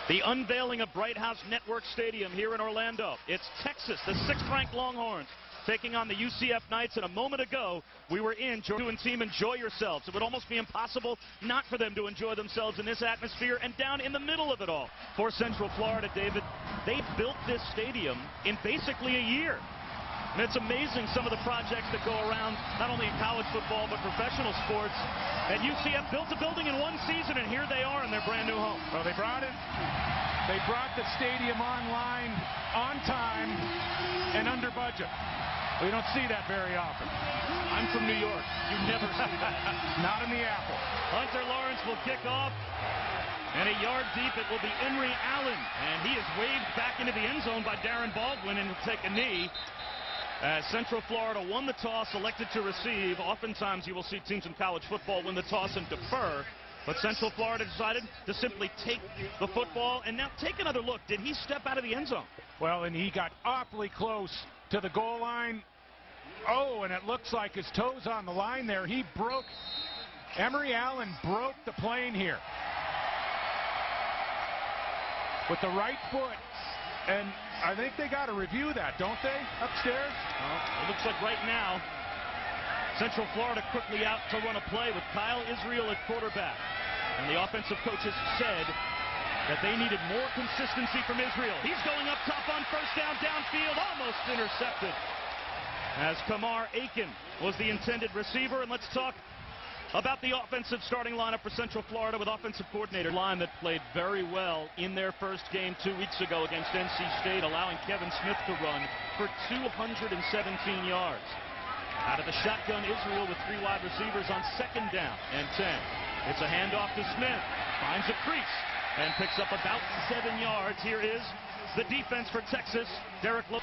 The unveiling of Bright House Network Stadium here in Orlando. It's Texas, the 6th-ranked Longhorns, taking on the UCF Knights. And a moment ago, we were in doing Team Enjoy Yourselves. It would almost be impossible not for them to enjoy themselves in this atmosphere and down in the middle of it all. For Central Florida, David, they built this stadium in basically a year. And it's amazing some of the projects that go around, not only in college football, but professional sports. And UCF built a building in one season, and here they are in their brand new home. Well, they brought the stadium online, on time, and under budget. We don't see that very often. I'm from New York. You never see that. Not in the Apple. Hunter Lawrence will kick off. And a yard deep, it will be Emory Allen. And he is waved back into the end zone by Darren Baldwin, and he'll take a knee. As Central Florida won the toss, elected to receive. Oftentimes you will see teams in college football win the toss and defer. But Central Florida decided to simply take the football. And now take another look. Did he step out of the end zone? Well, and he got awfully close to the goal line. Oh, and it looks like his toes on the line there. He broke. Emory Allen broke the plane here with the right foot. And I think they got to review that, don't they, upstairs? Well, it looks like right now, Central Florida quickly out to run a play with Kyle Israel at quarterback. And the offensive coaches said that they needed more consistency from Israel. He's going up top on first down, downfield, almost intercepted. As Kamar Aiken was the intended receiver. And let's talk about the offensive starting lineup for Central Florida with offensive coordinator line that played very well in their first game 2 weeks ago against NC State, allowing Kevin Smith to run for 217 yards. Out of the shotgun, Israel with 3 wide receivers on 2nd down and 10. It's a handoff to Smith, finds a crease, and picks up about 7 yards. Here is the defense for Texas. Derek Lowe.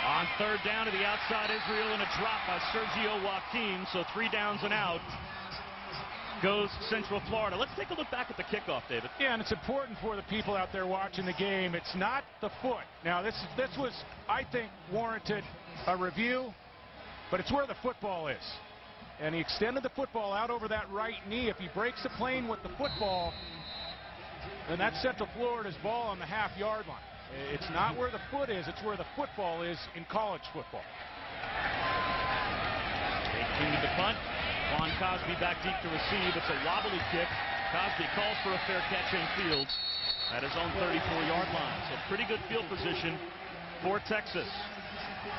On 3rd down to the outside, Israel, and a drop by Sergio Joaquin. So 3 downs and out goes Central Florida. Let's take a look back at the kickoff, David. Yeah, and it's important for the people out there watching the game. It's not the foot. Now, this was, I think, warranted a review, but it's where the football is. And he extended the football out over that right knee. If he breaks the plane with the football, then that's Central Florida's ball on the half-yard line. It's not where the foot is, it's where the football is in college football. Taking the punt. Juan Cosby back deep to receive. It's a wobbly kick. Cosby calls for a fair catch and field at his own 34-yard line. So pretty good field position for Texas.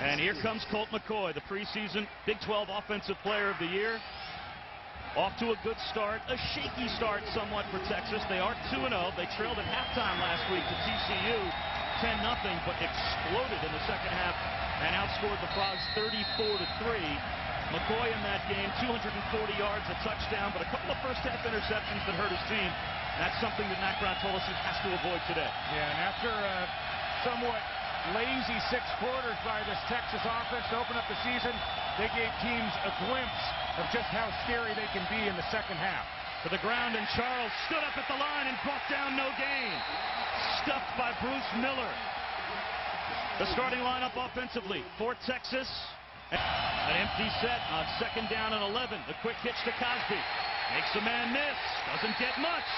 And here comes Colt McCoy, the preseason Big 12 Offensive Player of the Year. Off to a good start, a shaky start somewhat for Texas. They are 2-0. They trailed at halftime last week to TCU 10-0, but exploded in the second half and outscored the Frogs 34-3. McCoy in that game, 240 yards, a touchdown, but a couple of first-half interceptions that hurt his team. That's something that Mack Brown told us he has to avoid today. Yeah, and after a somewhat lazy 6 quarters by this Texas offense to open up the season, they gave teams a glimpse of just how scary they can be in the second half. To the ground, and Charles stood up at the line and brought down no gain. Stuffed by Bruce Miller. The starting lineup offensively for Texas. An empty set on 2nd down and 11. The quick hitch to Cosby. Makes a man miss. Doesn't get much.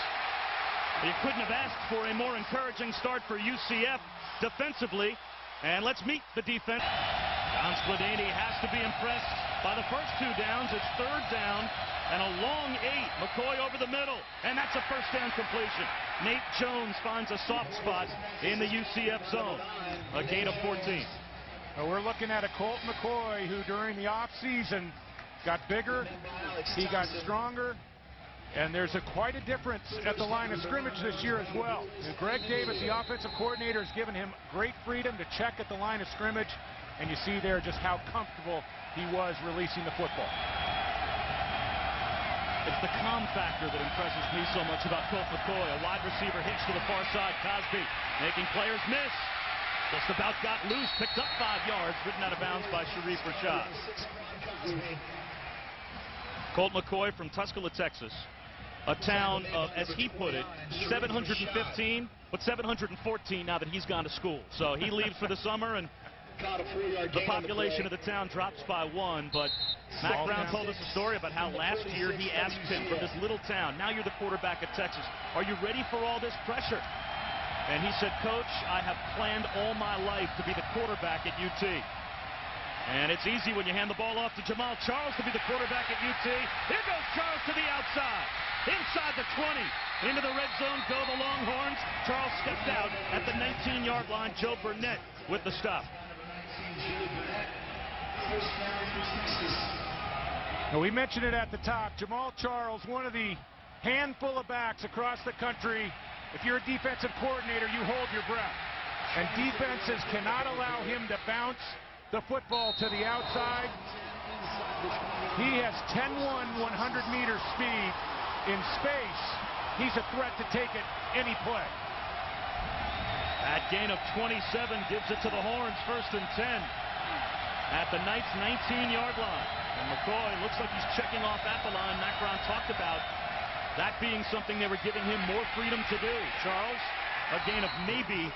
You couldn't have asked for a more encouraging start for UCF defensively. And let's meet the defense. Don Spadini has to be impressed by the first 2 downs. It's 3rd down and a long 8. McCoy over the middle, and that's a first down completion. Nate Jones finds a soft spot in the UCF zone. A gain of 14. Well, we're looking at a Colt McCoy who during the offseason got bigger, he got stronger, and there's quite a difference at the line of scrimmage this year as well. And Greg Davis, the offensive coordinator, has given him great freedom to check at the line of scrimmage, and you see there just how comfortable he was releasing the football. It's the calm factor that impresses me so much about Colt McCoy. A wide receiver hitch to the far side. Cosby making players miss. Just about got loose. Picked up 5 yards. Ridden out of bounds by Sharif Rashad. Colt McCoy from Tuscaloosa, Texas. A town of, as he put it, 715, but 714 now that he's gone to school. So he leaves for the summer, and The population of the town drops by 1, but Mack Brown told us a story about how last year he asked him from this little town, now you're the quarterback at Texas, are you ready for all this pressure? And he said, Coach, I have planned all my life to be the quarterback at UT. And it's easy when you hand the ball off to Jamaal Charles to be the quarterback at UT. Here goes Charles to the outside. Inside the 20. Into the red zone go the Longhorns. Charles stepped out at the 19-yard line. Joe Burnett with the stop. Now, we mentioned it at the top. Jamaal Charles, one of the handful of backs across the country. If you're a defensive coordinator, you hold your breath. And defenses cannot allow him to bounce the football to the outside. He has 10-1 100-meter speed in space. He's a threat to take it any play. That gain of 27 gives it to the Horns, 1st and 10 at the Knights' 19-yard line. And McCoy looks like he's checking off at the line. Mack Brown talked about that being something they were giving him more freedom to do. Charles, a gain of maybe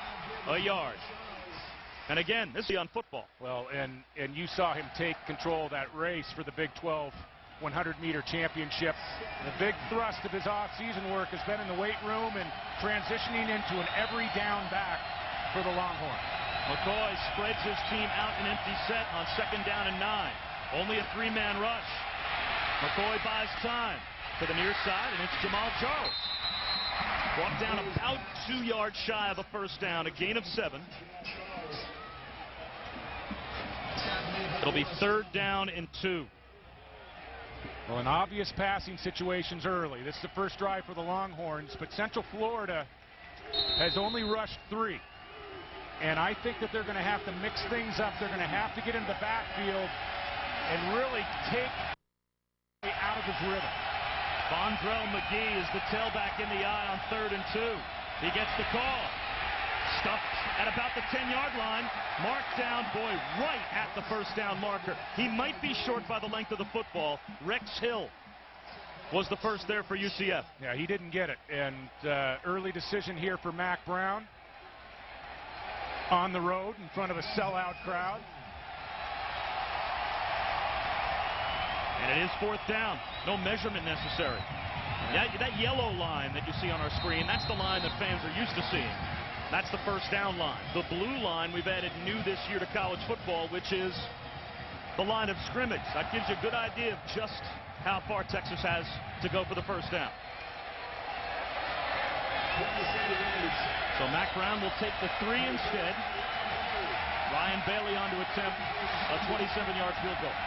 a yard. And again, this is on football. Well, and you saw him take control of that race for the Big 12 100-meter championship. The big thrust of his off-season work has been in the weight room and transitioning into an every down back for the Longhorns. McCoy spreads his team out an empty set on 2nd down and 9. Only a 3-man rush. McCoy buys time to the near side, and it's Jamaal Charles. Walked down about 2 yards shy of a 1st down, a gain of 7. It'll be 3rd down and 2. Well, in obvious passing situations early. This is the first drive for the Longhorns, but Central Florida has only rushed 3. And I think that they're going to have to mix things up. They're going to have to get into the backfield and really take out of his rhythm. Bondrell McGee is the tailback in the eye on 3rd and 2. He gets the call. Stuffed at about the 10-yard line. Marked down, boy, right at the 1st down marker. He might be short by the length of the football. Rex Hill was the first there for UCF. Yeah, he didn't get it. And early decision here for Mack Brown. On the road in front of a sellout crowd. And it is 4th down. No measurement necessary. That yellow line that you see on our screen, that's the line that fans are used to seeing. That's the 1st down line. The blue line we've added new this year to college football, which is the line of scrimmage. That gives you a good idea of just how far Texas has to go for the 1st down. So Mack Brown will take the 3 instead. Ryan Bailey on to attempt a 27-yard field goal.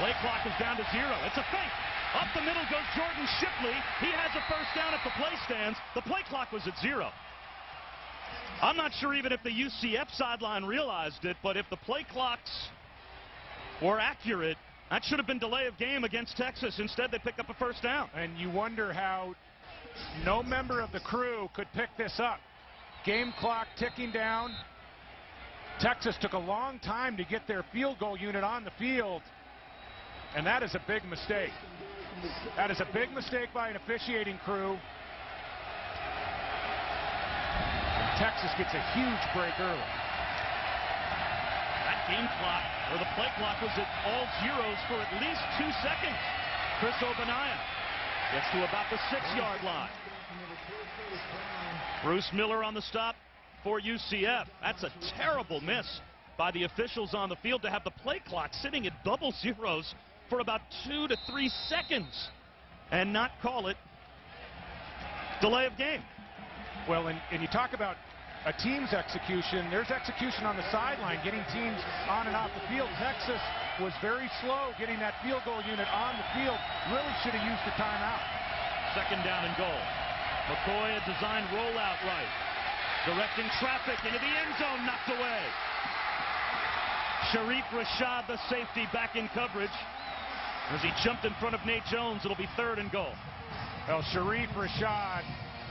Play clock is down to 0. It's a fake. Up the middle goes Jordan Shipley. He has a 1st down if the play stands. The play clock was at 0. I'm not sure even if the UCF sideline realized it, but if the play clocks were accurate, that should have been delay of game against Texas. Instead, they pick up a 1st down. And you wonder how no member of the crew could pick this up. Game clock ticking down. Texas took a long time to get their field goal unit on the field. And that is a big mistake. That is a big mistake by an officiating crew. And Texas gets a huge break early. That game clock, or the play clock, was at all zeros for at least 2 seconds. Chris Ogbonnaya gets to about the 6-yard line. Bruce Miller on the stop for UCF. That's a terrible miss by the officials on the field to have the play clock sitting at double zeros for about 2 to 3 seconds and not call it delay of game. Well, and you talk about a team's execution. There's execution on the sideline, getting teams on and off the field. Texas was very slow getting that field goal unit on the field. Really should have used the timeout. 2nd down and goal. McCoy a designed rollout right. Directing traffic into the end zone, knocked away. Sharif Rashad, the safety, back in coverage. As he jumped in front of Nate Jones, it'll be 3rd and goal. Well, Sharif Rashad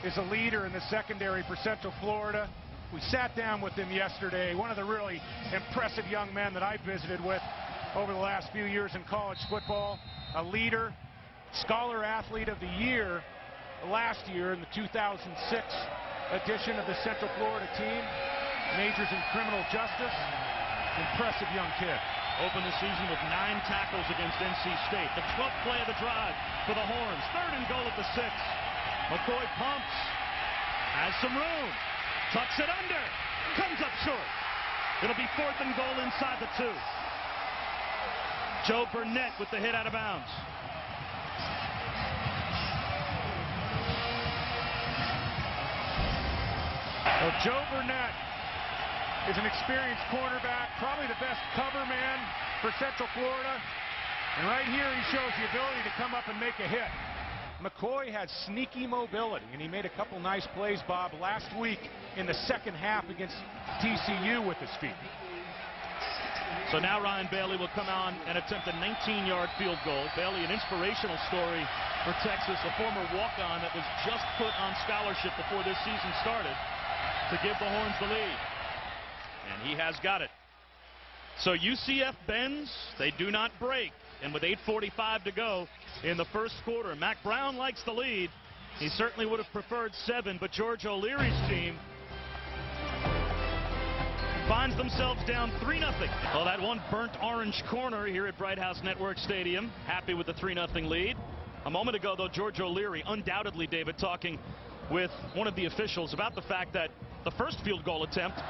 is a leader in the secondary for Central Florida. We sat down with him yesterday, one of the really impressive young men that I've visited with over the last few years in college football. A leader, scholar athlete of the year. last year in the 2006 edition of the Central Florida team. Majors in criminal justice. Impressive young kid. Opened the season with 9 tackles against NC State. The 12th play of the drive for the Horns. 3rd and goal at the 6. McCoy pumps. Has some room. Tucks it under. Comes up short. It'll be 4th and goal inside the 2. Joe Burnett with the hit out of bounds. Well, Joe Burnett is an experienced cornerback, probably the best cover man for Central Florida. And right here he shows the ability to come up and make a hit. McCoy had sneaky mobility, and he made a couple nice plays, Bob, last week in the second half against TCU with his feet. So now Ryan Bailey will come on and attempt a 19-yard field goal. Bailey, an inspirational story for Texas, a former walk-on that was just put on scholarship before this season started to give the Horns the lead. And he has got it. So UCF bends, they do not break. And with 8:45 to go in the first quarter, Mack Brown likes the lead. He certainly would have preferred 7, but George O'Leary's team finds themselves down 3-0. Well, that one burnt orange corner here at Bright House Network Stadium. Happy with the 3-0 lead. A moment ago, though, George O'Leary, undoubtedly, David, talking with one of the officials about the fact that the first field goal attempt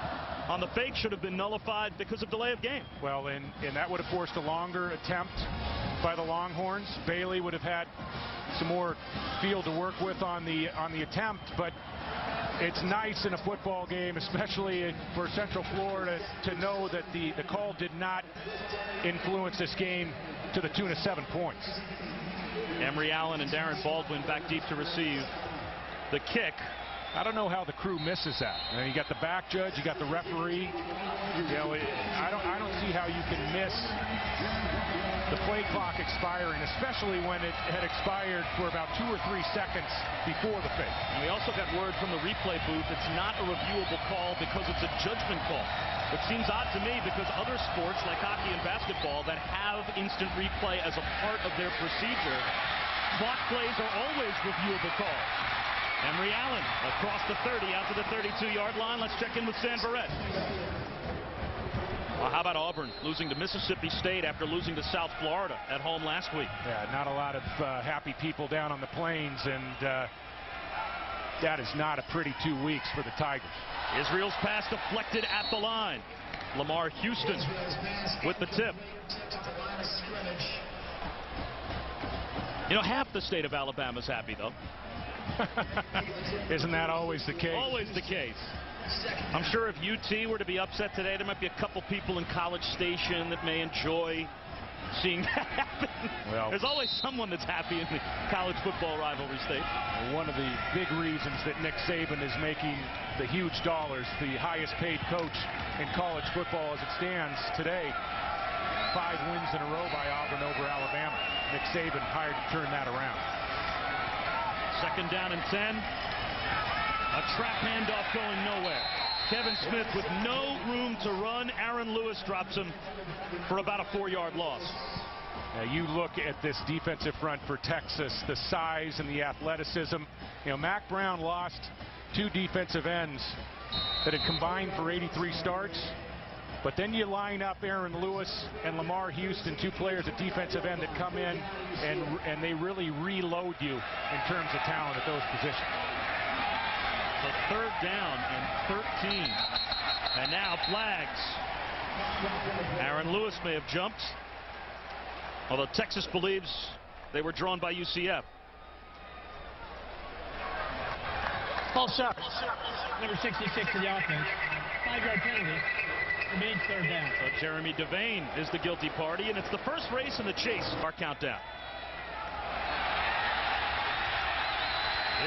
on the fake should have been nullified because of delay of game. Well, and that would have forced a longer attempt by the Longhorns. Bailey would have had some more field to work with on the attempt, but it's nice in a football game, especially for Central Florida, to know that the call did not influence this game to the tune of 7 points. Emory Allen and Darren Baldwin back deep to receive the kick. I don't know how the crew misses that. You got the back judge, you got the referee. You know, I don't see how you can miss the play clock expiring, especially when it had expired for about 2 or 3 seconds before the fake. And we also got word from the replay booth it's not a reviewable call because it's a judgment call. Which seems odd to me because other sports like hockey and basketball that have instant replay as a part of their procedure, clock plays are always reviewable calls. Emory Allen across the 30 out to the 32-yard line. Let's check in with Stan Barrett. Well, how about Auburn losing to Mississippi State after losing to South Florida at home last week? Yeah, not a lot of happy people down on the plains, and that is not a pretty 2 weeks for the Tigers. Israel's pass deflected at the line. Lamar Houston with the tip. You know, half the state of Alabama's happy, though. Isn't that always the case? Always the case. I'm sure if UT were to be upset today, there might be a couple people in College Station that may enjoy seeing that happen. Well, there's always someone that's happy in the college football rivalry state. One of the big reasons that Nick Saban is making the huge dollars, the highest paid coach in college football as it stands today. 5 wins in a row by Auburn over Alabama. Nick Saban hired to turn that around. 2nd down and 10. A trap handoff going nowhere. Kevin Smith with no room to run. Aaron Lewis drops him for about a 4-yard loss. Now you look at this defensive front for Texas, the size and the athleticism. You know, Mack Brown lost 2 defensive ends that had combined for 83 starts. But then you line up Aaron Lewis and Lamar Houston, 2 players at defensive end that come in and they really reload you in terms of talent at those positions. So 3rd down and 13. And now flags. Aaron Lewis may have jumped, although Texas believes they were drawn by UCF. Paul Sharp, number 66 for the offense. 5-yard penalty. Remains 3rd down. So Jeremy Devane is the guilty party, and it's the first race in the chase. Our countdown.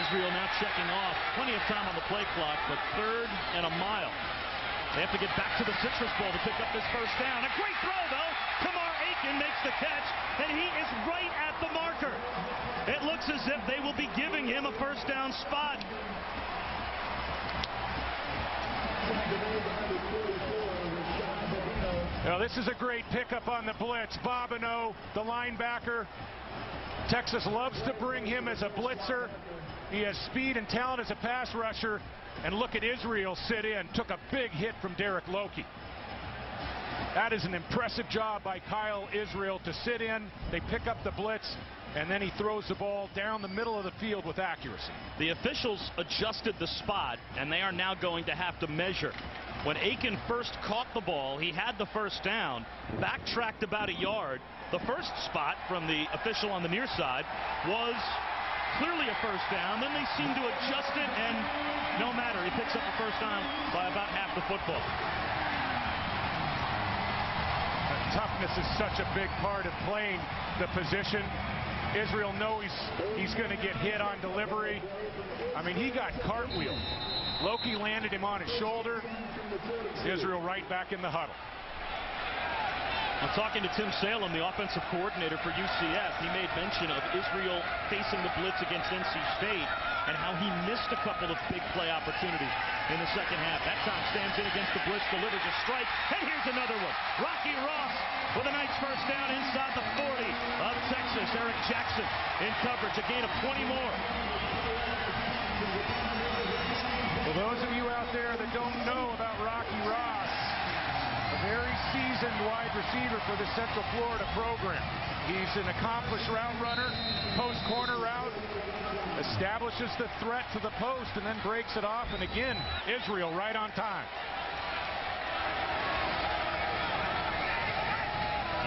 Israel now checking off. Plenty of time on the play clock, but 3rd and a mile. They have to get back to the Citrus Bowl to pick up this first down. A great throw, though. Kamar Aiken makes the catch, and he is right at the marker. It looks as if they will be giving him a first down spot. Now, this is a great pickup on the blitz. Bobineau, the linebacker. Texas loves to bring him as a blitzer He has speed and talent as a pass rusher. And look at Israel sit in. Took a big hit from Derek Loki. That is an impressive job by Kyle Israel to sit in. They pick up the blitz, and then he throws the ball down the middle of the field with accuracy. The officials adjusted the spot, and they are now going to have to measure. When Aiken first caught the ball, he had the first down, backtracked about a yard. The first spot from the official on the near side was clearly a first down. Then they seemed to adjust it, and no matter. He picks up a first down by about half the football. Toughness is such a big part of playing the position. Israel knows he's going to get hit on delivery. I mean, he got cartwheeled. Loki landed him on his shoulder. Israel right back in the huddle. I'm talking to Tim Salem, the offensive coordinator for UCF. He made mention of Israel facing the blitz against NC State and how he missed a couple of big play opportunities in the second half. That time stands in against the blitz, delivers a strike, and here's another one. Rocky Ross with a nice first down inside the 40 of Texas. Eric Jackson in coverage, a gain of 20 more. For those of you out there that don't know about Rocky Ross, a very seasoned wide receiver for the Central Florida program. He's an accomplished route runner, post corner route, establishes the threat to the post, and then breaks it off. And again, Israel right on time.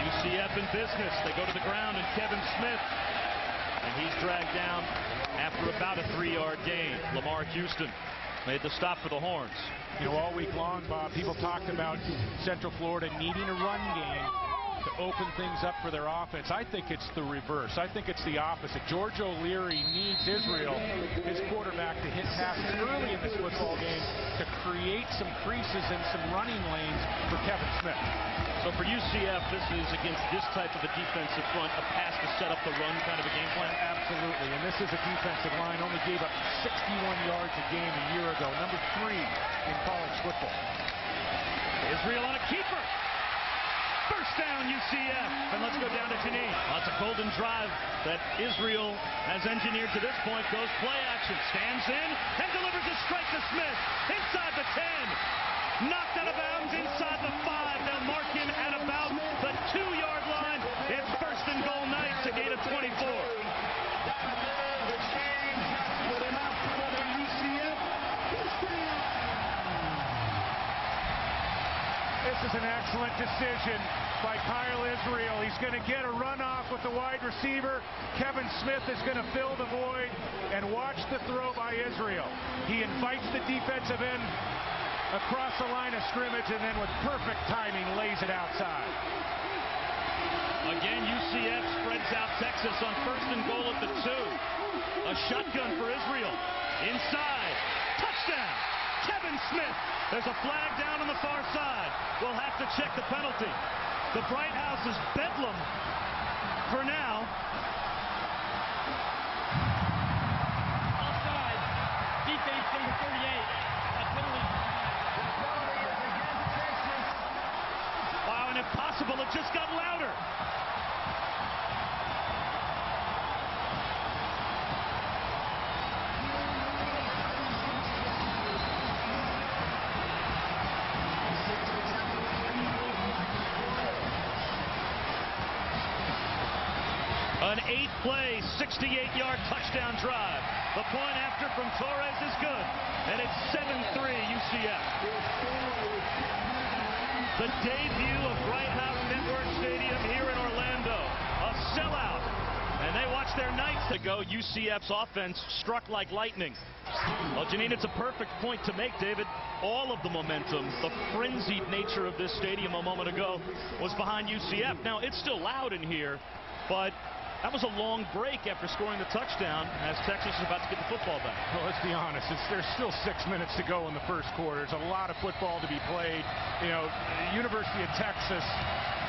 UCF in business. They go to the ground, and Kevin Smith, and he's dragged down after about a 3-yard gain. Lamar Houston made the stop for the Horns. You know, all week long, Bob, people talked about Central Florida needing a run game to open things up for their offense. I think it's the reverse. I think it's the opposite. George O'Leary needs Israel, his quarterback, to hit passes early in this football game to create some creases and some running lanes for Kevin Smith. So for UCF, this is against this type of a defensive front, a pass to set up the run kind of a game plan? Absolutely. And this is a defensive line only gave up 61 yards a game a year ago, number 3 in college football. Israel on a keeper. First down, UCF. And let's go down to Janine. That's a golden drive that Israel has engineered to this point. Goes play action. Stands in and delivers a strike to Smith. Inside the 10. Knocked out of bounds inside the 5. They'll mark him at about the 2-yard line. It's first and goal night. It's a gain of 24. This is an excellent decision by Kyle Israel. He's going to get a runoff with the wide receiver. Kevin Smith is going to fill the void, and watch the throw by Israel. He invites the defensive end across the line of scrimmage, and then with perfect timing lays it outside. Again, UCF spreads out Texas on first and goal at the 2. A shotgun for Israel. Inside. Touchdown. Kevin Smith. There's a flag down on the far side. We'll have to check the penalty. The Bright House is bedlam for now. Offside. Defense number 38. Wow, and if possible, it just got louder. An 8-play, 68-yard touchdown drive. The point after from Torres is good, and it's 7-3 UCF. The debut of Bright House Network Stadium here in Orlando. A sellout, and they watch their nights to go. UCF's offense struck like lightning. Well, Janine, it's a perfect point to make, David. All of the momentum, the frenzied nature of this stadium a moment ago was behind UCF. Now, it's still loud in here, but that was a long break after scoring the touchdown as Texas is about to get the football back. Well, let's be honest. There's still 6 minutes to go in the first quarter. There's a lot of football to be played. You know, the University of Texas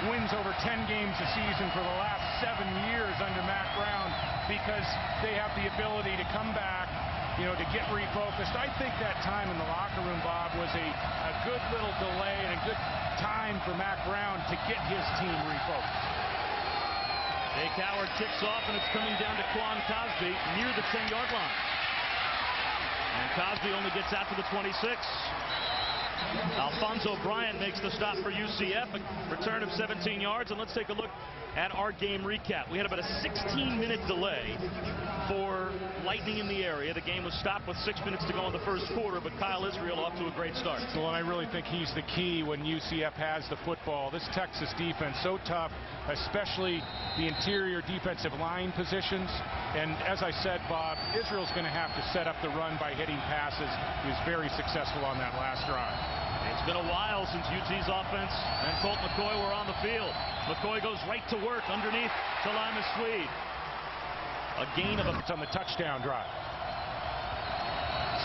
wins over 10 games a season for the last 7 years under Matt Brown because they have the ability to come back, you know, to get refocused. I think that time in the locker room, Bob, was a good little delay and a good time for Matt Brown to get his team refocused. Jake Howard kicks off, and it's coming down to Quan Cosby near the 10-yard line. And Cosby only gets out to the 26. Alfonso Bryant makes the stop for UCF, a return of 17 yards. And let's take a look at our game recap. We had about a 16-minute delay for lightning in the area. The game was stopped with 6 minutes to go in the first quarter, but Kyle Israel off to a great start. Well, I really think he's the key when UCF has the football. This Texas defense, so tough, especially the interior defensive line positions. And as I said, Bob, Israel's going to have to set up the run by hitting passes. He was very successful on that last drive. It's been a while since UT's offense and Colt McCoy were on the field. McCoy goes right to work underneath to Limas Sweed. A gain of It's on the touchdown drive.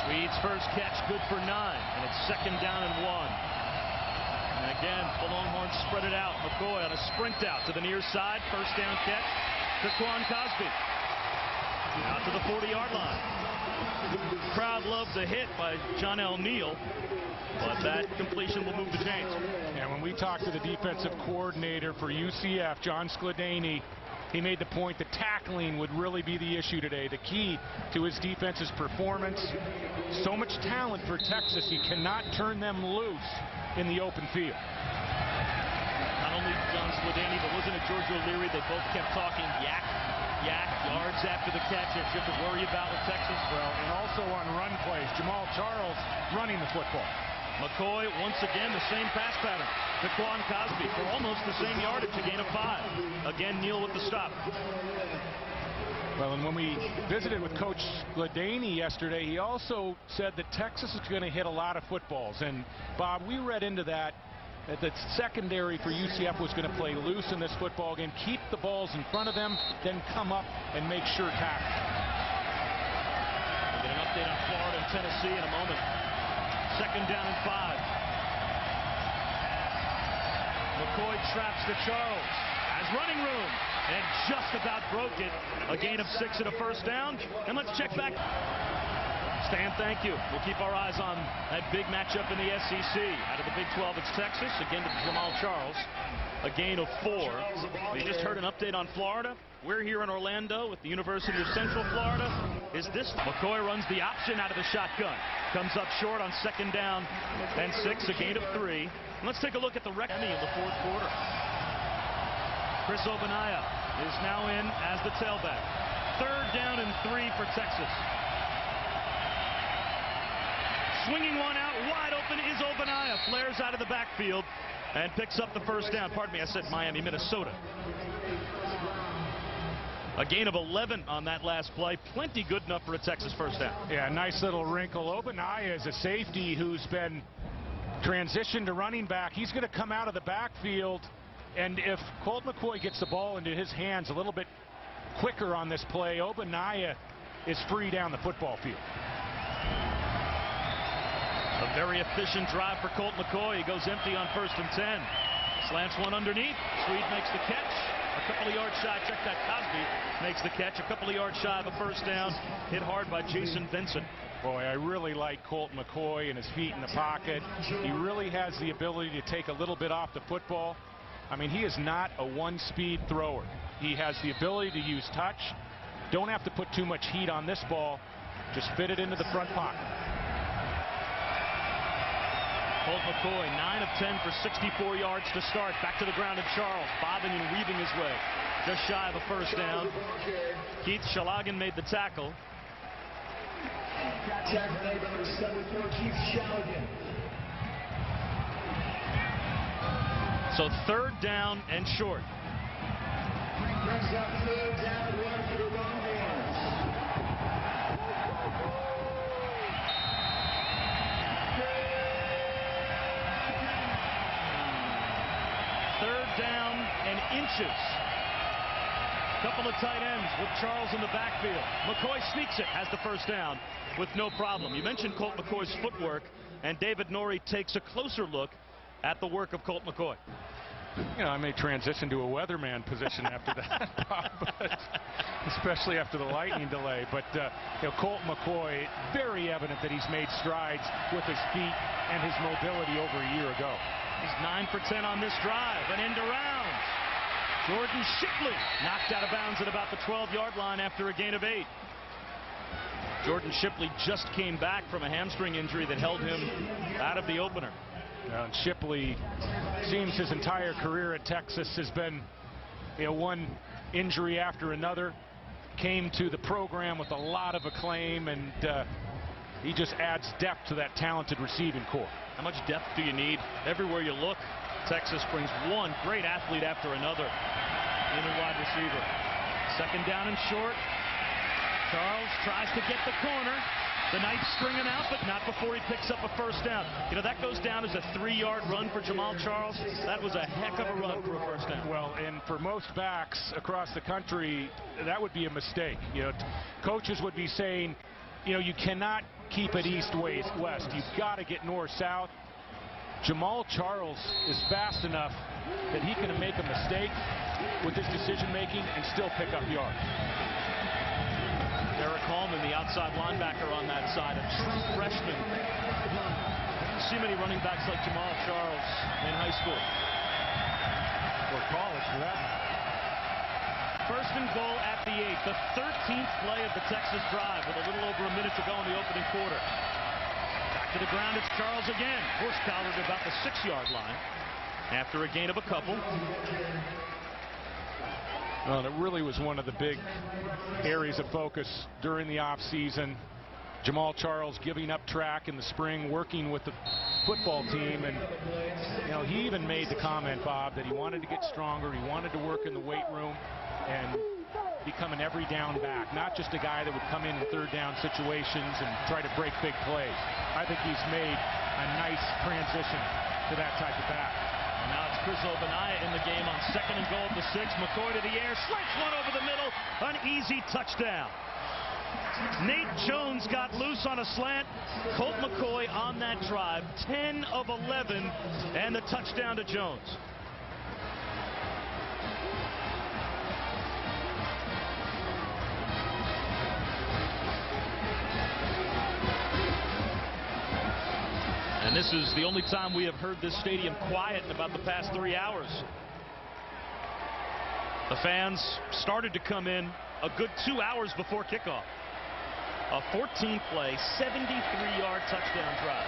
Sweed's first catch good for 9, and it's 2nd down and 1. And again, the Longhorns spread it out. McCoy on a sprint out to the near side. First down catch to Quan Cosby. Out to the 40-yard line. Crowd loved the hit by John L. Neal, but that completion will move the chains. And when we talked to the defensive coordinator for UCF, John Skladany, he made the point that tackling would really be the issue today. The key to his defense's performance. So much talent for Texas, he cannot turn them loose in the open field. Not only John Skladany, but wasn't it George O'Leary? They both kept talking yak, yards after the catch that you have to worry about with Texas. Well, and also on run plays, Jamal Charles running the football. McCoy, once again, the same pass pattern to Quan Cosby for almost the same yardage, a gain of 5. Again, Neal with the stop. Well, and when we visited with Coach Skladany yesterday, he also said that Texas is going to hit a lot of footballs. And, Bob, we read into that the secondary for UCF was going to play loose in this football game, keep the balls in front of them, then come up and make sure tackle. We'll get an update on Florida and Tennessee in a moment. 2nd down and 5. McCoy traps to Charles. Has running room. And just about broke it. A gain of 6 and a first down. And let's check back. Stan, thank you. We'll keep our eyes on that big matchup in the SEC. Out of the Big 12, it's Texas. Again to Jamal Charles. A gain of 4. We just heard an update on Florida. We're here in Orlando with the University of Central Florida. Is this McCoy runs the option out of the shotgun. Comes up short on 2nd down and 6. A gain of 3. And let's take a look at the record in the 4th quarter. Chris Ogbonnaya is now in as the tailback. 3rd down and 3 for Texas. Swinging one out wide open is Ogbonnaya. Flares out of the backfield and picks up the first down. Pardon me, I said Miami, Minnesota. A gain of 11 on that last play. Plenty good enough for a Texas first down. Yeah, nice little wrinkle. Ogbonnaya is a safety who's been transitioned to running back. He's going to come out of the backfield, and if Colt McCoy gets the ball into his hands a little bit quicker on this play, Ogbonnaya is free down the football field. A very efficient drive for Colt McCoy. He goes empty on 1st and 10. Slants one underneath. Sweed makes the catch. A couple of yards shy. Check that. Cosby makes the catch. A couple of yards shy of a first down. Hit hard by Jason Vincent. Boy, I really like Colt McCoy and his feet in the pocket. He really has the ability to take a little bit off the football. I mean, he is not a one-speed thrower. He has the ability to use touch. Don't have to put too much heat on this ball. Just fit it into the front pocket. Colt McCoy, 9 of 10 for 64 yards to start. Back to the ground at Charles, bobbing and weaving his way. Just shy of a first down. Keith Shalagan made the tackle. Keith Shalagan. So 3rd down and short. Brings up 3rd down, 1 for the Longhorns. 3rd down and inches. Couple of tight ends with Charles in the backfield. McCoy sneaks it, has the first down with no problem. You mentioned Colt McCoy's footwork, and David Norrie takes a closer look at the work of Colt McCoy. You know, I may transition to a weatherman position after that, Bob, but especially after the lightning delay. But you know, Colt McCoy, very evident that he's made strides with his feet and his mobility over a year ago. He's 9 for 10 on this drive, and end around. Jordan Shipley knocked out of bounds at about the 12-yard line after a gain of 8. Jordan Shipley just came back from a hamstring injury that held him out of the opener. And Shipley seems his entire career at Texas has been, one injury after another. Came to the program with a lot of acclaim, and he just adds depth to that talented receiving core. How much depth do you need? Everywhere you look, Texas brings one great athlete after another in a wide receiver. Second down and short. Charles tries to get the corner. The Knights string him out, but not before he picks up a first down. That goes down as a 3-yard run for Jamaal Charles. That was a heck of a run for a first down. Well, and for most backs across the country, that would be a mistake. Coaches would be saying, you cannot keep it east-west. You've got to get north-south. Jamaal Charles is fast enough that he can make a mistake with his decision-making and still pick up yards. Eric Hallman, the outside linebacker on that side, a true freshman. You see many running backs like Jamaal Charles in high school. Or college, for that matter. First and goal at the 8, the 13th play of the Texas drive with a little over a minute to go in the opening quarter. Back to the ground, it's Charles again. Horsepower at about the 6-yard line after a gain of a couple. Well, it really was one of the big areas of focus during the offseason. Jamaal Charles giving up track in the spring, working with the football team, and he even made the comment, Bob, that he wanted to get stronger. He wanted to work in the weight room and become an every down back, not just a guy that would come in third down situations and try to break big plays. I think he's made a nice transition to that type of back. And now it's Chris Ogbonnaya in the game on second and goal at the 6. McCoy to the air, slants one over the middle, an easy touchdown. Nate Jones got loose on a slant. Colt McCoy on that drive, 10 of 11, and the touchdown to Jones. And this is the only time we have heard this stadium quiet in about the past 3 hours. The fans started to come in a good 2 hours before kickoff. A 14-play, 73-yard touchdown drive.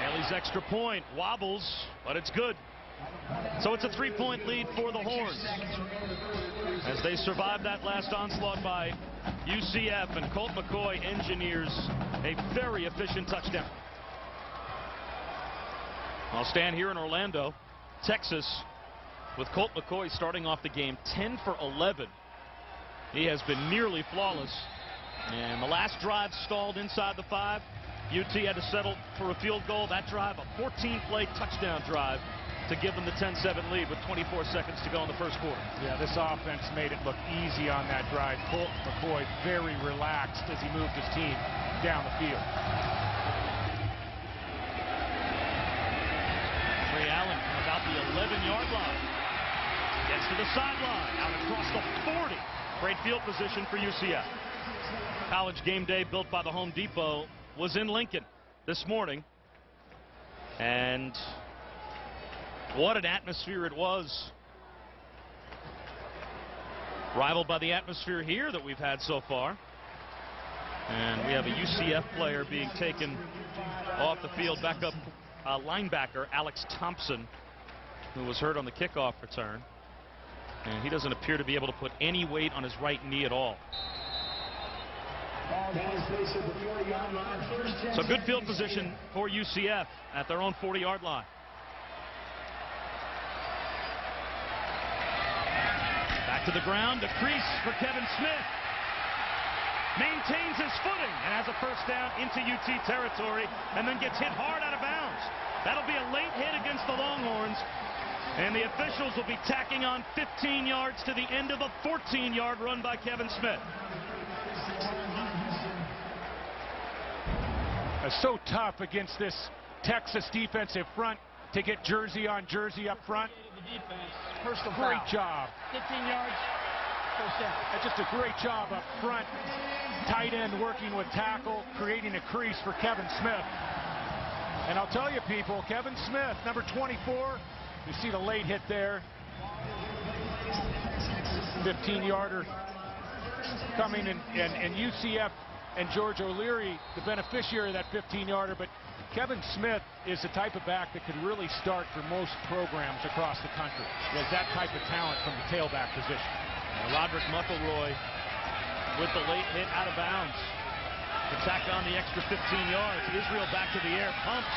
Haley's extra point wobbles, but it's good. So it's a 3-point lead for the Horns as they survive that last onslaught by UCF, and Colt McCoy engineers a very efficient touchdown. I'll stand here in Orlando, Texas, with Colt McCoy starting off the game 10 for 11. He has been nearly flawless, and the last drive stalled inside the 5. UT had to settle for a field goal. That drive, a 14-play touchdown drive to give them the 10-7 lead with 24 seconds to go in the first quarter. Yeah, this offense made it look easy on that drive. Colt McCoy very relaxed as he moved his team down the field. Ray Allen about the 11-yard line. Gets to the sideline, out across the 40. Great field position for UCF. College game day built by the Home Depot was in Lincoln this morning. And what an atmosphere it was. Rivaled by the atmosphere here that we've had so far. And we have a UCF player being taken off the field. Backup linebacker Alex Thompson, who was hurt on the kickoff return. And he doesn't appear to be able to put any weight on his right knee at all. So good field position for UCF at their own 40-yard line. Back to the ground, the crease for Kevin Smith. Maintains his footing and has a first down into UT territory, and then gets hit hard out of bounds. That'll be a late hit against the Longhorns, and the officials will be tacking on 15 yards to the end of a 14-yard run by Kevin Smith. It's so tough against this Texas defensive front to get jersey on jersey up front. Great job. 15 yards, first down. Just a great job up front. Tight end working with tackle, creating a crease for Kevin Smith. And I'll tell you, people, Kevin Smith, number 24, you see the late hit there. 15-yarder coming in, and UCF and George O'Leary, the beneficiary of that 15-yarder, but Kevin Smith is the type of back that could really start for most programs across the country. He has that type of talent from the tailback position. And Roderick McElroy with the late hit out of bounds to tack on the extra 15 yards. Israel back to the air, pumps,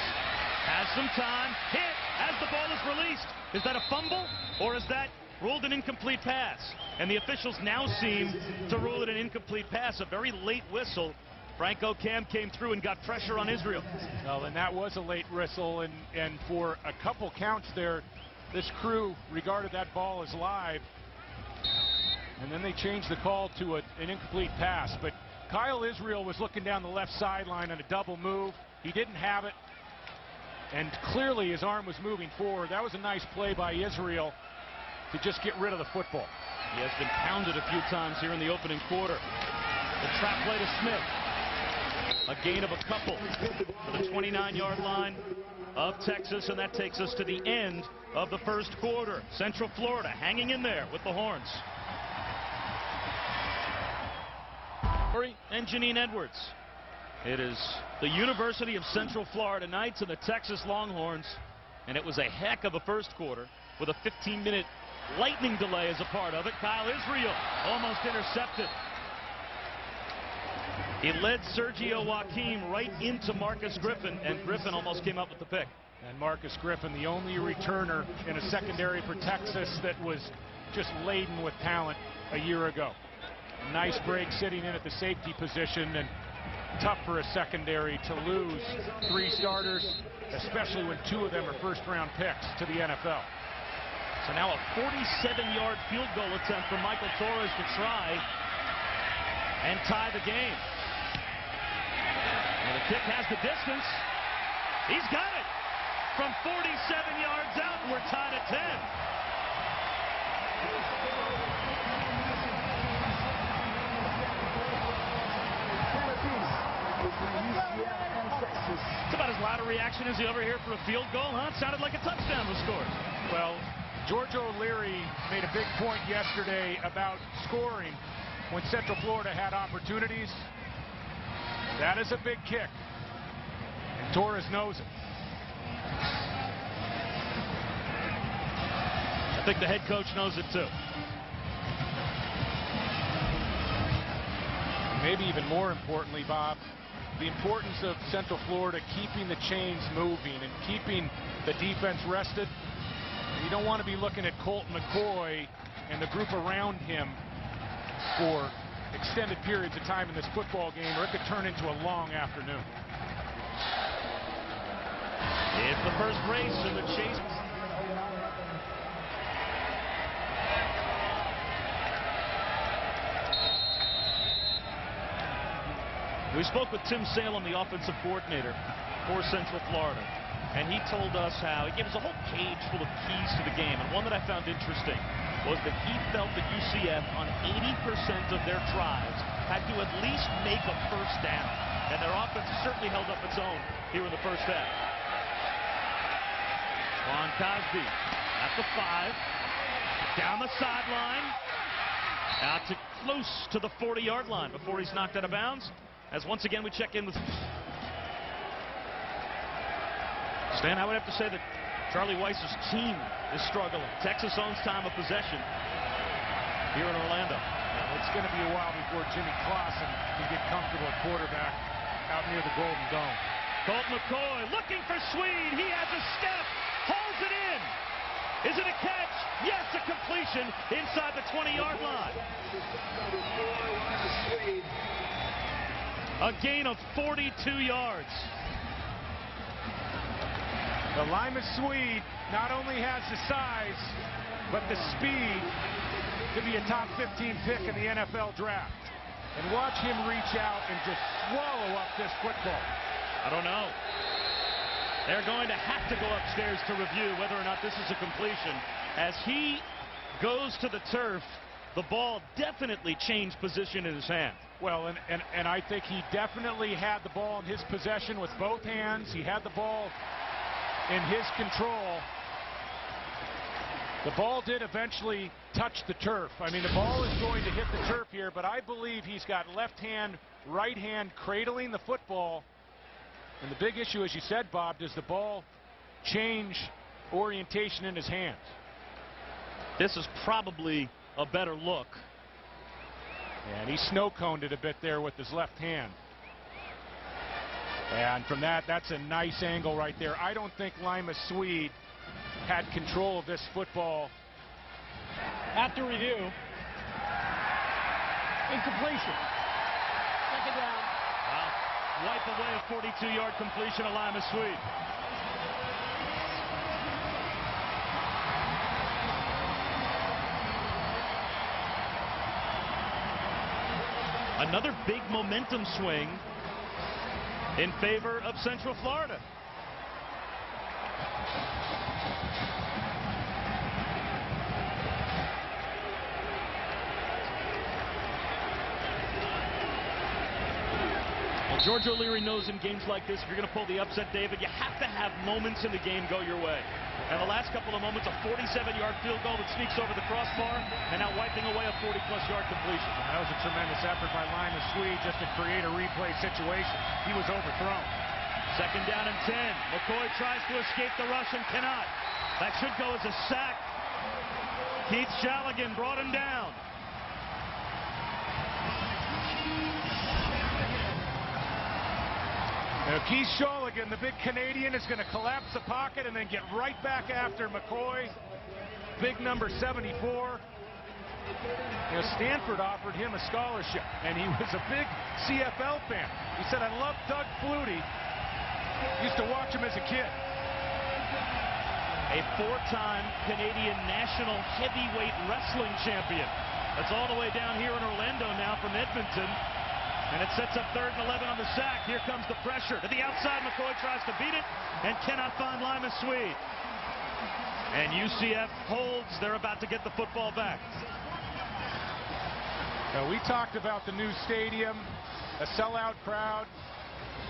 has some time, hit as the ball is released. Is that a fumble, or is that ruled an incomplete pass? And the officials now seem to rule it an incomplete pass. A very late whistle. Franco Cam came through and got pressure on Israel. Well, and that was a late whistle, and for a couple counts there, this crew regarded that ball as live, and then they changed the call to an incomplete pass. But Kyle Israel was looking down the left sideline on a double move. He didn't have it, and clearly his arm was moving forward. That was a nice play by Israel to just get rid of the football. He has been pounded a few times here in the opening quarter. The trap play to Smith. A gain of a couple to the 29-yard line of Texas, and that takes us to the end of the first quarter. Central Florida hanging in there with the Horns. And Janine Edwards. It is the University of Central Florida Knights and the Texas Longhorns, and it was a heck of a first quarter with a 15-minute lightning delay as a part of it. Kyle Israel almost intercepted. He led Sergio Joaquim right into Marcus Griffin, and Griffin almost came up with the pick. And Marcus Griffin, the only returner in a secondary for Texas that was just laden with talent a year ago. Nice break sitting in at the safety position, and tough for a secondary to lose 3 starters, especially when 2 of them are first-round picks to the NFL. So now a 47-yard field goal attempt for Michael Torres to try and tie the game. And the kick has the distance. He's got it from 47 yards out, and we're tied at 10. It's about as loud a reaction as you ever hear for a field goal, huh? It sounded like a touchdown was scored. Well, George O'Leary made a big point yesterday about scoring when Central Florida had opportunities. That is a big kick, and Torres knows it. I think the head coach knows it too. Maybe even more importantly, Bob, the importance of Central Florida keeping the chains moving and keeping the defense rested. You don't want to be looking at Colt McCoy and the group around him for extended periods of time in this football game, or it could turn into a long afternoon. It's the first race in the chase. We spoke with Tim Salem, the offensive coordinator for Central Florida, and he told us how he gave us a whole page full of keys to the game, and one that I found interesting was that he felt that UCF on 80% of their drives had to at least make a first down, and their offense certainly held up its own here in the first half. Juan Cosby at the 5, down the sideline, out to close to the 40-yard line before he's knocked out of bounds. As once again we check in with Stan. I would have to say that Charlie Weiss's team is struggling. Texas owns time of possession here in Orlando. Well, it's going to be a while before Jimmy Clausen can get comfortable at quarterback out near the Golden Dome. Colt McCoy looking for Swede. He has a step, holds it in. Is it a catch? Yes, a completion inside the 20-yard line. A gain of 42 yards. The Limas Swede not only has the size, but the speed to be a top 15 pick in the NFL draft. And watch him reach out and just swallow up this football. I don't know. They're going to have to go upstairs to review whether or not this is a completion. As he goes to the turf, the ball definitely changed position in his hand. Well, and I think he definitely had the ball in his possession with both hands. He had the ball in his control. The ball did eventually touch the turf. I mean, the ball is going to hit the turf here. here, but I believe he's got left hand, right hand cradling the football. And the big issue, as you said, Bob, does the ball change orientation in his hands? This is probably a better look. And he snow-coned it a bit there with his left hand. And from that, that's a nice angle right there. I don't think Lima Swede had control of this football. After review, incompletion. Second down. Wow. Wipe away a 42-yard completion of Lima Swede. Another big momentum swing in favor of Central Florida. Well, George O'Leary knows in games like this, if you're going to pull the upset, David, you have to have moments in the game go your way. And the last couple of moments, a 47-yard field goal that sneaks over the crossbar, and now wiping away a 40-plus-yard completion. That was a tremendous effort by Lima Swede just to create a replay situation. He was overthrown. Second down and 10. McCoy tries to escape the rush and cannot. That should go as a sack. Keith Shaligan brought him down. Now Keith Shaligan, the big Canadian, is going to collapse the pocket and then get right back after McCoy. Big number 74. Stanford offered him a scholarship, and he was a big CFL fan. He said, I love Doug Flutie. Used to watch him as a kid. A four-time Canadian national heavyweight wrestling champion. That's all the way down here in Orlando now from Edmonton. And it sets up 3rd and 11 on the sack. Here comes the pressure. To the outside, McCoy tries to beat it and cannot find Lima Swede. And UCF holds. They're about to get the football back. Now, we talked about the new stadium, a sellout crowd.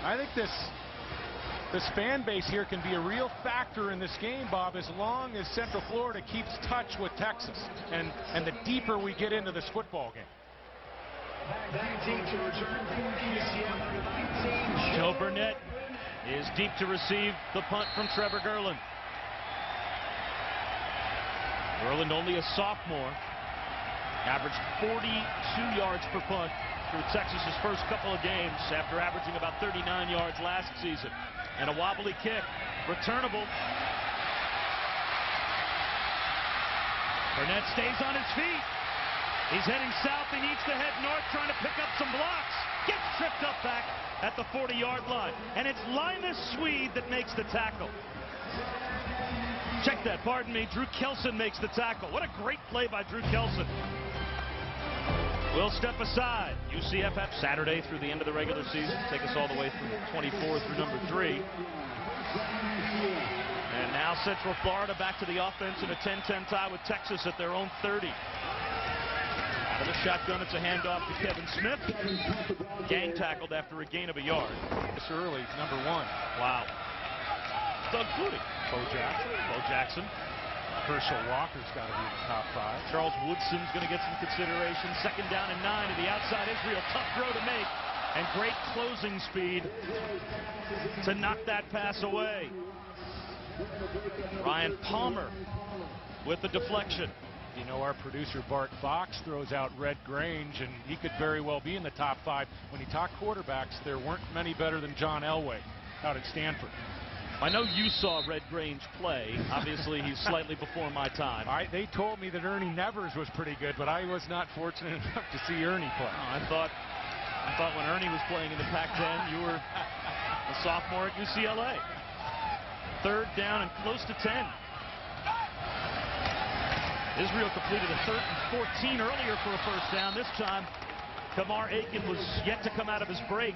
I think this fan base here can be a real factor in this game, Bob, as long as Central Florida keeps touch with Texas and the deeper we get into this football game. Joe Burnett is deep to receive the punt from Trevor Gerland. Gerland, only a sophomore, averaged 42 yards per punt through Texas's first couple of games after averaging about 39 yards last season. And a wobbly kick, returnable. Burnett stays on his feet. He's heading south. He needs to head north, trying to pick up some blocks. Gets tripped up back at the 40-yard line. And it's Lima Swede that makes the tackle. Check that, pardon me. Drew Kelson makes the tackle. What a great play by Drew Kelson. We'll step aside. UCF have Saturday through the end of the regular season. Take us all the way from 24 through number 3. And now Central Florida back to the offense in a 10-10 tie with Texas at their own 30. Out of the shotgun, it's a handoff to Kevin Smith. Gang tackled after a gain of a yard. This early, number 1. Wow. Doug Flutie. Bo Jackson. Herschel Walker's got to be in the top 5. Charles Woodson's going to get some consideration. Second down and 9 to the outside. Israel, tough throw to make. And great closing speed to knock that pass away. Ryan Palmer with the deflection. You know, our producer Bart Fox throws out Red Grange, and he could very well be in the top 5. When he talked quarterbacks, there weren't many better than John Elway out at Stanford. I know you saw Red Grange play. Obviously, he's slightly before my time. They told me that Ernie Nevers was pretty good, but I was not fortunate enough to see Ernie play. I thought when Ernie was playing in the Pac-10, you were a sophomore at UCLA. 3rd down and close to 10. Israel completed a 3rd and 14 earlier for a first down. This time, Kamar Aiken was yet to come out of his break.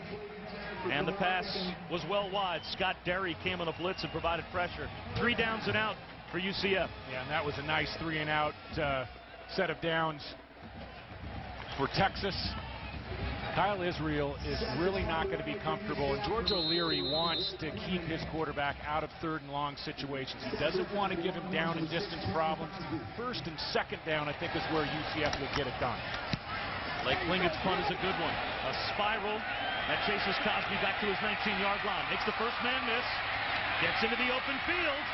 And the pass was well wide. Scott Derry came on a blitz and provided pressure. 3 downs and out for UCF. Yeah, and that was a nice 3 and out set of downs for Texas. Kyle Israel is really not going to be comfortable, and George O'Leary wants to keep his quarterback out of 3rd and long situations. He doesn't want to give him down and distance problems. 1st and 2nd down, I think, is where UCF will get it done. Blake Lingett's punt is a good one. A spiral that chases Cosby back to his 19-yard line. Makes the first man miss. Gets into the open field.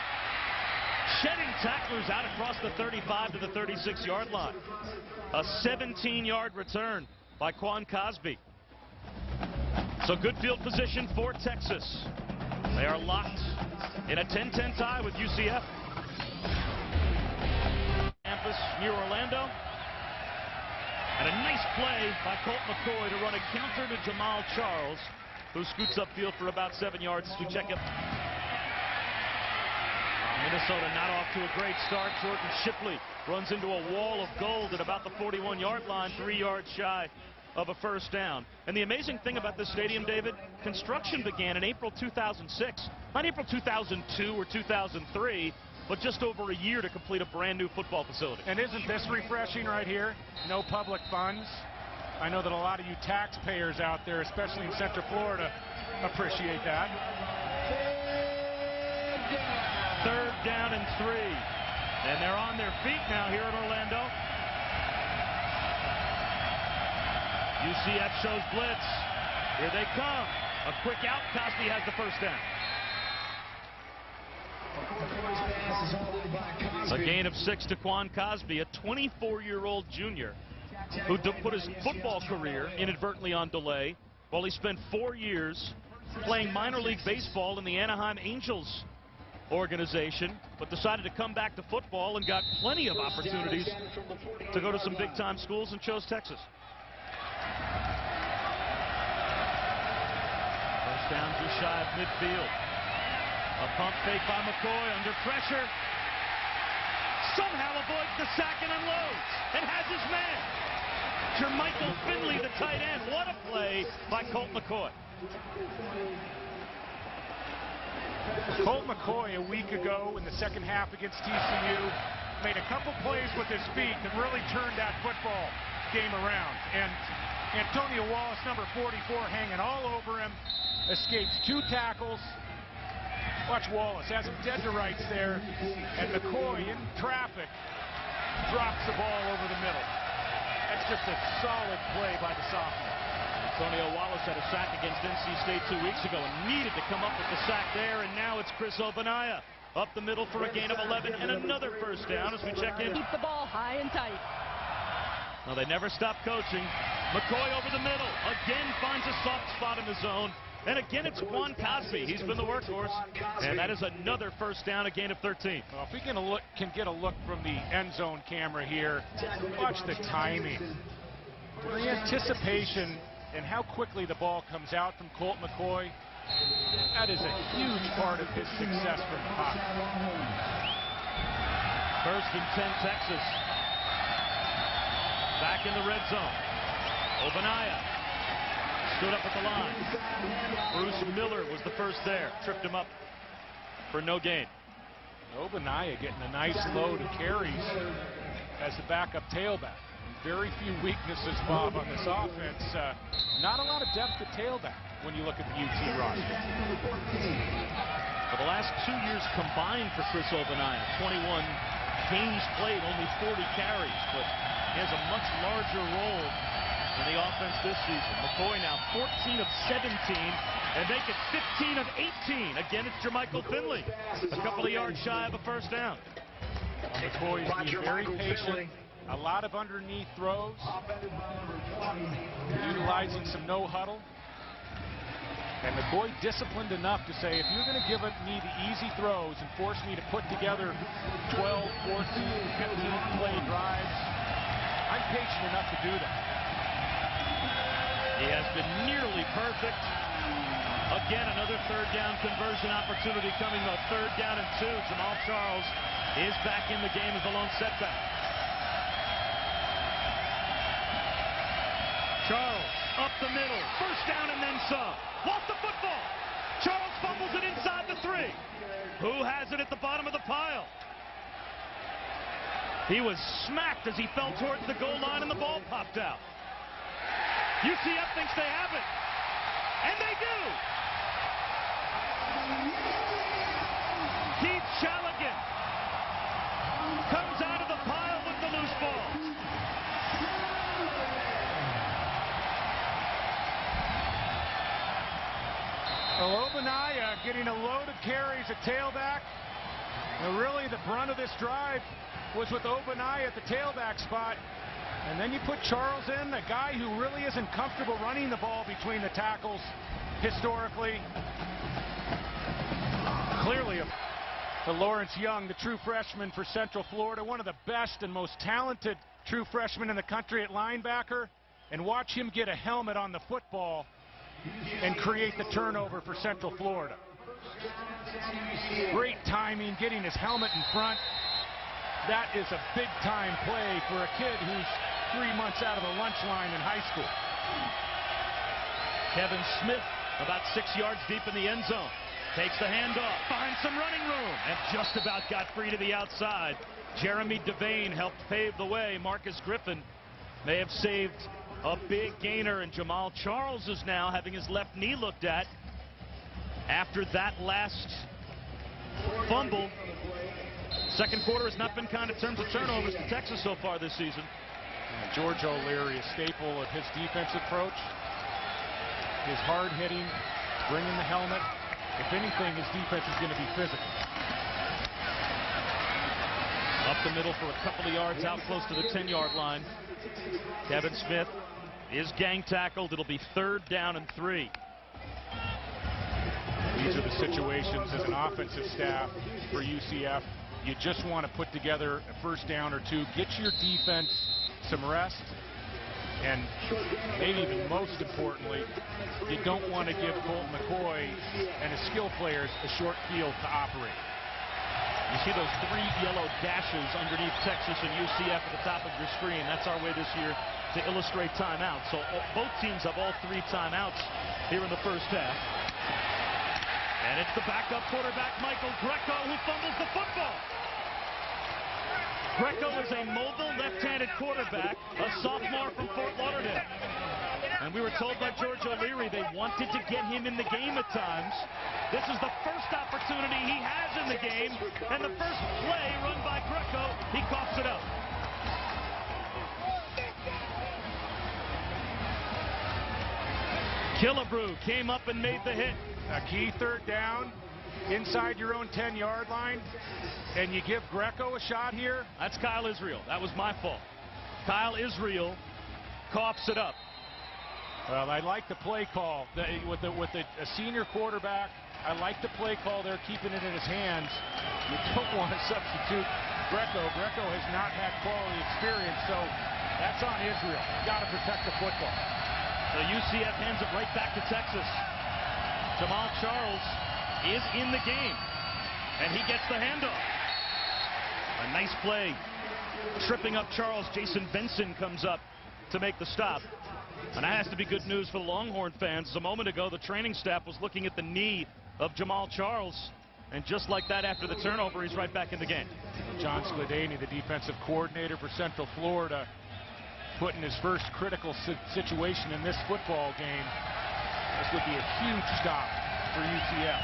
Shedding tacklers out across the 35 to the 36-yard line. A 17-yard return by Quan Cosby. So good field position for Texas. They are locked in a 10-10 tie with UCF. Campus near Orlando. And a nice play by Colt McCoy to run a counter to Jamal Charles, who scoots upfield for about 7 yards as we check it. Minnesota not off to a great start. Jordan Shipley runs into a wall of gold at about the 41-yard line, 3 yards shy of a first down. And the amazing thing about this stadium, David, construction began in April 2006, not April 2002 or 2003, but just over a year to complete a brand new football facility. And isn't this refreshing right here? No public funds. I know that a lot of you taxpayers out there, especially in Central Florida, appreciate that. 3rd down and 3. And they're on their feet now here in Orlando. UCF shows blitz. Here they come. A quick out. Cosby has the first down. A gain of 6 to Quan Cosby, a 24-year-old junior who put his football career inadvertently on delay while he spent 4 years playing minor league baseball in the Anaheim Angels organization, but decided to come back to football and got plenty of opportunities to go to some big-time schools and chose Texas. First down just shy of midfield. A pump fake by McCoy under pressure. Somehow avoids the sack and unloads and has his man. Jermichael Finley, the tight end. What a play by Colt McCoy. Colt McCoy a week ago in the second half against TCU made a couple plays with his feet that really turned that football game around. And Antonio Wallace, number 44, hanging all over him, escapes 2 tackles. Watch Wallace, has him dead to rights there, and McCoy in traffic drops the ball over the middle. That's just a solid play by the sophomore. Antonio Wallace had a sack against NC State 2 weeks ago and needed to come up with the sack there, and now it's Chris Ogbonnaya up the middle for a gain of 11 and another first down as we check in. Keep the ball high and tight. Well, they never stop coaching. McCoy over the middle, again finds a soft spot in the zone. And again, it's Quan Cosby. He's been the workhorse. And that is another first down, a gain of 13. Well, if we can get a look from the end zone camera here, watch the timing. The anticipation and how quickly the ball comes out from Colt McCoy, that is a huge part of his success from the pocket. 1st and 10 Texas. Back in the red zone. Ogbonnaya stood up at the line. Bruce Miller was the first there. Tripped him up for no gain. Ogbonnaya getting a nice load of carries as the backup tailback. Very few weaknesses, Bob, on this offense. Not a lot of depth at tailback when you look at the UT roster. For the last 2 years combined for Chris Ogbonnaya, 21 games played, only 40 carries, but he has a much larger role in the offense this season. McCoy now 14 of 17 and make it 15 of 18. Again, it's Jermichael Finley, a couple of yards shy of a first down. McCoy's being very patient. A lot of underneath throws. Utilizing some no huddle. And McCoy disciplined enough to say, if you're going to give me the easy throws and force me to put together 12, 14, 15 play drives, I'm patient enough to do that. He has been nearly perfect. Again, another 3rd down conversion opportunity coming up. 3rd down and 2. Jamal Charles is back in the game as the lone setback. Charles up the middle. First down and then some. Lost the football. Charles fumbles it inside the 3. Who has it at the bottom of the pile? He was smacked as he fell towards the goal line and the ball popped out. UCF thinks they have it. And they do. Keith Chaligan comes out of the pile with the loose ball. Well, Ogbonnaya getting a load of carries at tailback. Now, really, the brunt of this drive was with Ogbonnaya at the tailback spot. And then you put Charles in, a guy who really isn't comfortable running the ball between the tackles historically. Clearly, to Lawrence Young, the true freshman for Central Florida, one of the best and most talented true freshmen in the country at linebacker. And watch him get a helmet on the football and create the turnover for Central Florida. Great timing, getting his helmet in front. That is a big-time play for a kid who's 3 months out of the lunch line in high school. Kevin Smith, about 6 yards deep in the end zone. Takes the handoff, finds some running room, and just about got free to the outside. Jeremy Devane helped pave the way. Marcus Griffin may have saved a big gainer, and Jamaal Charles is now having his left knee looked at after that last fumble. Second quarter has not been kind in terms of turnovers to Texas so far this season. And George O'Leary, a staple of his defensive approach. His hard hitting, bringing the helmet. If anything, his defense is going to be physical. Up the middle for a couple of yards out close to the 10-yard line. Kevin Smith is gang tackled. It'll be 3rd down and 3. These are the situations as an offensive staff for UCF. You just want to put together a first down or two, get your defense some rest, and maybe even most importantly, you don't want to give Colt McCoy and his skill players a short field to operate. You see those 3 yellow dashes underneath Texas and UCF at the top of your screen. That's our way this year to illustrate timeouts. So both teams have all 3 timeouts here in the first half. And it's the backup quarterback, Michael Greco, who fumbles the football. Greco is a mobile left-handed quarterback, a sophomore from Fort Lauderdale. And we were told by George O'Leary they wanted to get him in the game at times. This is the first opportunity he has in the game, and the first play run by Greco, he coughs it up. Killebrew came up and made the hit. A key 3rd down inside your own 10-yard line, and you give Greco a shot here. That's Kyle Israel. That was my fault. Kyle Israel coughs it up. Well, I like the play call with a senior quarterback. I like the play call there, keeping it in his hands. You don't want to substitute Greco. Greco has not had quality experience, so that's on Israel. Got to protect the football. So UCF hands it right back to Texas. Jamaal Charles is in the game, and he gets the handoff. A nice play. Tripping up Charles, Jason Benson comes up to make the stop. And that has to be good news for the Longhorn fans. A moment ago, the training staff was looking at the knee of Jamaal Charles, and just like that, after the turnover, he's right back in the game. John Skladany, the defensive coordinator for Central Florida, put in his first critical situation in this football game. This would be a huge stop for UCF.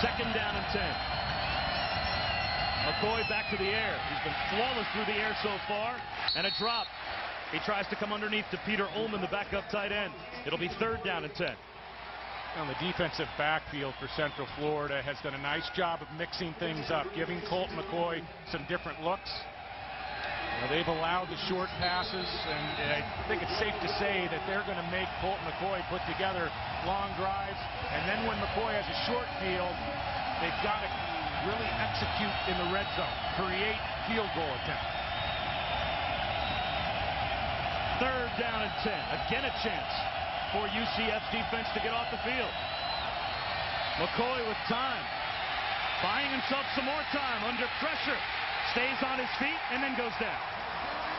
2nd down and 10. McCoy back to the air. He's been flawless through the air so far. And a drop. He tries to come underneath to Peter Ullman, the backup tight end. It'll be 3rd down and 10. On the defensive backfield for Central Florida has done a nice job of mixing things up, giving Colt McCoy some different looks. They've allowed the short passes, and I think it's safe to say that they're going to make Colt McCoy put together long drives. And then when McCoy has a short field, they've got to really execute in the red zone, create field goal attempts. 3rd down and 10. Again a chance for UCF's defense to get off the field. McCoy with time, buying himself some more time under pressure. Stays on his feet and then goes down.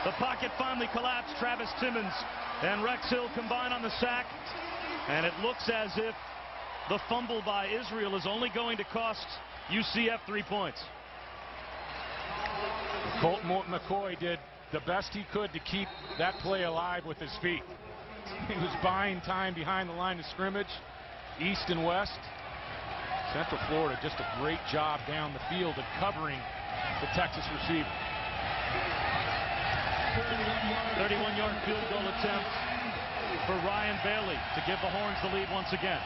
The pocket finally collapsed. Travis Timmons and Rex Hill combine on the sack. And it looks as if the fumble by Israel is only going to cost UCF 3 points. Colt McCoy did the best he could to keep that play alive with his feet. He was buying time behind the line of scrimmage, east and west. Central Florida just a great job down the field of covering the Texas receiver. 31-yard field goal attempt for Ryan Bailey to give the Horns the lead once again.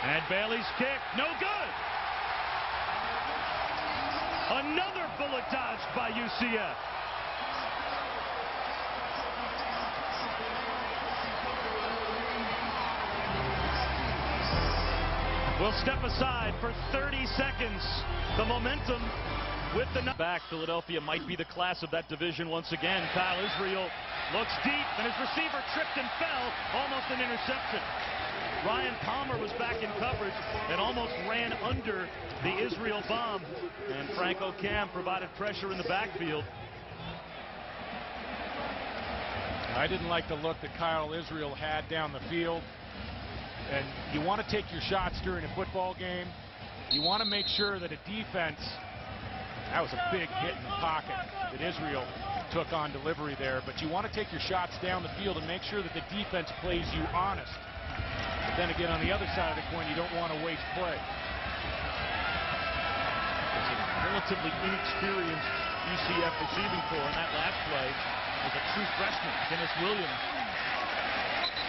And Bailey's kick, no good. Another bullet dodged by UCF. We'll step aside for 30 seconds. The momentum with the back. Philadelphia might be the class of that division once again. Kyle Israel looks deep, and his receiver tripped and fell. Almost an interception. Ryan Palmer was back in coverage and almost ran under the Israel bomb. And Franco Cam provided pressure in the backfield. I didn't like the look that Kyle Israel had down the field. And you want to take your shots during a football game. You want to make sure that a defense, that was a big hit in the pocket that Israel took on delivery there, but you want to take your shots down the field and make sure that the defense plays you honest. But then again, on the other side of the coin, you don't want to waste play. It's a relatively inexperienced UCF receiving corps, and that last play was a true freshman, Dennis Williams.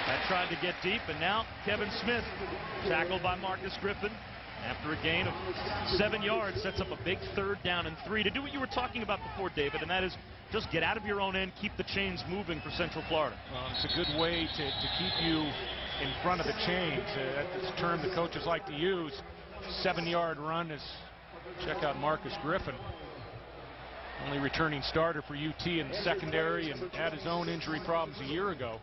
That tried to get deep, and now Kevin Smith, tackled by Marcus Griffin after a gain of 7 yards, sets up a big 3rd down and 3 to do what you were talking about before, David, and that is just get out of your own end, keep the chains moving for Central Florida. Well, it's a good way to keep you in front of the chains. That's a term the coaches like to use. 7-yard run is, check out Marcus Griffin. Only returning starter for UT in the secondary and had his own injury problems a year ago.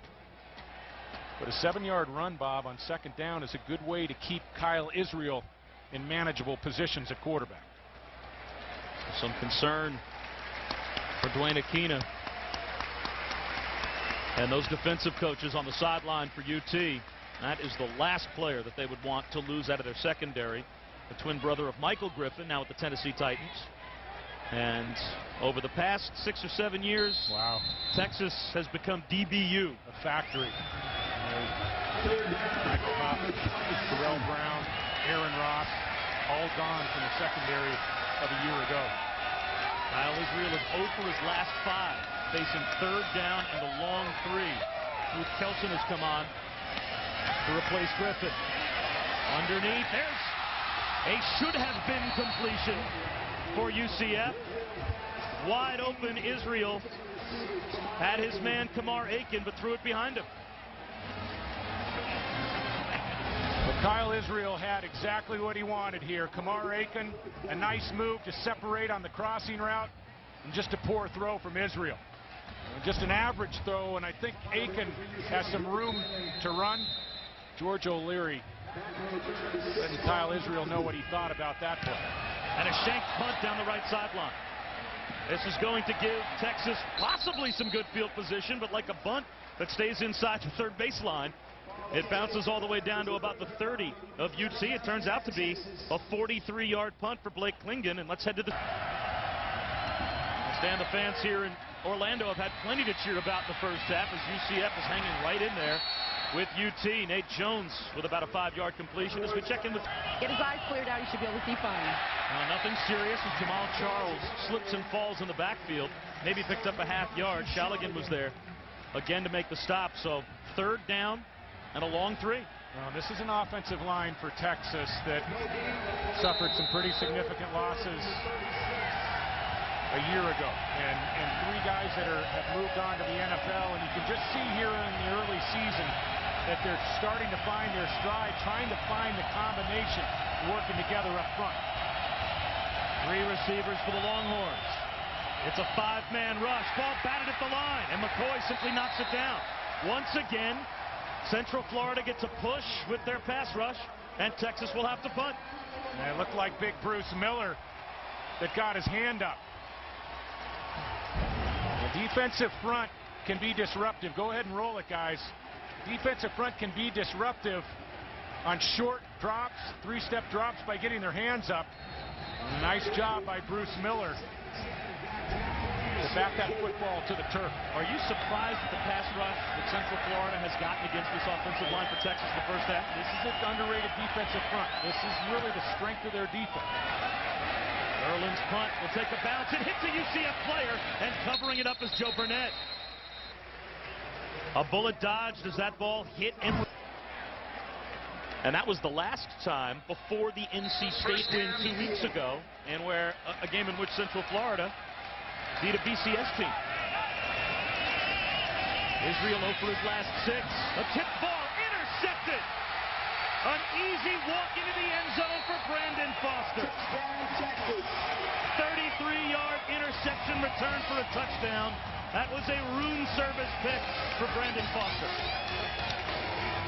But a 7-yard run, Bob, on 2nd down is a good way to keep Kyle Israel in manageable positions at quarterback. Some concern for Dwayne Aquina and those defensive coaches on the sideline for UT. That is the last player that they would want to lose out of their secondary. The twin brother of Michael Griffin, now with the Tennessee Titans. And over the past 6 or 7 years, wow, Texas has become DBU. A factory. Michael Hoffman, Terrell Brown, Aaron Ross, all gone from the secondary of a year ago. Kyle Israel is 0 for his last 5, facing 3rd down and a long 3. Ruth Kelson has come on to replace Griffin. Underneath, there's a should-have-been completion for UCF. Wide open Israel had his man Kamar Aiken, but threw it behind him. But Kyle Israel had exactly what he wanted here. Kamar Aiken, a nice move to separate on the crossing route, and just a poor throw from Israel. Just an average throw, and I think Aiken has some room to run. George O'Leary letting Kyle Israel know what he thought about that play. And a shanked punt down the right sideline. This is going to give Texas possibly some good field position, but like a bunt that stays inside the 3rd baseline, it bounces all the way down to about the 30 of UT. It turns out to be a 43-yard punt for Blake Klingon, and let's head to the... The fans here in Orlando have had plenty to cheer about in the first half as UCF is hanging right in there with UT. Nate Jones with about a 5-yard completion as we check in with... Get his eyes cleared out, he should be able to see fine. Nothing serious as Jamal Charles slips and falls in the backfield. Maybe picked up a ½ yard. Shaligan was there again to make the stop. So 3rd down and a long 3. Well, this is an offensive line for Texas that suffered some pretty significant losses a year ago, and 3 guys that have moved on to the NFL, and you can just see here in the early season that they're starting to find their stride, trying to find the combination, working together up front. 3 receivers for the Longhorns. It's a 5-man rush. Ball batted at the line, and McCoy simply knocks it down. Once again, Central Florida gets a push with their pass rush, and Texas will have to punt. And it looked like big Bruce Miller that got his hand up. The defensive front can be disruptive. Go ahead and roll it, guys. Defensive front can be disruptive on short drops, 3-step drops by getting their hands up. Nice job by Bruce Miller to back that football to the turf. Are you surprised at the pass rush that Central Florida has gotten against this offensive line for Texas in the first half? This is an underrated defensive front. This is really the strength of their defense. Erlin's punt will take a bounce. It hits a UCF player, and covering it up is Joe Burnett. A bullet dodge. Does that ball hit Emory? And that was the last time before the NC State win 2 weeks ago, and where a game in which Central Florida beat a BCS team. Israel for his last 6. A tipped ball intercepted. An easy walk into the end zone for Brandon Foster. 33-yard interception return for a touchdown. That was a room service pick for Brandon Foster.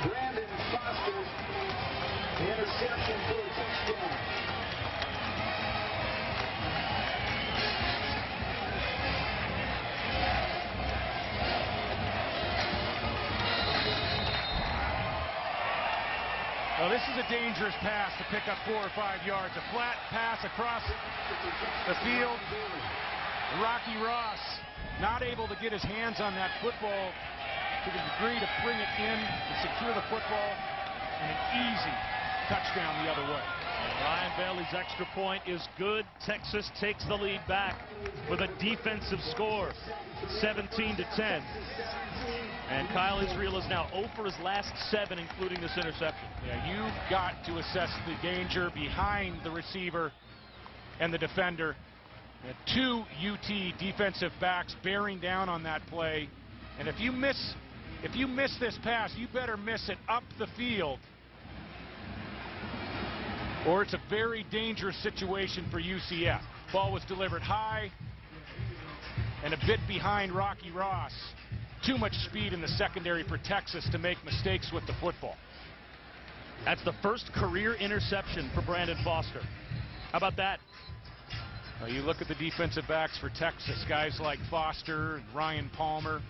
Brandon Foster, interception for a touchdown. Well, this is a dangerous pass to pick up 4 or 5 yards. A flat pass across the field. Rocky Ross not able to get his hands on that football to the degree to bring it in to secure the football, and an easy touchdown the other way. Ryan Bailey's extra point is good. Texas takes the lead back with a defensive score, 17-10. And Kyle Israel is now 0 for his last 7, including this interception. Yeah, you've got to assess the danger behind the receiver and the defender. 2 UT defensive backs bearing down on that play. And if you miss this pass, you better miss it up the field, or it's a very dangerous situation for UCF. Ball was delivered high and a bit behind Rocky Ross. Too much speed in the secondary for Texas to make mistakes with the football. That's the first career interception for Brandon Foster. How about that? Well, you look at the defensive backs for Texas, guys like Foster and Ryan Palmer,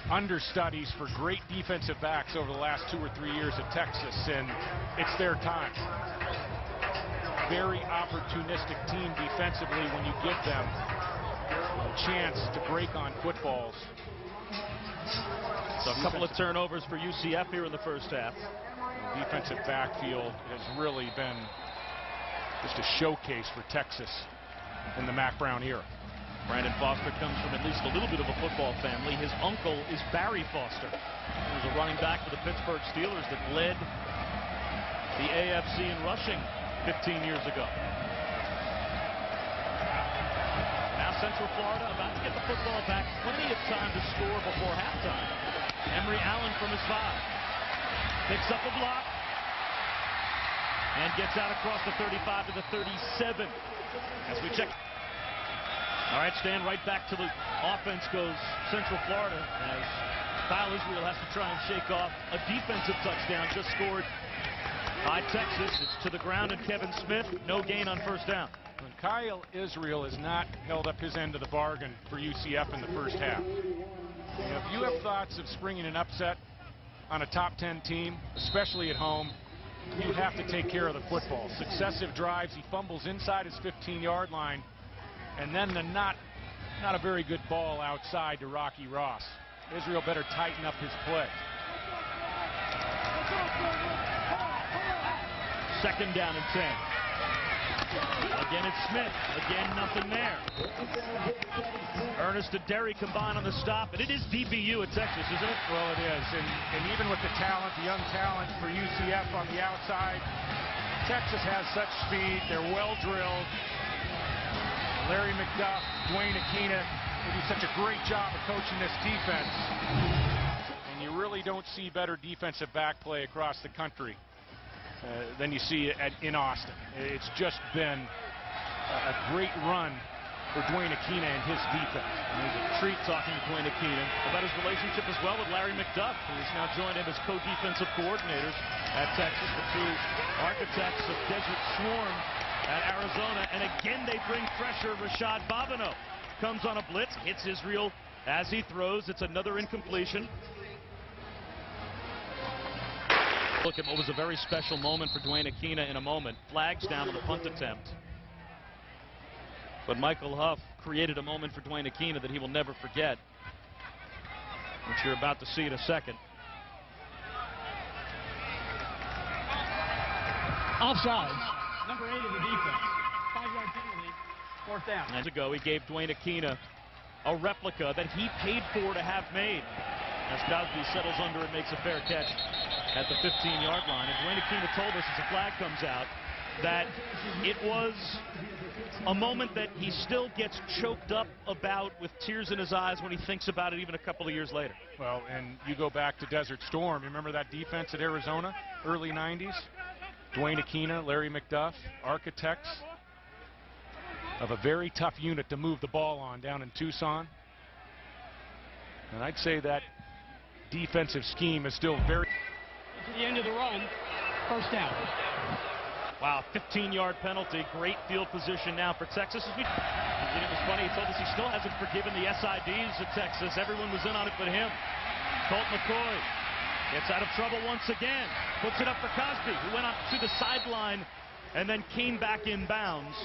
understudies for great defensive backs over the last 2 or 3 years at Texas, and it's their time. Very opportunistic team defensively when you give them a chance to break on footballs. So a couple of turnovers for UCF here in the first half. The defensive backfield has really been just a showcase for Texas in the Mack Brown era. Brandon Foster comes from at least a little bit of a football family. His uncle is Barry Foster, who was a running back for the Pittsburgh Steelers that led the AFC in rushing 15 years ago. Now Central Florida about to get the football back. Plenty of time to score before halftime. Emory Allen from his 5. Picks up a block and gets out across the 35 to the 37 as we check. All right, Stan, right back to the offense goes Central Florida as Kyle Israel has to try and shake off a defensive touchdown just scored by Texas. It's to the ground, and Kevin Smith, no gain on first down. When Kyle Israel has not held up his end of the bargain for UCF in the first half. If you have thoughts of springing an upset on a top 10 team, especially at home, you have to take care of the football. Successive drives, he fumbles inside his 15-yard line, and then the not a very good ball outside to Rocky Ross. Israel better tighten up his play. Second down and 10. Again, it's Smith. Again, nothing there. Ernest and Derry combine on the stop, and it is DBU at Texas, isn't it? Well, it is, and even with the talent, the young talent for UCF on the outside, Texas has such speed. They're well drilled. Larry McDuff, Dwayne Aquina, they do such a great job of coaching this defense. And you really don't see better defensive back play across the country than you see in Austin. It's just been a great run for Dwayne Aquina and his defense. And it was a treat talking to Dwayne Aquina about his relationship as well with Larry McDuff, who has now joined him as co-defensive coordinators at Texas, the 2 architects of Desert Swarm at Arizona. And again, they bring pressure. Rashad Bobineau comes on a blitz, hits Israel as he throws. It's another incompletion. Look at what was a very special moment for Dwayne Aquina in a moment. Flags down to the punt attempt. But Michael Huff created a moment for Dwayne Aquina that he will never forget, which you're about to see in a second. Offsides. Number 8 of the defense. 5-yard penalty. 4th down. Years ago, he gave Dwayne Aquina a replica that he paid for to have made. As Cosby settles under and makes a fair catch at the 15-yard line. And Dwayne Aquina told us as the flag comes out that it was a moment that he still gets choked up about with tears in his eyes when he thinks about it even a couple of years later. Well, and you go back to Desert Storm. You remember that defense at Arizona, early 90s? Dwayne Aquina, Larry McDuff, architects of a very tough unit to move the ball on down in Tucson. And I'd say that defensive scheme is still very... To the end of the run, 1st down. Wow, 15-yard penalty. Great field position now for Texas. It was funny, he told us he still hasn't forgiven the SIDs at Texas. Everyone was in on it but him. Colt McCoy gets out of trouble once again. Puts it up for Cosby, who went up to the sideline and then came back in bounds.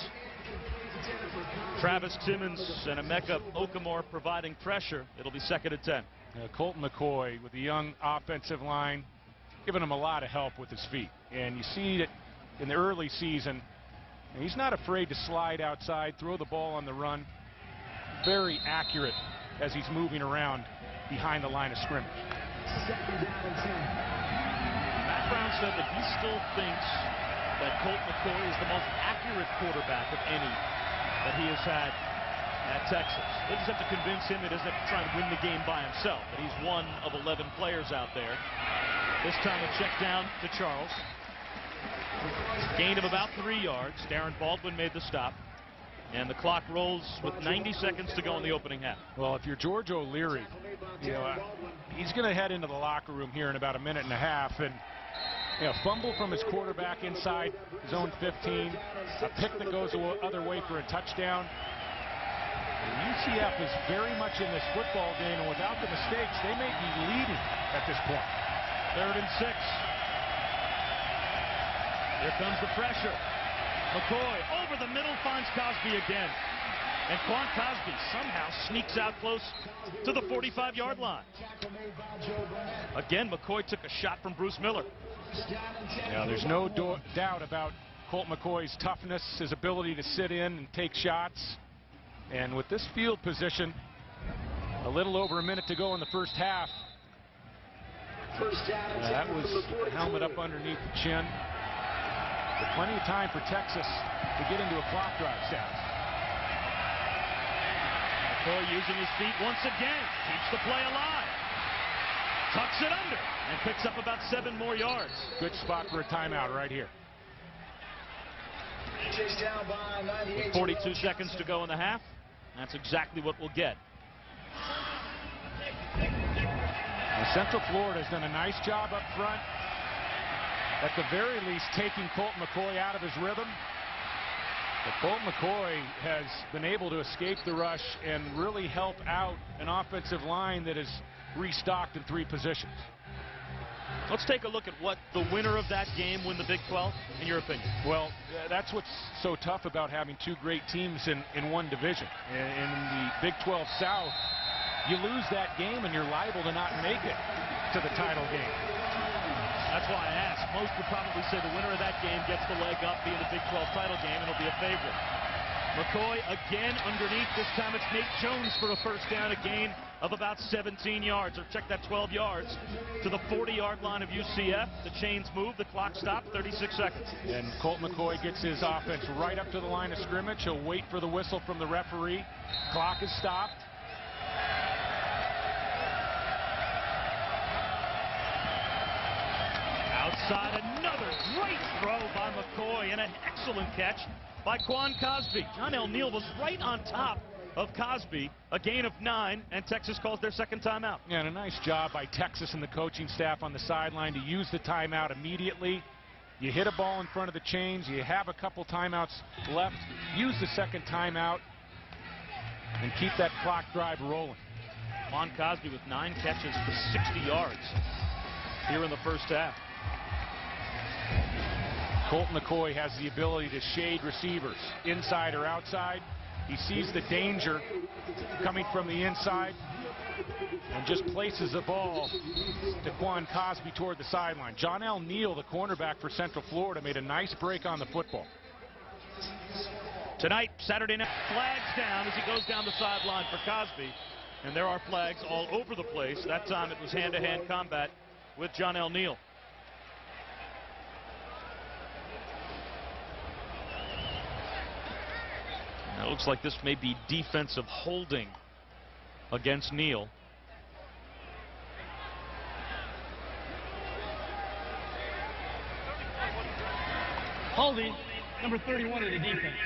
Travis Timmons and Emeka Okamore providing pressure. It'll be 2nd and 10. Colton McCoy with the young offensive line, giving him a lot of help with his feet. And you see that in the early season, he's not afraid to slide outside, throw the ball on the run. Very accurate as he's moving around behind the line of scrimmage. Matt Brown said that he still thinks that Colt McCoy is the most accurate quarterback of any that he has had at Texas. He doesn't have to convince him. He doesn't have to try to win the game by himself. But he's one of 11 players out there. This time a check down to Charles. Gain of about 3 yards. Darren Baldwin made the stop. And the clock rolls with 90 seconds to go in the opening half. Well, if you're George O'Leary, you know, he's going to head into the locker room here in about a minute and a half. And fumble from his quarterback inside zone 15. A pick that goes the other way for a touchdown. UCF is very much in this football game, and without the mistakes, they may be leading at this point. 3rd and 6. Here comes the pressure. McCoy over the middle, finds Cosby again. And Quan Cosby somehow sneaks out close to the 45-yard line. Again, McCoy took a shot from Bruce Miller. Yeah, there's no doubt about Colt McCoy's toughness, his ability to sit in and take shots. And with this field position, a little over a minute to go in the first half. That was the helmet up underneath the chin. But plenty of time for Texas to get into a clock drive status. McCoy using his feet once again. Keeps the play alive. Tucks it under and picks up about 7 more yards. Good spot for a timeout right here. With 42 seconds to go in the half, that's exactly what we'll get. Well, Central Florida has done a nice job up front. At the very least, taking Colt McCoy out of his rhythm. But Colt McCoy has been able to escape the rush and really help out an offensive line that is restocked in 3 positions. Let's take a look at what the winner of that game win the Big 12, in your opinion. Well, that's what's so tough about having 2 great teams in one division. In the Big 12 South, you lose that game and you're liable to not make it to the title game. That's why I asked. Most would probably say the winner of that game gets the leg up, being the Big 12 title game, and it'll be a favorite. McCoy again underneath. This time it's Nate Jones for a first down, a gain of about 17 yards. Or check that 12 yards to the 40-yard line of UCF. The chains move, the clock stopped, 36 seconds. And Colt McCoy gets his offense right up to the line of scrimmage. He'll wait for the whistle from the referee. Clock is stopped. Outside, another great throw by McCoy and an excellent catch by Quan Cosby. John L. Neal was right on top of Cosby, a gain of 9, and Texas calls their second timeout. Yeah, and a nice job by Texas and the coaching staff on the sideline to use the timeout immediately. You hit a ball in front of the chains, you have a couple timeouts left, use the second timeout, and keep that clock drive rolling. Quan Cosby with 9 catches for 60 yards here in the first half. Colt McCoy has the ability to shade receivers, inside or outside. He sees the danger coming from the inside and just places the ball to Quan Cosby toward the sideline. John L. Neal, the cornerback for Central Florida, made a nice break on the football. Tonight, Saturday night, flags down as he goes down the sideline for Cosby. And there are flags all over the place. That time it was hand-to-hand combat with John-El Neal. It looks like this may be defensive holding against Neal. Holding, number 31 of the defense.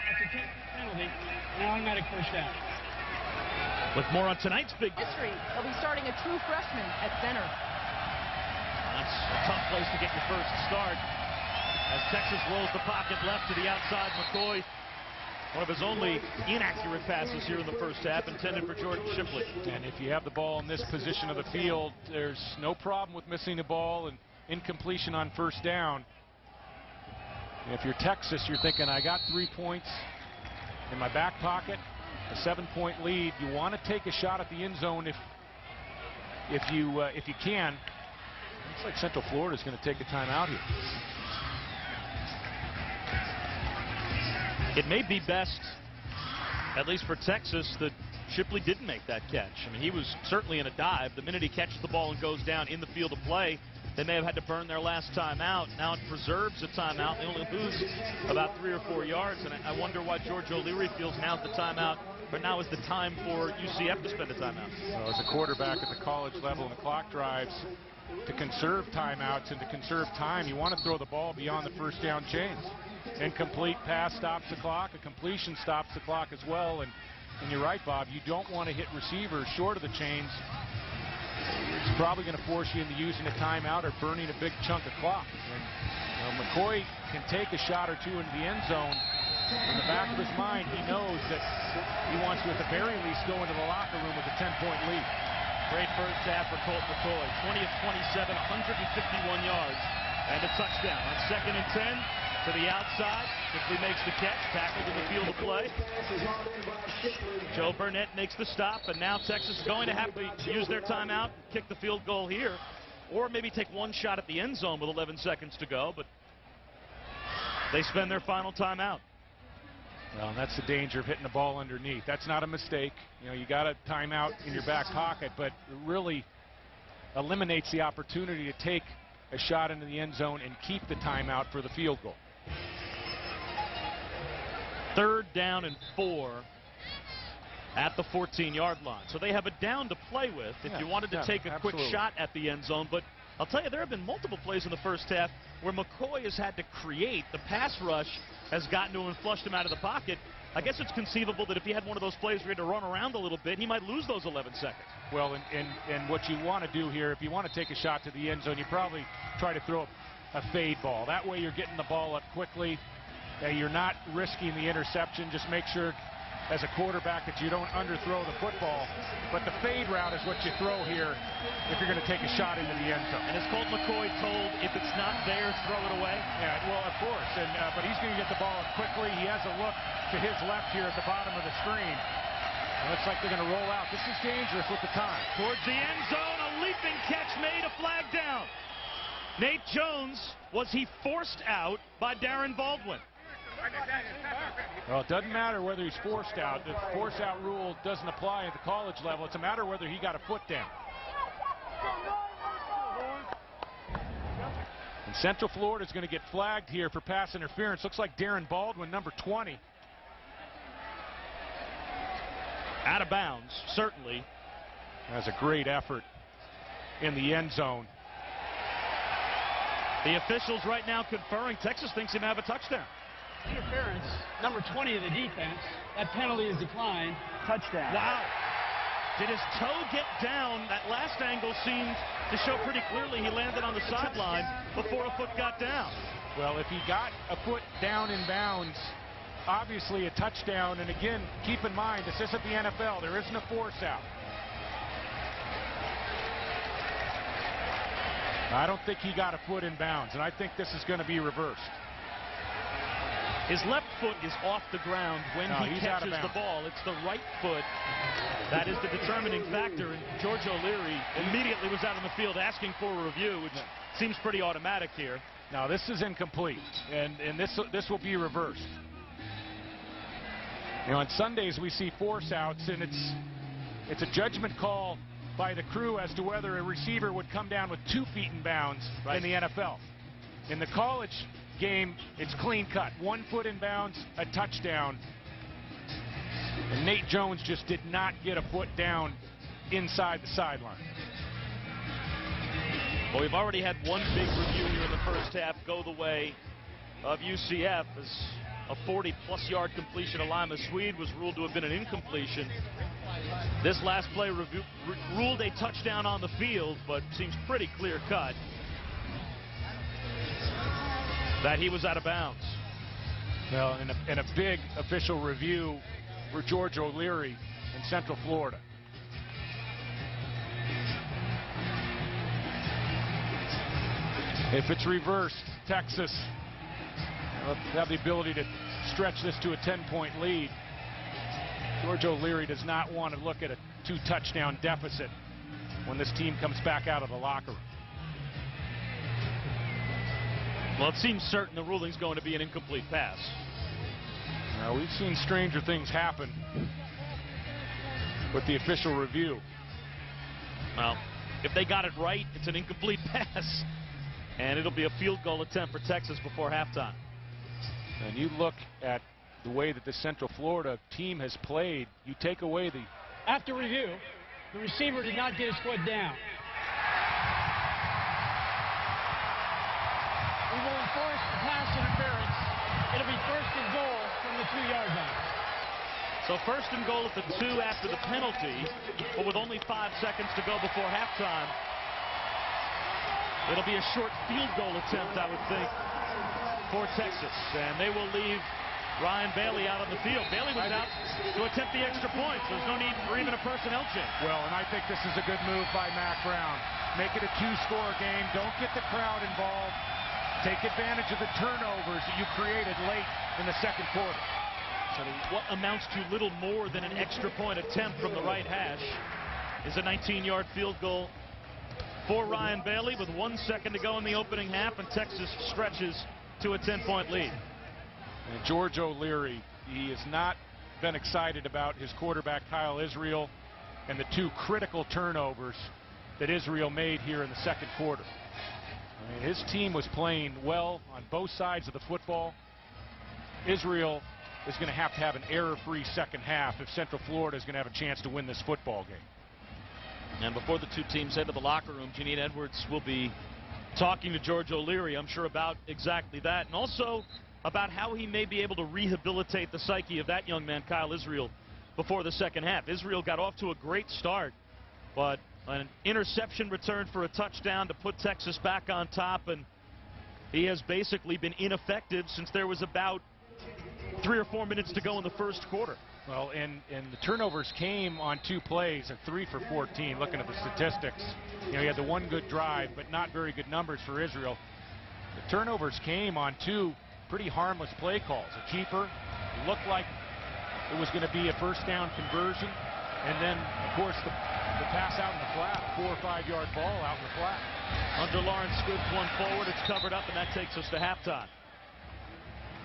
That's a penalty, and an automatic first down. With more on tonight's big History. He'll be starting a true freshman at center. That's a tough place to get your first start. As Texas rolls the pocket left to the outside, McCoy, one of his only inaccurate passes here in the first half, intended for Jordan Shipley. And if you have the ball in this position of the field, there's no problem with missing the ball and incompletion on first down. If you're Texas, you're thinking, I got 3 points in my back pocket, a 7-point lead. You want to take a shot at the end zone if you can. Looks like Central Florida is going to take a timeout here. It may be best, at least for Texas, that Shipley didn't make that catch. I mean, he was certainly in a dive. The minute he catches the ball and goes down in the field of play, they may have had to burn their last timeout. Now it preserves a timeout. They only lose about 3 or 4 yards, and I wonder why George O'Leary feels now's the timeout, but now is the time for UCF to spend a timeout. Well, as a quarterback at the college level and the clock drives, to conserve timeouts and to conserve time, you want to throw the ball beyond the first down chains. Incomplete pass stops the clock. A completion stops the clock as well. And you're right, Bob. You don't want to hit receivers short of the chains. It's probably going to force you into using a timeout or burning a big chunk of clock. And McCoy can take a shot or two into the end zone. In the back of his mind, he knows that he wants to, at the very least, go into the locker room with a 10-point lead. Great first half for Colt McCoy. 20 of 27, 151 yards, and a touchdown. On 2nd and 10. To the outside, quickly makes the catch, tackled in the field of play. Joe Burnett makes the stop, and now Texas is going to have to use their timeout, kick the field goal here, or maybe take one shot at the end zone with 11 seconds to go, but they spend their final timeout. Well, and that's the danger of hitting the ball underneath. That's not a mistake. You know, you got a timeout in your back pocket, but it really eliminates the opportunity to take a shot into the end zone and keep the timeout for the field goal. 3rd down and 4 at the 14-yard line. So they have a down to play with if you wanted to take a quick shot at the end zone. But I'll tell you, there have been multiple plays in the first half where McCoy has had to create. The pass rush has gotten to him and flushed him out of the pocket. I guess it's conceivable that if he had one of those plays where he had to run around a little bit, he might lose those 11 seconds. Well, and what you want to do here, if you want to take a shot to the end zone, you probably try to throw a fade ball. That way you're getting the ball up quickly. You're not risking the interception. Just make sure as a quarterback that you don't underthrow the football. But the fade route is what you throw here if you're going to take a shot into the end zone. And is Colt McCoy told if it's not there, throw it away? Yeah, well, of course. And but he's going to get the ball up quickly. He has a look to his left here at the bottom of the screen. It looks like they're going to roll out. This is dangerous with the time. Towards the end zone, a leaping catch made, a flag down. Nate Jones, was he forced out by Darren Baldwin? Well, it doesn't matter whether he's forced out. The force-out rule doesn't apply at the college level. It's a matter of whether he got a foot down. And Central Florida is going to get flagged here for pass interference. Looks like Darren Baldwin, number 20. Out of bounds, certainly. That's a great effort in the end zone. The officials right now conferring. Texas thinks he may have a touchdown. Interference, number 20 of the defense. That penalty is declined. Touchdown. Wow. Did his toe get down? That last angle seemed to show pretty clearly he landed on the sideline before a foot got down. Well, if he got a foot down in bounds, obviously a touchdown. And again, keep in mind, this isn't the NFL. There isn't a force out. I don't think he got a foot in bounds, and I think this is going to be reversed. His left foot is off the ground when he catches the ball. It's the right foot that is the determining factor. And George O'Leary immediately was out on the field asking for a review, which seems pretty automatic here. Now, this is incomplete, and this will be reversed. You know, on Sundays we see force outs, and it's a judgment call by the crew as to whether a receiver would come down with 2 feet in bounds in the NFL. In the college game, it's clean cut. 1 foot in bounds, a touchdown. And Nate Jones just did not get a foot down inside the sideline. Well, we've already had one big review here in the first half go the way of UCF as a 40-plus yard completion of Lima Swede was ruled to have been an incompletion. This last play ruled a touchdown on the field, but seems pretty clear cut that he was out of bounds. Well, and a big official review for George O'Leary in Central Florida. If it's reversed, Texas will have the ability to stretch this to a 10-point lead. George O'Leary does not want to look at a 2-touchdown deficit when this team comes back out of the locker room. Well, it seems certain the ruling's going to be an incomplete pass. Now, we've seen stranger things happen with the official review. Well, if they got it right, it's an incomplete pass. And it'll be a field goal attempt for Texas before halftime. And you look at the way that the Central Florida team has played, you take away the... After review, the receiver did not get his foot down. We will enforce the pass interference. It'll be first and goal from the 2-yard line. So first and goal at the 2 after the penalty, but with only 5 seconds to go before halftime. It'll be a short field goal attempt, I would think, for Texas. And they will leave Ryan Bailey out on the field. Bailey was out to attempt the extra point. So there's no need for even a personnel change. Well, and I think this is a good move by Mack Brown. Make it a 2-score game. Don't get the crowd involved. Take advantage of the turnovers that you created late in the second quarter. So what amounts to little more than an extra point attempt from the right hash is a 19-yard field goal for Ryan Bailey with 1 second to go in the opening half, and Texas stretches to a 10-point lead. And George O'Leary, he has not been excited about his quarterback Kyle Israel and the 2 critical turnovers that Israel made here in the second quarter. I mean, his team was playing well on both sides of the football. Israel is going to have an error-free second half if Central Florida is going to have a chance to win this football game. And before the 2 teams head to the locker room, Janine Edwards will be talking to George O'Leary, I'm sure, about exactly that, and also about how he may be able to rehabilitate the psyche of that young man, Kyle Israel, before the second half. Israel got off to a great start, but an interception return for a touchdown to put Texas back on top, and he has basically been ineffective since there was about 3 or 4 minutes to go in the first quarter. Well, and the turnovers came on 2 plays, and 3 for 14. Looking at the statistics, you know, he had the 1 good drive, but not very good numbers for Israel. The turnovers came on 2 pretty harmless play calls. A keeper, it looked like it was going to be a first down conversion, and then, of course, the pass out in the flat, a 4 or 5 yard ball out in the flat. Hunter Lawrence scoops one forward, it's covered up, and that takes us to halftime.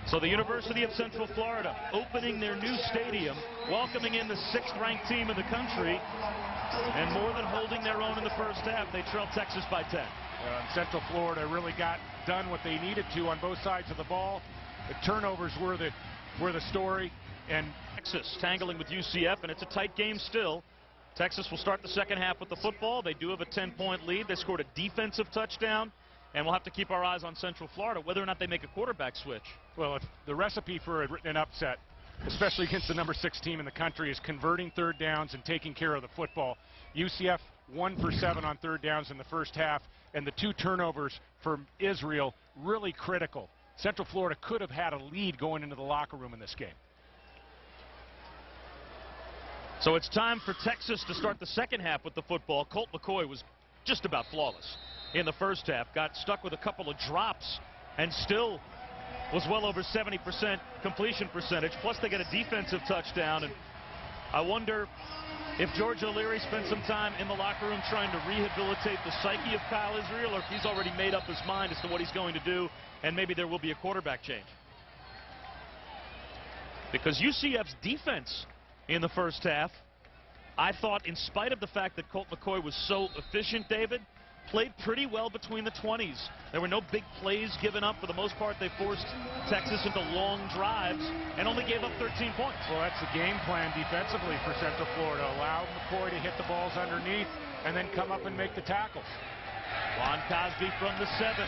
So the University of Central Florida opening their new stadium, welcoming in the 6th-ranked team in the country, and more than holding their own in the first half. They trailed Texas by 10. Central Florida really got done what they needed to on both sides of the ball. The turnovers were the story, and Texas tangling with UCF, and it's a tight game still. Texas will start the second half with the football. They do have a 10-point lead. They scored a defensive touchdown. And we'll have to keep our eyes on Central Florida, whether or not they make a quarterback switch. Well, if the recipe for an upset, especially against the number 6 team in the country, is converting third downs and taking care of the football. UCF 1 for 7 on third downs in the first half, and the 2 turnovers for Israel really critical. Central Florida could have had a lead going into the locker room in this game. So it's time for Texas to start the second half with the football. Colt McCoy was just about flawless in the first half, got stuck with a couple of drops, and still was well over 70% completion percentage. Plus, they got a defensive touchdown, and I wonder if George O'Leary spent some time in the locker room trying to rehabilitate the psyche of Kyle Israel, or if he's already made up his mind as to what he's going to do, and maybe there will be a quarterback change. Because UCF's defense in the first half, I thought, in spite of the fact that Colt McCoy was so efficient, David, played pretty well between the 20s. There were no big plays given up. For the most part, they forced Texas into long drives and only gave up 13 points. Well, that's the game plan defensively for Central Florida. Allow McCoy to hit the balls underneath and then come up and make the tackles. Juan Cosby from the 7.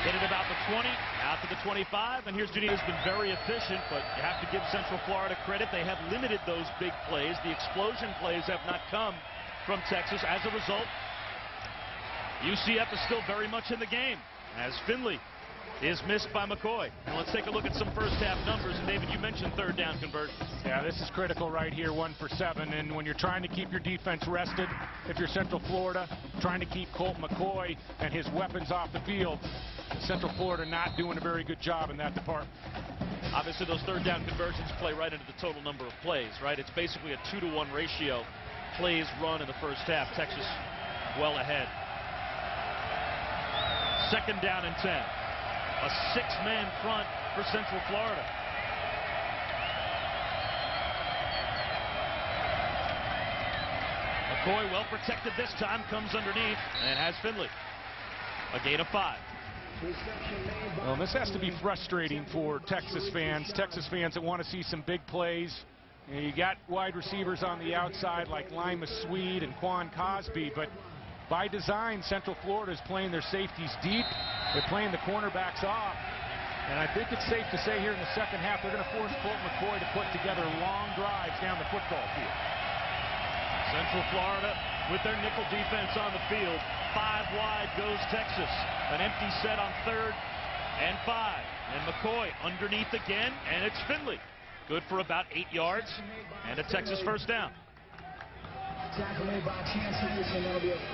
Hit it about the 20, out to the 25, and here's Janine. Has been very efficient, but you have to give Central Florida credit. They have limited those big plays. The explosion plays have not come from Texas. As a result, UCF is still very much in the game, as Finley is missed by McCoy. And let's take a look at some first half numbers. And David, you mentioned third down conversions. Yeah, this is critical right here, 1 for 7. And when you're trying to keep your defense rested, if you're Central Florida, trying to keep Colt McCoy and his weapons off the field, Central Florida not doing a very good job in that department. Obviously, those third down conversions play right into the total number of plays, right? It's basically a 2-to-1 ratio. Plays run in the first half. Texas well ahead. Second down and 10. A 6-man front for Central Florida. McCoy well protected this time, comes underneath and has Finley. A gain of 5. Well, this has to be frustrating for Texas fans that want to see some big plays. You got wide receivers on the outside like Lima Swede and Quan Cosby, but by design, Central Florida is playing their safeties deep. They're playing the cornerbacks off. And I think it's safe to say here in the second half, they're going to force Colt McCoy to put together long drives down the football field. Central Florida with their nickel defense on the field. 5 wide goes Texas. An empty set on 3rd and 5. And McCoy underneath again, and it's Finley. Good for about 8 yards and a Texas first down.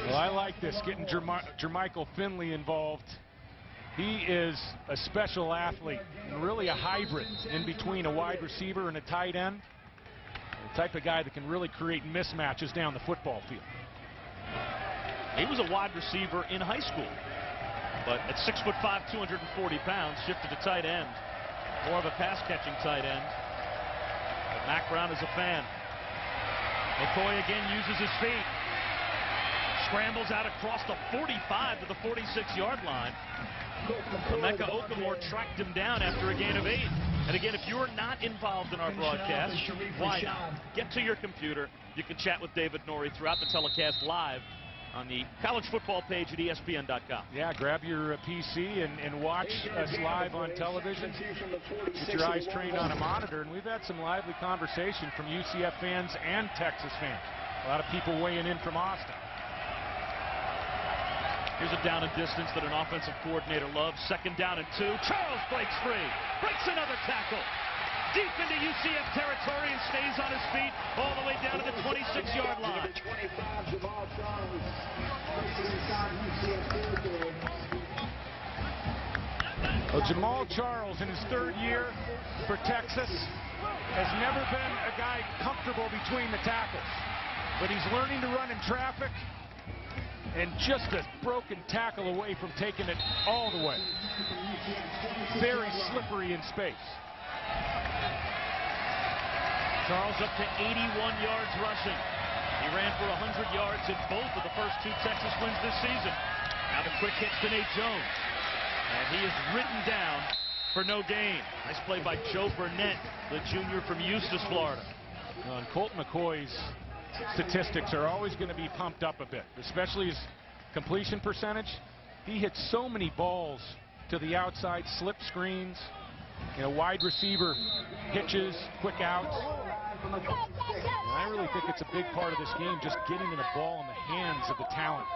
Well, I like this, getting Jermichael Finley involved. He is a special athlete and really a hybrid in between a wide receiver and a tight end. The type of guy that can really create mismatches down the football field. He was a wide receiver in high school, but at 6'5", 240 pounds, shifted to tight end. More of a pass-catching tight end. But Mack Brown is a fan. McCoy again uses his feet. Scrambles out across the 45 to the 46-yard line. Emeka Okamore tracked him down after a gain of 8. And again, if you're not involved in our broadcast, why not? Get to your computer. You can chat with David Norrie throughout the telecast live on the college football page at ESPN.com. Yeah, grab your PC and watch us live on television. Get your eyes trained on a monitor. And we've had some lively conversation from UCF fans and Texas fans. A lot of people weighing in from Austin. Here's a down and distance that an offensive coordinator loves. 2nd down and 2. Charles breaks free. Breaks another tackle. Deep into UCF territory and stays on his feet all the way down to the 26-yard line. Well, Jamal Charles in his 3rd year for Texas has never been a guy comfortable between the tackles. But he's learning to run in traffic. And just a broken tackle away from taking it all the way. Very slippery in space. Charles up to 81 yards rushing. He ran for 100 yards in both of the first 2 Texas wins this season. Now the quick hits to Nate Jones. And he is written down for no gain. Nice play by Joe Burnett, the junior from Eustis, Florida. And Colt McCoy's statistics are always going to be pumped up a bit, especially his completion percentage. He hits so many balls to the outside, slip screens, wide receiver hitches, quick outs. And I really think it's a big part of this game, just getting the ball in the hands of the talent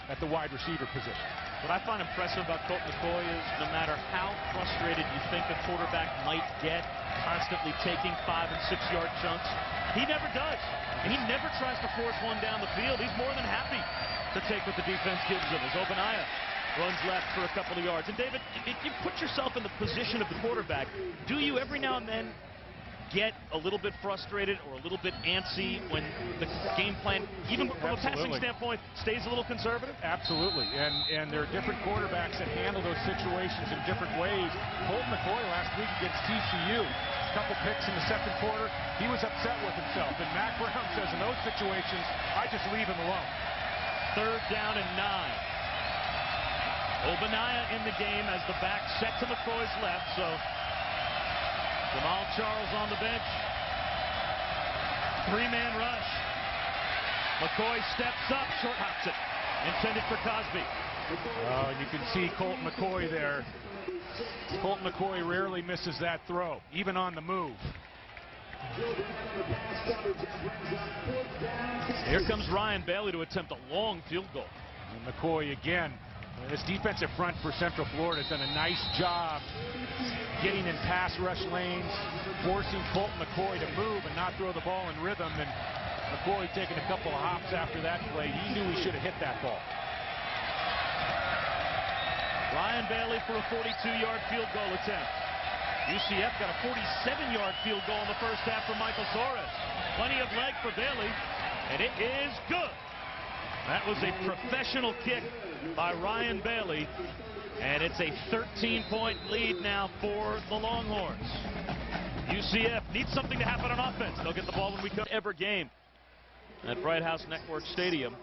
at the wide receiver position. What I find impressive about Colt McCoy is no matter how frustrated you think a quarterback might get, constantly taking 5- and 6-yard chunks, he never does. And he never tries to force one down the field. He's more than happy to take what the defense gives him. As Ogbonnaya runs left for a couple of yards. And David, if you put yourself in the position of the quarterback, do you every now and then get a little bit frustrated or a little bit antsy when the game plan, even from a passing standpoint, stays a little conservative? Absolutely, and there are different quarterbacks that handle those situations in different ways. Colt McCoy last week against TCU, a couple picks in the second quarter, he was upset with himself, and Mack Brown says in those situations, I just leave him alone. 3rd down and 9. Ogbonnaya in the game as the back set to McCoy's left, so Jamal Charles on the bench. 3-man rush. McCoy steps up, short hops it. Intended for Cosby. Oh, and you can see Colt McCoy there. Colt McCoy rarely misses that throw, even on the move. Here comes Ryan Bailey to attempt a long field goal. And McCoy again. This defensive front for Central Florida has done a nice job getting in pass rush lanes, forcing Colt McCoy to move and not throw the ball in rhythm. And McCoy taking a couple of hops after that play. He knew he should have hit that ball. Ryan Bailey for a 42-yard field goal attempt. UCF got a 47-yard field goal in the first half for Michael Torres. Plenty of leg for Bailey, and it is good. That was a professional kick by Ryan Bailey, and it's a 13-point lead now for the Longhorns. UCF needs something to happen on offense. They'll get the ball when we come ever game at Bright House Network Stadium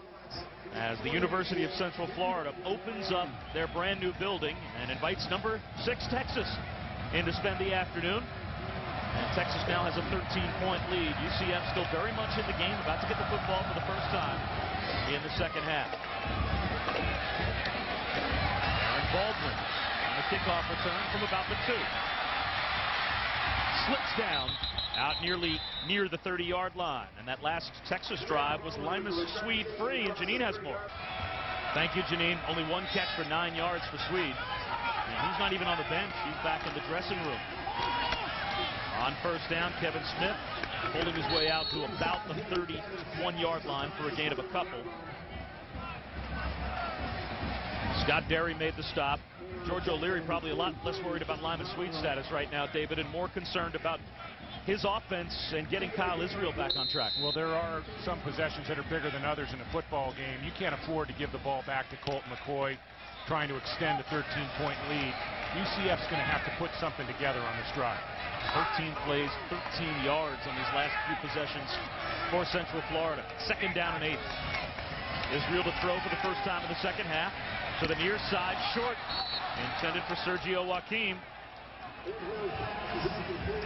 as the University of Central Florida opens up their brand new building and invites number 6 Texas in to spend the afternoon. And Texas now has a 13-point lead. UCF still very much in the game, about to get the football for the first time in the second half. Aaron Baldwin on the kickoff return from about the 2. Slips down out near the 30-yard line. And that last Texas drive was Limas Swede free, and Janine has more. Thank you, Janine. Only 1 catch for 9 yards for Swede. And he's not even on the bench. He's back in the dressing room. On first down, Kevin Smith holding his way out to about the 31-yard line for a gain of a couple. Scott Derry made the stop. George O'Leary probably a lot less worried about Limas Swede's status right now, David, and more concerned about his offense and getting Kyle Israel back on track. Well, there are some possessions that are bigger than others in a football game. You can't afford to give the ball back to Colt McCoy trying to extend a 13-point lead. UCF's going to have to put something together on this drive. 13 plays, 13 yards on these last few possessions for Central Florida. 2nd down and 8. Israel to throw for the first time in the second half to the near side, short, intended for Sergio Joaquim.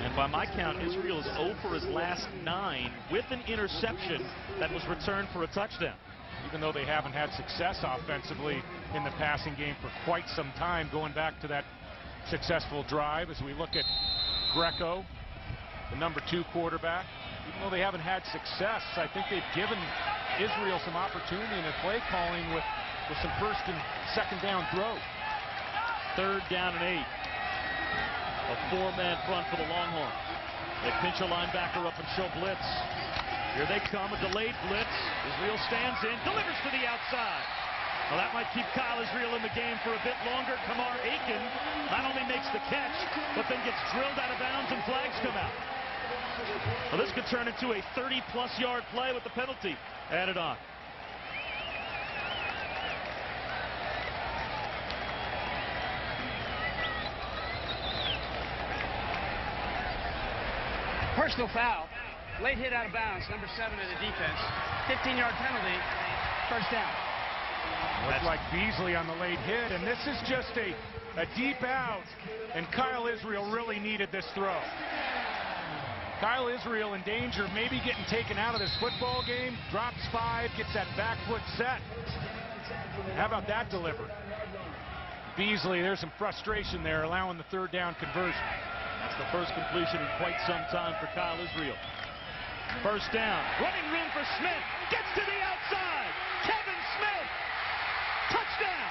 And by my count, Israel is 0 for his last 9 with an interception that was returned for a touchdown. Even though they haven't had success offensively in the passing game for quite some time, going back to that successful drive as we look at Greco, the number 2 quarterback. Even though they haven't had success, I think they've given Israel some opportunity in their play calling with some 1st and 2nd down throws. 3rd down and 8. A 4-man front for the Longhorns. They pinch a linebacker up and show blitz. Here they come, a delayed blitz. Israel stands in, delivers to the outside. Well, that might keep Kyle Israel in the game for a bit longer. Kamar Aiken not only makes the catch, but then gets drilled out of bounds and flags come out. Well, this could turn into a 30-plus yard play with the penalty added on. Personal foul. Late hit out of bounds, number 7 of the defense. 15-yard penalty, first down. Looks like Beasley on the late hit, and this is just a deep out, and Kyle Israel really needed this throw. Kyle Israel in danger, maybe getting taken out of this football game, drops 5, gets that back foot set. How about that delivery? Beasley, there's some frustration there, allowing the 3rd down conversion. That's the first completion in quite some time for Kyle Israel. First down, running room for Smith, gets to the outside, Kevin Smith, touchdown!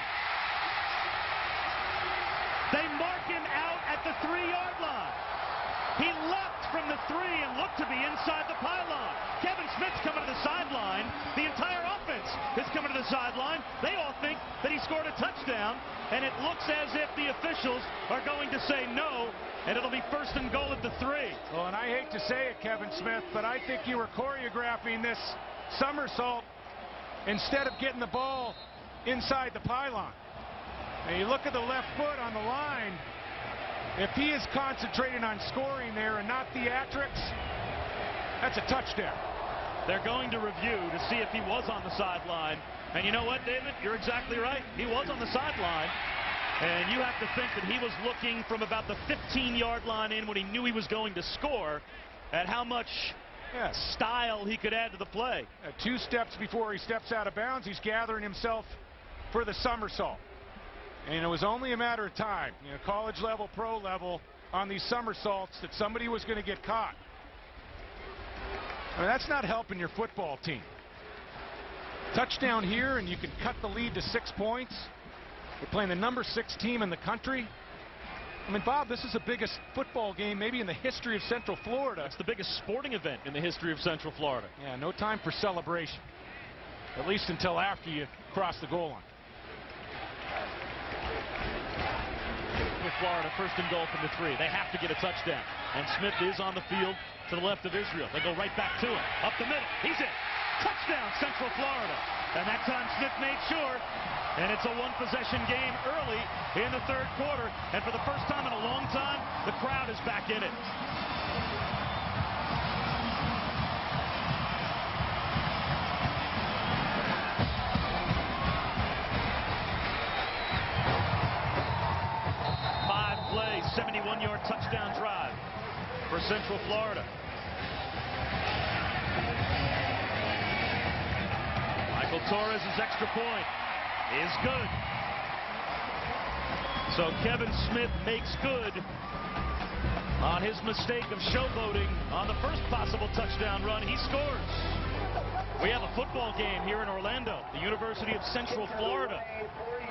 They mark him out at the 3-yard line. He leapt from the 3 and looked to be inside the pylon. Kevin Smith's coming to the sideline. The entire offense is coming to the sideline. They all think that he scored a touchdown, and it looks as if the officials are going to say no, and it'll be 1st and goal at the 3. Well, and I hate to say it, Kevin Smith, but I think you were choreographing this somersault instead of getting the ball inside the pylon. And you look at the left foot on the line. If he is concentrating on scoring there and not theatrics, that's a touchdown. They're going to review to see if he was on the sideline. And you know what, David? You're exactly right. He was on the sideline. And you have to think that he was looking from about the 15-yard line in when he knew he was going to score at how much style he could add to the play. 2 steps before he steps out of bounds, he's gathering himself for the somersault. And it was only a matter of time, college level, pro level, on these somersaults that somebody was going to get caught. I mean, that's not helping your football team. Touchdown here, and you can cut the lead to 6 points. You're playing the number 6 team in the country. I mean, Bob, this is the biggest football game maybe in the history of Central Florida. It's the biggest sporting event in the history of Central Florida. Yeah, no time for celebration, at least until after you cross the goal line. With Florida, 1st and goal from the 3. They have to get a touchdown. And Smith is on the field to the left of Israel. They go right back to him. Up the middle. He's in. Touchdown, Central Florida. And that time Smith made sure. And it's a 1-possession game early in the 3rd quarter. And for the first time in a long time, the crowd is back in it. Play, 71-yard touchdown drive for Central Florida. Michael Torres' extra point is good. So Kevin Smith makes good on his mistake of showboating on the first possible touchdown run. He scores. We have a football game here in Orlando, the University of Central Florida.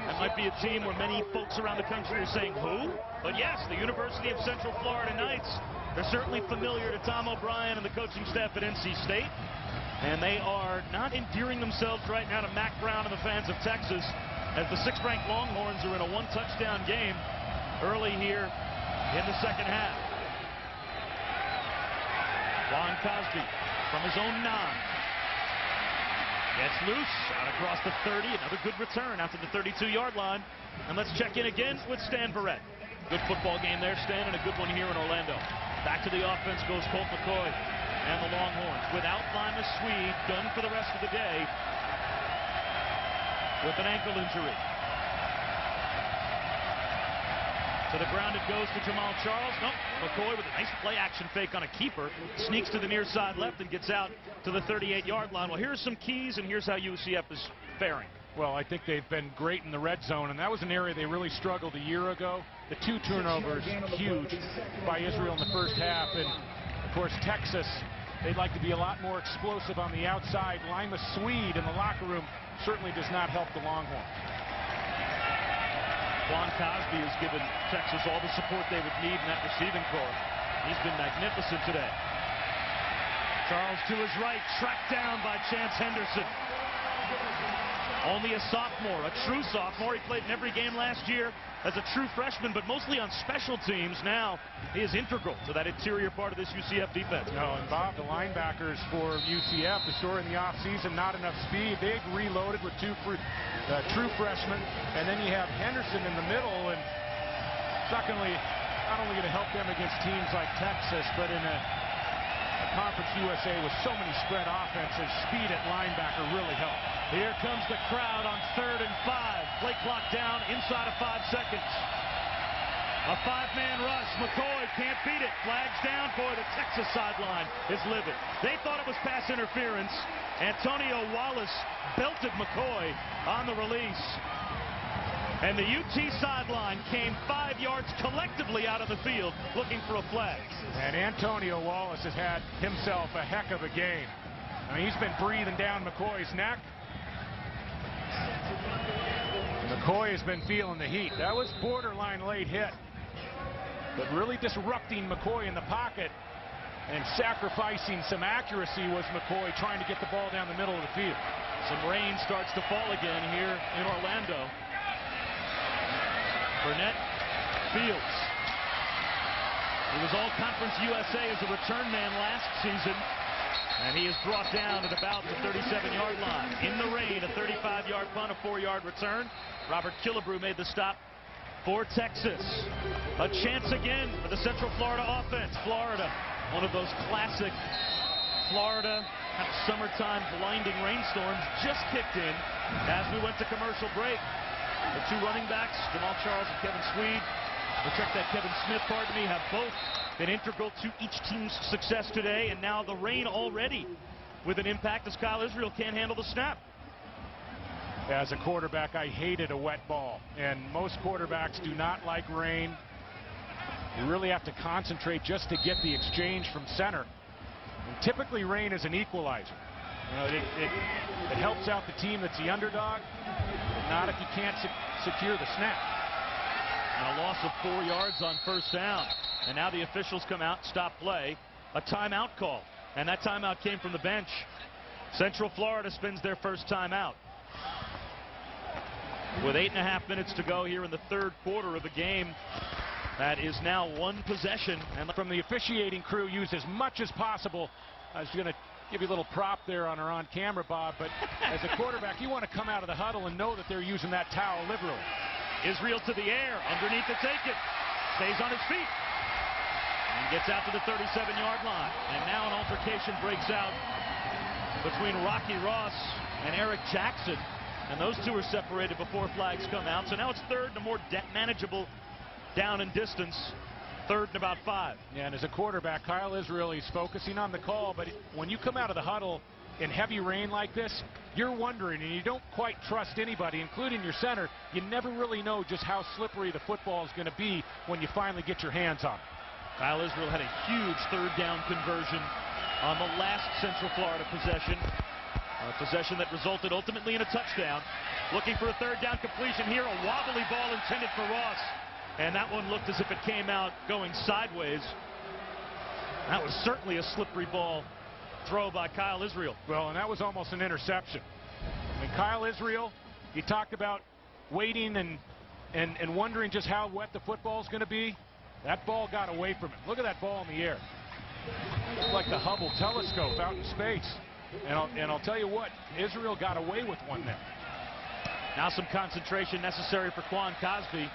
That might be a team where many folks around the country are saying, who? But yes, the University of Central Florida Knights. They're certainly familiar to Tom O'Brien and the coaching staff at NC State. And they are not endearing themselves right now to Mack Brown and the fans of Texas, as the 6th-ranked Longhorns are in a 1-touchdown game early here in the 2nd half. Juan Cosby from his own 9. Gets loose, out across the 30. Another good return out to the 32-yard line. And let's check in again with Stan Verrett. Good football game there, Stan, and a good one here in Orlando. Back to the offense goes Colt McCoy and the Longhorns. Without Limas Swede, done for the rest of the day with an ankle injury. To the ground it goes to Jamal Charles. Nope. McCoy with a nice play-action fake on a keeper. Sneaks to the near side left and gets out to the 38-yard line. Well, here's some keys, and here's how UCF is faring. Well, I think they've been great in the red zone, and that was an area they really struggled a year ago. The 2 turnovers, huge by Israel in the first half. And, of course, Texas, they'd like to be a lot more explosive on the outside. Limas Swede in the locker room certainly does not help the Longhorns. Juan Cosby has given Texas all the support they would need in that receiving corps. He's been magnificent today. Charles to his right, tracked down by Chance Henderson. Only a sophomore, a true sophomore. He played in every game last year as a true freshman, but mostly on special teams. Now he is integral to that interior part of this UCF defense. No, and Bob, the linebackers for UCF, the story in the offseason, not enough speed. They've reloaded with 2 true freshmen, and then you have Henderson in the middle, and not only going to help them against teams like Texas, but in a Conference USA with so many spread offenses, speed at linebacker really helped. Here comes the crowd on 3rd and 5. Play clock down inside of 5 seconds. A 5-man rush. McCoy can't beat it. Flags down. Boy, the Texas sideline is livid. They thought it was pass interference. Antonio Wallace belted McCoy on the release. And the UT sideline came 5 yards collectively out of the field looking for a flag. And Antonio Wallace has had himself a heck of a game. I mean, he's been breathing down McCoy's neck. McCoy has been feeling the heat. That was borderline late hit. But really disrupting McCoy in the pocket and sacrificing some accuracy was McCoy trying to get the ball down the middle of the field. Some rain starts to fall again here in Orlando. Burnett, Fields. He was All-Conference USA as a return man last season. And he is brought down at about the 37-yard line. In the rain, a 35-yard punt, a 4-yard return. Robert Killebrew made the stop for Texas. A chance again for the Central Florida offense. Florida, one of those classic Florida kind of summertime blinding rainstorms just kicked in as we went to commercial break. The two running backs, Jamal Charles and Kevin Smith, pardon me, have both been integral to each team's success today, and now the rain already with an impact as Kyle Israel can't handle the snap. As a quarterback, I hated a wet ball, and most quarterbacks do not like rain. You really have to concentrate just to get the exchange from center. And typically rain is an equalizer. You know, it helps out the team that's the underdog, but not if you can't secure the snap. And a loss of 4 yards on first down. And now the officials come out, stop play, a timeout call. And that timeout came from the bench. Central Florida spins their first timeout. With 8.5 minutes to go here in the third quarter of a game that is now one possession. And from the officiating crew, use as much as possible. I was going to give you a little prop there on our on-camera, Bob, but as a quarterback, you want to come out of the huddle and know that they're using that towel liberally. Israel to the air, underneath to take it, stays on his feet, and gets out to the 37-yard line. And now an altercation breaks out between Rocky Ross and Eric Jackson, and those two are separated before flags come out. So now it's third and a more manageable down and distance, third and about 5. Yeah, and as a quarterback, Kyle Israel, he's focusing on the call, but when you come out of the huddle in heavy rain like this, you're wondering, and you don't quite trust anybody, including your center. You never really know just how slippery the football is going to be when you finally get your hands on it. Kyle Israel had a huge third down conversion on the last Central Florida possession. A possession that resulted ultimately in a touchdown. Looking for a third down completion here. A wobbly ball intended for Ross. And that one looked as if it came out going sideways. That was certainly a slippery ball throw by Kyle Israel. Well, and that was almost an interception. I mean, Kyle Israel, you talked about waiting and wondering just how wet the football is going to be. That ball got away from him. Look at that ball in the air. It's like the Hubble telescope out in space. And I'll tell you what, Israel got away with one there. Now some concentration necessary for Quan Cosby.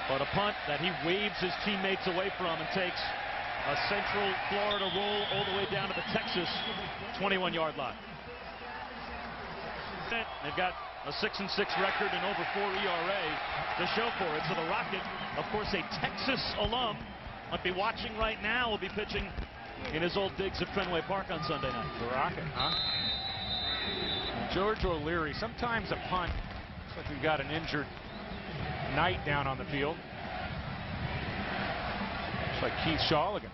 But a punt that he waves his teammates away from and takes a Central Florida roll all the way down to the Texas 21-yard line. They've got a 6-6 record and over 4 ERA to show for it. So the Rocket, of course, a Texas alum, might be watching right now, will be pitching in his old digs at Fenway Park on Sunday night. The Rocket, huh? George O'Leary, sometimes a punt. Looks like we've got an injured Knight down on the field. Looks like Keith Shawligan.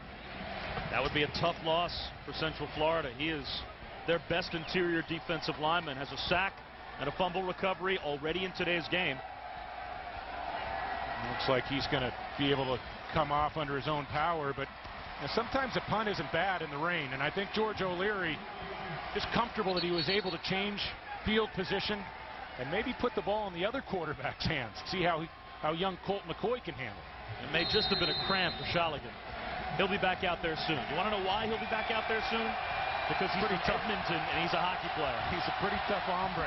That would be a tough loss for Central Florida. He is their best interior defensive lineman. Has a sack and a fumble recovery already in today's game. Looks like he's going to be able to come off under his own power, but sometimes a punt isn't bad in the rain, and I think George O'Leary is comfortable that he was able to change field position and maybe put the ball in the other quarterback's hands. See how young Colt McCoy can handle it. It may just have been a cramp for Shawligan. He'll be back out there soon. You want to know why he'll be back out there soon? Because he's from Edmonton and he's a hockey player. He's a pretty tough hombre.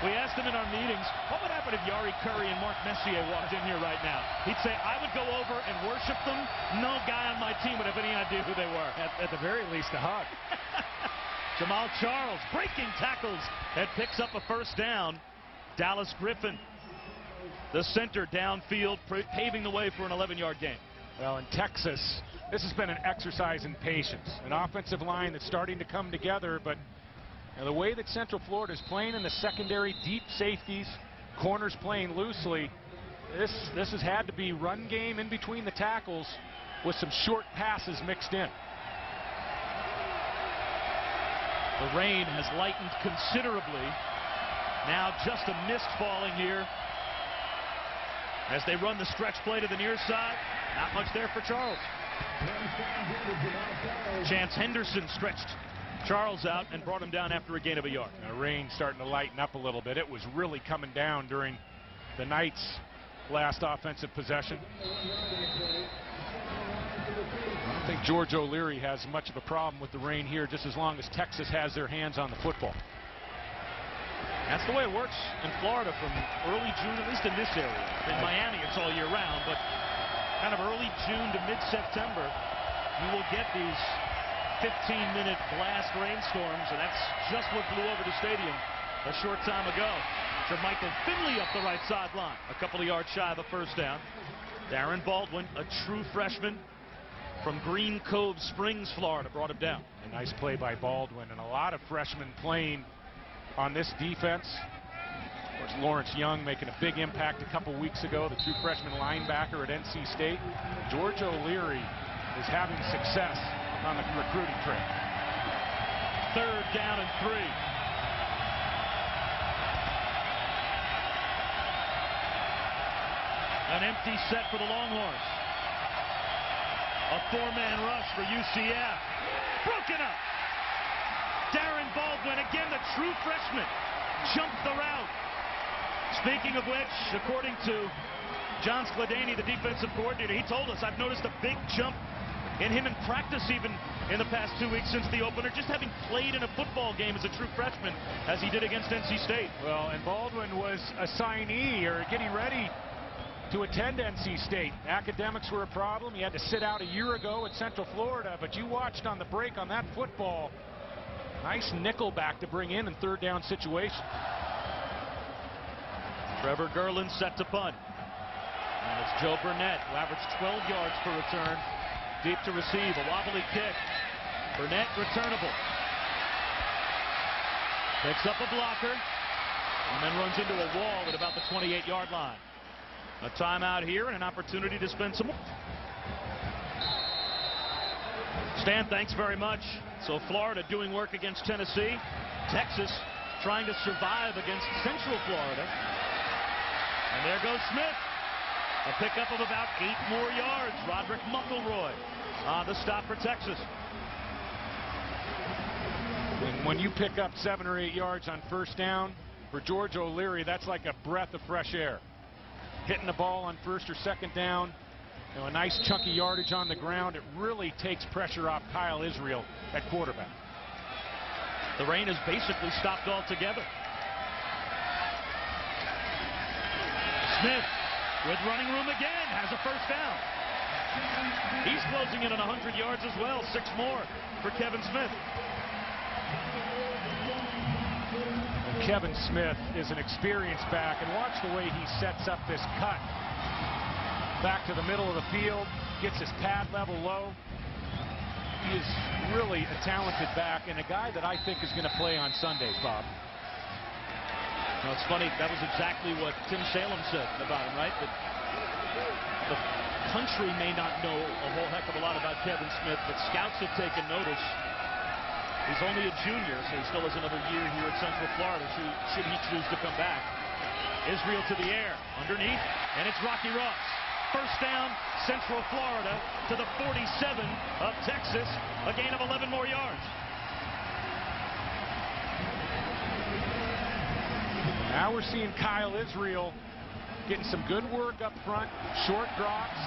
We asked him in our meetings, what would happen if Yari Curry and Mark Messier walked in here right now? He'd say, I would go over and worship them. No guy on my team would have any idea who they were. At the very least, a hug. Jamal Charles breaking tackles and picks up a first down. Dallas Griffin, the center downfield, paving the way for an 11-yard gain. Well, in Texas, this has been an exercise in patience. An offensive line that's starting to come together, but the way that Central Florida is playing in the secondary, deep safeties, corners playing loosely, this has had to be run game in between the tackles with some short passes mixed in. The rain has lightened considerably. Now just a mist falling here as they run the stretch play to the near side. Not much there for Charles. Chance Henderson stretched Charles out and brought him down after a gain of a yard. The rain starting to lighten up a little bit. It was really coming down during the Knights' last offensive possession. I don't think George O'Leary has much of a problem with the rain here, just as long as Texas has their hands on the football. That's the way it works in Florida from early June, at least in this area. In Miami, it's all year round, but kind of early June to mid-September, you will get these 15-minute blast rainstorms, and that's just what blew over the stadium a short time ago. Jermichael Finley up the right sideline, a couple of yards shy of a first down. Darren Baldwin, a true freshman from Green Cove Springs, Florida, brought him down. A nice play by Baldwin, and a lot of freshmen playing on this defense. Of course, Lawrence Young making a big impact a couple weeks ago, the true freshman linebacker at NC State. George O'Leary is having success on the recruiting trail. 3rd down and 3. An empty set for the Longhorns. A 4-man rush for UCF. Broken up. Darren Baldwin, again the true freshman, jumped the route. Speaking of which, according to John Skladany, the defensive coordinator, he told us, I've noticed a big jump in him in practice even in the past 2 weeks since the opener, just having played in a football game as a true freshman as he did against NC State. Well, and Baldwin was a signee or getting ready to attend NC State. Academics were a problem. He had to sit out a year ago at Central Florida, but you watched on the break on that football. Nice nickel back to bring in 3rd down situation. Trevor Gerlin set to punt. And it's Joe Burnett, who averaged 12 yards per return. Deep to receive, a wobbly kick. Burnett returnable. Picks up a blocker and then runs into a wall at about the 28-yard line. A timeout here and an opportunity to spend some more. Stan, thanks very much. So Florida doing work against Tennessee. Texas trying to survive against Central Florida. And there goes Smith. A pickup of about 8 more yards. Roderick McElroy on the stop for Texas. And when you pick up 7 or 8 yards on first down, for George O'Leary, that's like a breath of fresh air. Hitting the ball on 1st or 2nd down, you know, a nice chunky yardage on the ground. It really takes pressure off Kyle Israel at quarterback. The rain has basically stopped altogether. Smith with running room again, has a first down. He's closing in on 100 yards as well, 6 more for Kevin Smith. Well, Kevin Smith is an experienced back, and watch the way he sets up this cut. Back to the middle of the field, gets his pad level low. He is really a talented back and a guy that I think is going to play on Sundays, Bob. Well, it's funny, that was exactly what Tim Salem said about him, right? That the country may not know a whole heck of a lot about Kevin Smith, but scouts have taken notice. He's only a junior, so he still has another year here at Central Florida, should he choose to come back. Israel to the air, underneath, and it's Rocky Ross. First down, Central Florida to the 47 of Texas, a gain of 11 more yards. Now we're seeing Kyle Israel getting some good work up front, short drops.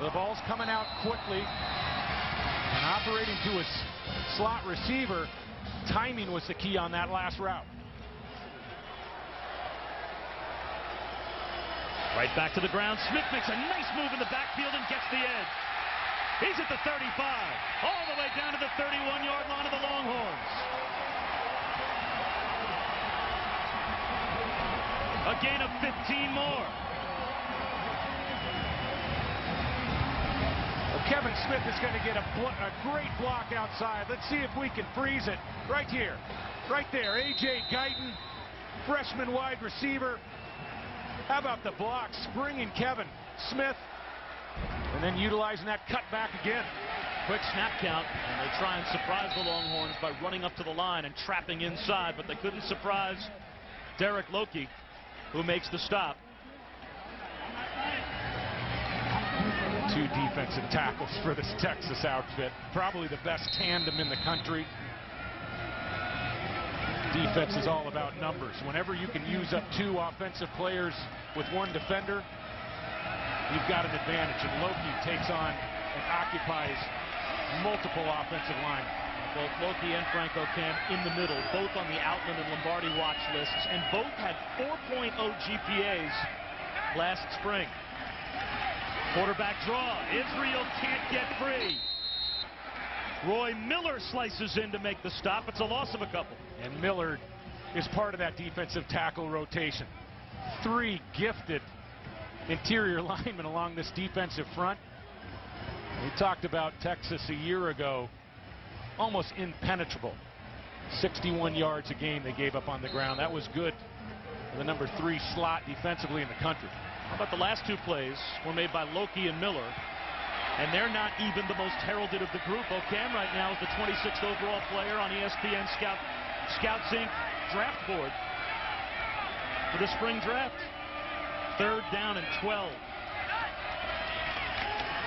The ball's coming out quickly and operating to his slot receiver. Timing was the key on that last route. Right back to the ground. Smith makes a nice move in the backfield and gets the edge. He's at the 35, all the way down to the 31-yard line of the Longhorns. A gain of 15 more. Well, Kevin Smith is going to get a great block outside. Let's see if we can freeze it. Right here. Right there. A.J. Guyton, freshman wide receiver. How about the block? Springing Kevin Smith. And then utilizing that cutback again. Quick snap count, and they try and surprise the Longhorns by running up to the line and trapping inside, but they couldn't surprise Derek Loki, who makes the stop. two defensive tackles for this Texas outfit. Probably the best tandem in the country. Defense is all about numbers. Whenever you can use up two offensive players with one defender, you've got an advantage. And Loki takes on and occupies multiple offensive linemen. Both Loki and Franco Cam in the middle, both on the Outland and Lombardi watch lists, and both had 4.0 GPAs last spring. Quarterback draw. Israel can't get free. Roy Miller slices in to make the stop. It's a loss of a couple. And Miller is part of that defensive tackle rotation. Three gifted interior linemen along this defensive front. We talked about Texas a year ago, almost impenetrable. 61 yards a game they gave up on the ground. That was good for the number 3 slot defensively in the country. How about the last two plays were made by Loki and Miller, and they're not even the most heralded of the group. O'Cam right now is the 26th overall player on ESPN Scouts Inc. draft board for the spring draft. 3rd down and 12.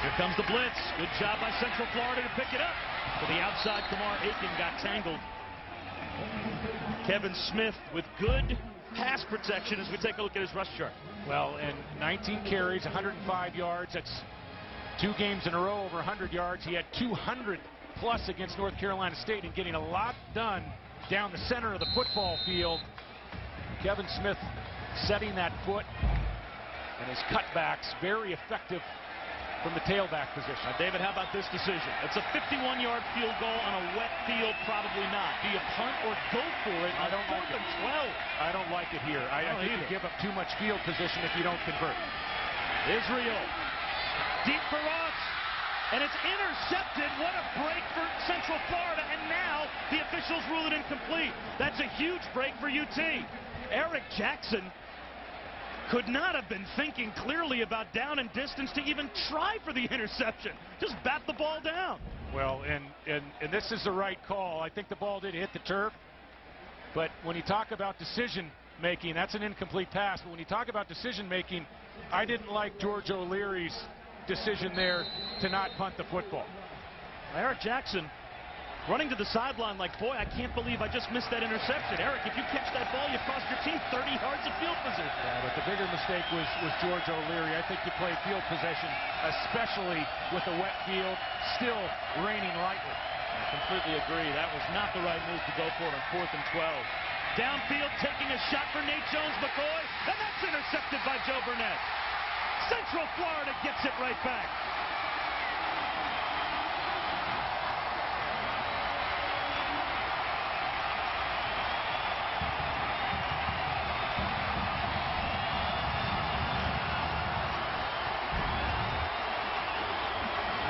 Here comes the blitz. Good job by Central Florida to pick it up. To the outside, Kamar Aiken got tangled. Kevin Smith with good pass protection as we take a look at his rush chart. Well, and 19 carries, 105 yards. That's 2 games in a row over 100 yards. He had 200 plus against North Carolina State and getting a lot done down the center of the football field. Kevin Smith setting that foot, and his cutbacks very effective from the tailback position. Now, David, how about this decision? It's a 51-yard field goal on a wet field. Probably not. Do you punt or go for it? I don't like it. 12. I don't like it here. I think you give up too much field position if you don't convert. Israel deep for Ross, and it's intercepted. What a break for Central Florida, and now the officials rule it incomplete. That's a huge break for UT. Eric Jackson could not have been thinking clearly about down and distance to even try for the interception. Just bat the ball down. Well, and this is the right call. I think the ball did hit the turf, but when you talk about decision making, that's an incomplete pass. But when you talk about decision making, I didn't like George O'Leary's decision there to not punt the football. Eric Jackson running to the sideline like, boy, I can't believe I just missed that interception. Eric, if you catch that ball, you cost your team 30 yards of field position. Yeah, but the bigger mistake was George O'Leary. I think you play field possession, especially with a wet field, still raining lightly. I completely agree. That was not the right move to go for it on 4th and 12. Downfield, taking a shot for Nate Jones-McCoy, and that's intercepted by Joe Burnett. Central Florida gets it right back.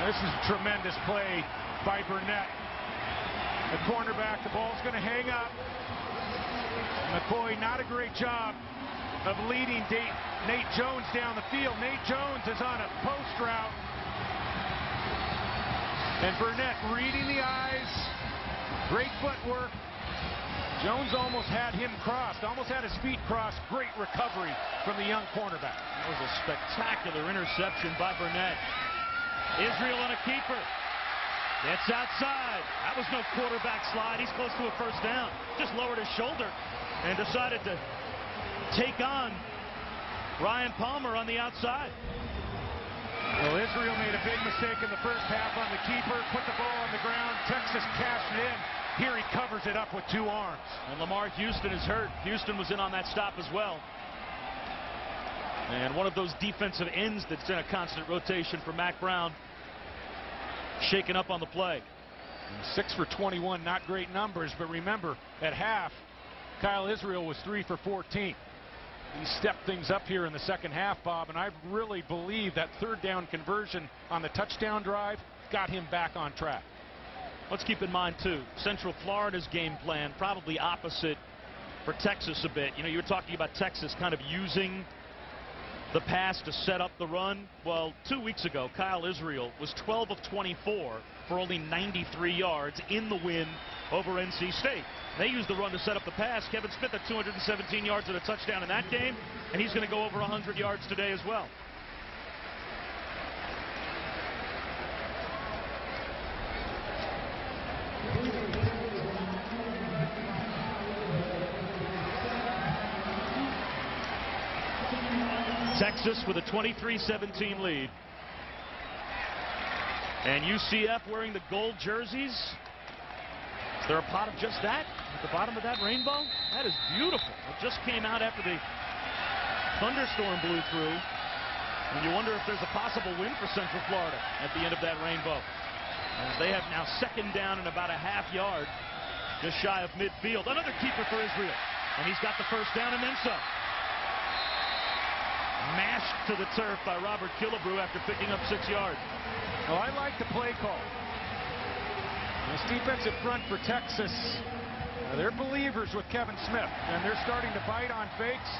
This is a tremendous play by Burnett. The cornerback, the ball's going to hang up. McCoy, not a great job of leading Nate Jones down the field. Nate Jones is on a post route. And Burnett reading the eyes. Great footwork. Jones almost had him crossed, almost had his feet crossed. Great recovery from the young cornerback. That was a spectacular interception by Burnett. Israel on a keeper. It's outside. That was no quarterback slide. He's close to a first down. Just lowered his shoulder and decided to take on Ryan Palmer on the outside. Well, Israel made a big mistake in the first half on the keeper, put the ball on the ground. Texas cashed it in. Here he covers it up with 2 arms. And Lamar Houston is hurt. Houston was in on that stop as well. And one of those defensive ends that's in a constant rotation for Mack Brown, shaken up on the play. 6 for 21, not great numbers, but remember, at half, Kyle Israel was 3 for 14. He stepped things up here in the second half, Bob, and I really believe that 3rd down conversion on the touchdown drive got him back on track. Let's keep in mind, too, Central Florida's game plan probably opposite for Texas a bit. You know, you were talking about Texas kind of using the pass to set up the run. Well, 2 weeks ago, Kyle Israel was 12 of 24 for only 93 yards in the win over NC State. They used the run to set up the pass. Kevin Smith at 217 yards and a touchdown in that game, and he's going to go over 100 yards today as well. Texas with a 23-17 lead. And UCF wearing the gold jerseys. Is there a pot of just that at the bottom of that rainbow? That is beautiful. It just came out after the thunderstorm blew through. And you wonder if there's a possible win for Central Florida at the end of that rainbow. As they have now second down and about a half-yard, just shy of midfield. Another keeper for Israel. And he's got the first down and then some. Mashed to the turf by Robert Killebrew after picking up 6 yards. Well, I like the play call. This defensive front for Texas, they're believers with Kevin Smith, and they're starting to bite on fakes.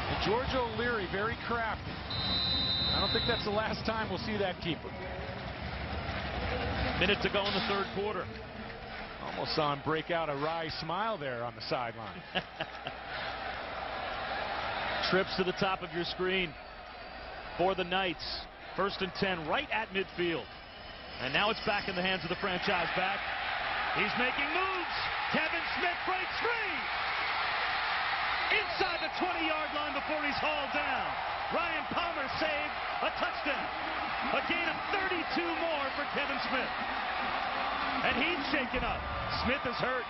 And George O'Leary, very crafty. I don't think that's the last time we'll see that keeper. Minute to go in the third quarter. Almost saw him break out a wry smile there on the sideline. Trips to the top of your screen for the Knights. 1st and 10 right at midfield. And now it's back in the hands of the franchise back. He's making moves. Kevin Smith breaks free. Inside the 20-yard line before he's hauled down. Ryan Palmer saved a touchdown. A gain of 32 more for Kevin Smith. And he's shaken up. Smith is hurt.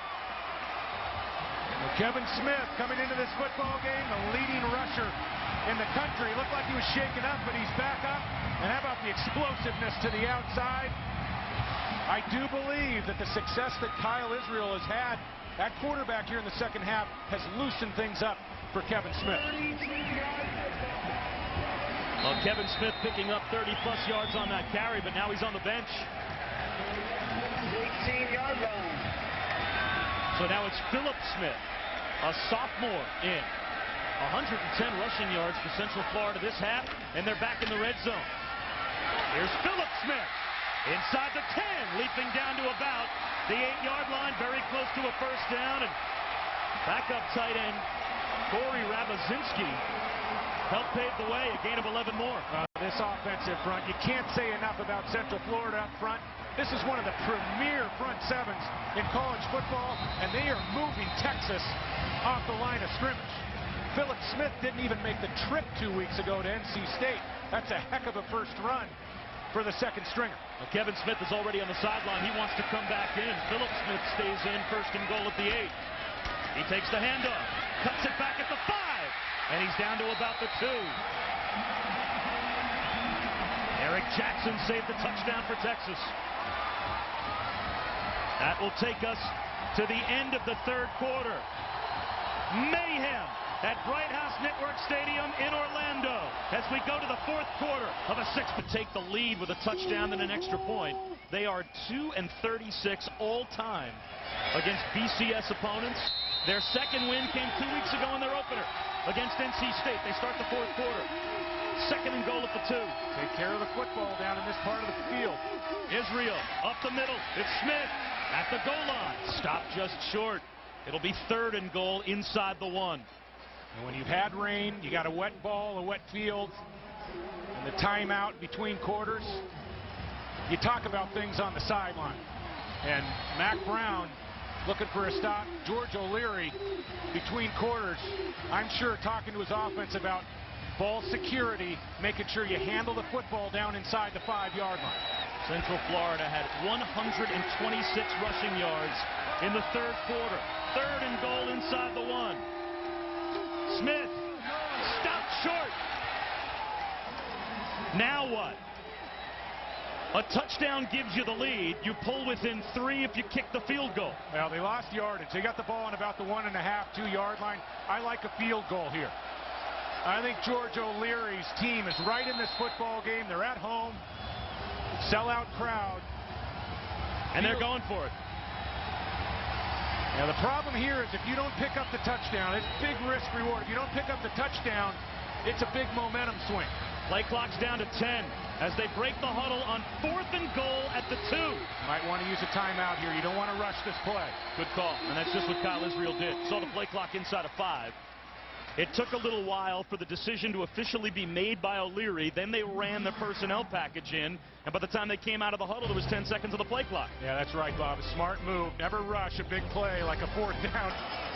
Well, Kevin Smith coming into this football game, the leading rusher in the country. Looked like he was shaken up, but he's back up. And how about the explosiveness to the outside? I do believe that the success that Kyle Israel has had at quarterback here in the second half has loosened things up for Kevin Smith. Well, Kevin Smith picking up 30-plus yards on that carry, but now he's on the bench. 18-yard line. So now it's Philip Smith, a sophomore, in. 110 rushing yards for Central Florida this half, and they're back in the red zone. Here's Philip Smith inside the 10, leaping down to about the 8-yard line, very close to a first down, and backup tight end Corey Rabazinski helped pave the way, a gain of 11 more. This offensive front, you can't say enough about Central Florida up front. This is one of the premier front sevens in college football, and they are moving Texas off the line of scrimmage. Philip Smith didn't even make the trip 2 weeks ago to NC State. That's a heck of a first run for the second stringer. Well, Kevin Smith is already on the sideline. He wants to come back in. Philip Smith stays in, 1st and goal at the 8. He takes the handoff, cuts it back at the 5, and he's down to about the 2. Eric Jackson saved the touchdown for Texas. That will take us to the end of the third quarter. Mayhem at Bright House Network Stadium in Orlando as we go to the fourth quarter of a 6 to take the lead with a touchdown and an extra point. They are 2-36 all time against BCS opponents. Their second win came 2 weeks ago in their opener against NC State. They start the fourth quarter. 2nd and goal at the 2. Take care of the football down in this part of the field. Israel up the middle. It's Smith at the goal line. Stopped just short. It'll be 3rd and goal inside the 1. And when you've had rain, you got a wet ball, a wet field, and the timeout between quarters, you talk about things on the sideline. And Mac Brown looking for a stop. George O'Leary between quarters, I'm sure talking to his offense about ball security, making sure you handle the football down inside the 5-yard line. Central Florida had 126 rushing yards in the third quarter. 3rd and goal inside the 1. Smith stopped short. Now what? A touchdown gives you the lead. You pull within 3 if you kick the field goal. Well, they lost yardage. They got the ball on about the 1.5, 2-yard line. I like a field goal here. I think George O'Leary's team is right in this football game. They're at home. Sellout crowd. And they're going for it. Now, the problem here is if you don't pick up the touchdown, it's big risk reward. If you don't pick up the touchdown, it's a big momentum swing. Play clock's down to 10 as they break the huddle on 4th and goal at the 2. Might want to use a timeout here. You don't want to rush this play. Good call. And that's just what Kyle Israel did. Saw the play clock inside of 5. It took a little while for the decision to officially be made by O'Leary. Then they ran the personnel package in, and by the time they came out of the huddle, there was 10 seconds of the play clock. Yeah, that's right, Bob. A smart move. Never rush a big play like a 4th down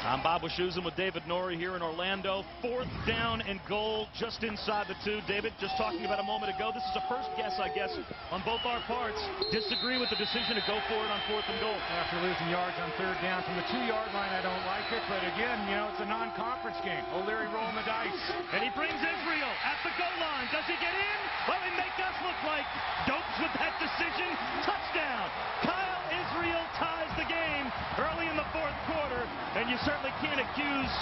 I'm Bob Wischusen with David Norrie here in Orlando. 4th down and goal just inside the 2. David, just talking about a moment ago, this is a first guess, I guess, on both our parts. Disagree with the decision to go for it on 4th and goal. After losing yards on 3rd down from the 2-yard line, I don't like it. But again, you know, it's a non-conference game. O'Leary rolling the dice. And he brings Israel at the goal line. Does he get in? Well, they make us look like dopes with that decision. Touchdown. Kyle Israel ties the game early in the 4th quarter. And you certainly can't accuse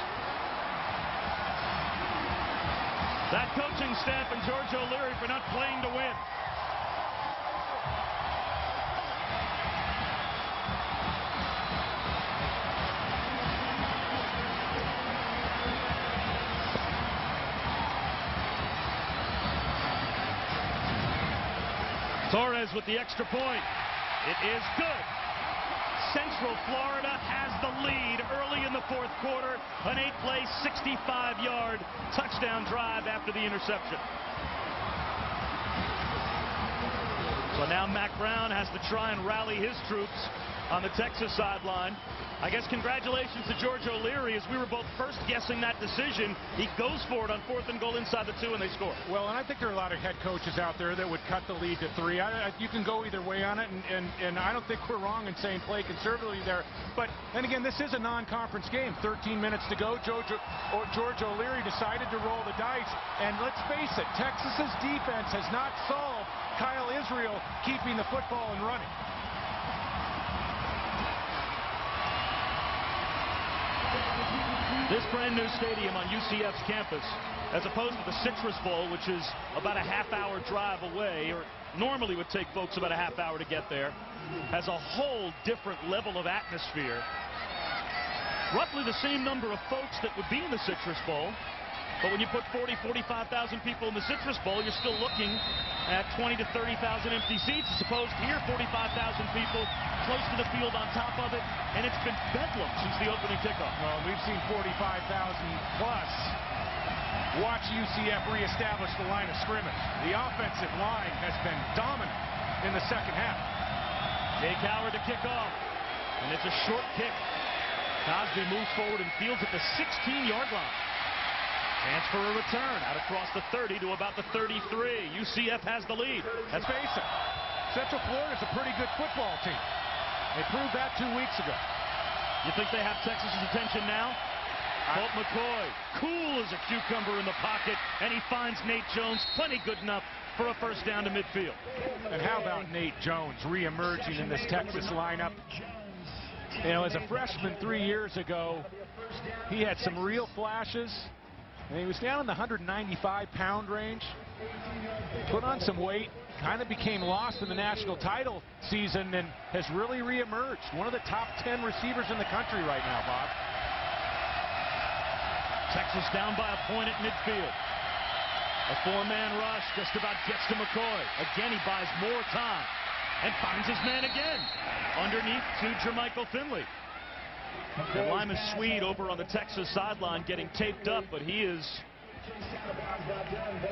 that coaching staff and George O'Leary for not playing to win. Torres with the extra point. It is good. Central Florida has the lead early in the 4th quarter. An 8-play, 65-yard touchdown drive after the interception. So now Mack Brown has to try and rally his troops on the Texas sideline. I guess congratulations to George O'Leary, as we were both first guessing that decision. He goes for it on 4th and goal inside the 2, and they score. Well, and I think there are a lot of head coaches out there that would cut the lead to 3. You can go either way on it, and I don't think we're wrong in saying play conservatively there. But then again, this is a non-conference game. 13 minutes to go. George O'Leary decided to roll the dice, and let's face it, Texas's defense has not solved Kyle Israel keeping the football and running. This brand new stadium on UCF's campus, as opposed to the Citrus Bowl, which is about a half-hour drive away, or normally would take folks about a half-hour to get there, has a whole different level of atmosphere. Roughly the same number of folks that would be in the Citrus Bowl, but when you put 45,000 people in the Citrus Bowl, you're still looking at 20 to 30,000 empty seats, as opposed to here, 45,000 people close to the field on top of it, and it's been bedlam since the opening kickoff. Well, we've seen 45,000 plus watch UCF reestablish the line of scrimmage. The offensive line has been dominant in the second half. Jake Howard to kick off, and it's a short kick. Cosby moves forward and fields at the 16-yard line. Chance for a return out across the 30 to about the 33. UCF has the lead. Let's face it, Central Florida's a pretty good football team. They proved that 2 weeks ago. You think they have Texas's attention now? Colt McCoy, cool as a cucumber in the pocket, and he finds Nate Jones plenty good enough for a first down to midfield. And how about Nate Jones re-emerging in this Texas lineup? You know, as a freshman 3 years ago, he had some real flashes. And he was down in the 195-pound range. Put on some weight, kind of became lost in the national title season, and has really re-emerged. One of the top 10 receivers in the country right now, Bob. Texas down by a point at midfield. A 4-man rush just about gets to McCoy. Again, he buys more time and finds his man again underneath to Jermichael Finley. And Lyman Swede over on the Texas sideline getting taped up, but he is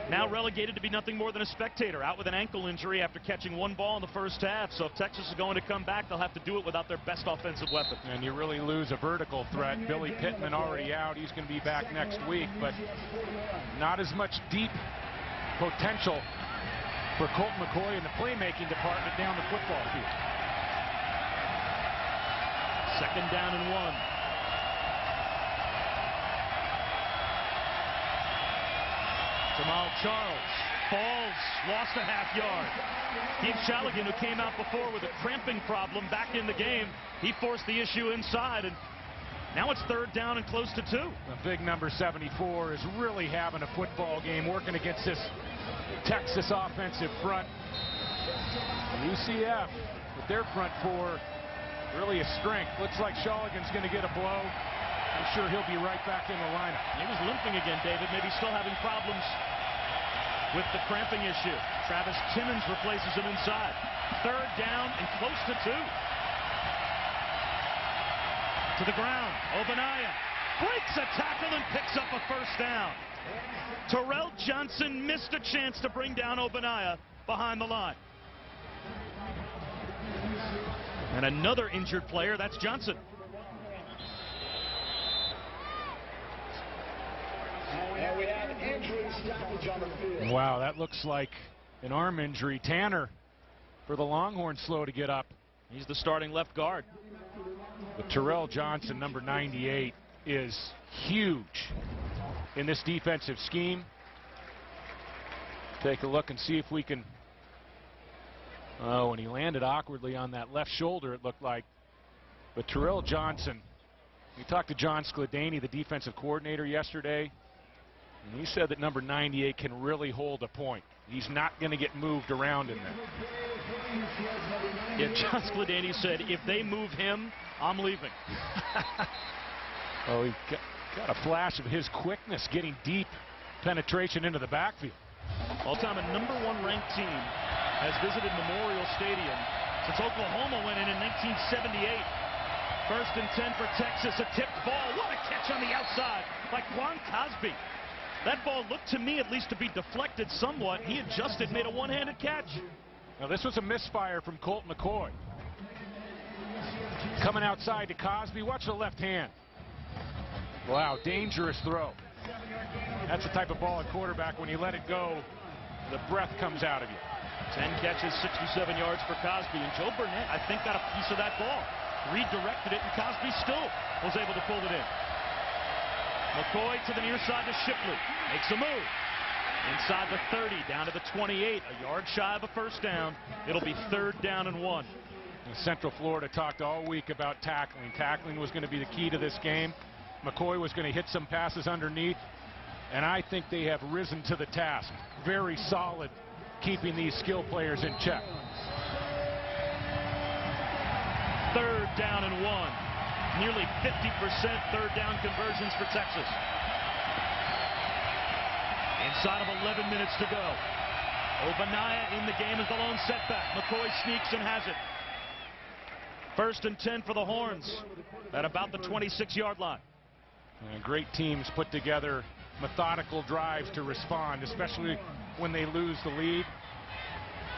now relegated to be nothing more than a spectator, out with an ankle injury after catching 1 ball in the first half. So if Texas is going to come back, they'll have to do it without their best offensive weapon. And you really lose a vertical threat. Billy Pittman already out. He's going to be back next week, but not as much deep potential for Colt McCoy in the playmaking department down the football field. 2nd down and 1. Jamal Charles falls, lost a half-yard. Steve Shaligan, who came out before with a cramping problem, back in the game. He forced the issue inside, and now it's 3rd down and close to 2. The big number 74 is really having a football game, working against this Texas offensive front. UCF with their front 4. Really a strength. Looks like Shaligan's going to get a blow. I'm sure he'll be right back in the lineup. He was limping again, David. Maybe still having problems with the cramping issue. Travis Timmons replaces him inside. 3rd down and close to 2. To the ground. Ogbonnaya breaks a tackle and picks up a first down. Terrell Johnson missed a chance to bring down Ogbonnaya behind the line. And another injured player, that's Johnson. stoppage on the field. Wow, that looks like an arm injury. Tanner for the Longhorns slow to get up. He's the starting left guard. But Terrell Johnson, number 98, is huge in this defensive scheme. Take a look and see if we can. Oh, and he landed awkwardly on that left shoulder, it looked like. But Terrell Johnson, we talked to John Skladany, the defensive coordinator, yesterday, and he said that number 98 can really hold a point. He's not going to get moved around in there. Yeah, John Skladany said, if they move him, I'm leaving. Oh, he got a flash of his quickness getting deep penetration into the backfield. All-time a #1 ranked team has visited Memorial Stadium since Oklahoma went in 1978. 1st and 10 for Texas, a tipped ball. What a catch on the outside by Quan Cosby. That ball looked to me at least to be deflected somewhat. He adjusted, made a one-handed catch. Now this was a misfire from Colt McCoy. Coming outside to Cosby. Watch the left hand. Wow, dangerous throw. That's the type of ball at quarterback, when you let it go, the breath comes out of you. 10 catches, 67 yards for Cosby. And Joe Burnett, I think, got a piece of that ball. Redirected it, and Cosby still was able to pull it in. McCoy to the near side to Shipley. Makes a move. Inside the 30, down to the 28. A yard shy of a first down. It'll be 3rd down and 1. Central Florida talked all week about tackling. Tackling was going to be the key to this game. McCoy was going to hit some passes underneath, and I think they have risen to the task. Very solid keeping these skill players in check. 3rd down and 1. Nearly 50% 3rd down conversions for Texas. Inside of 11 minutes to go. Obanaya in the game as the lone setback. McCoy sneaks and has it. 1st and 10 for the Horns at about the 26-yard line. Great teams put together methodical drives to respond, especially when they lose the lead.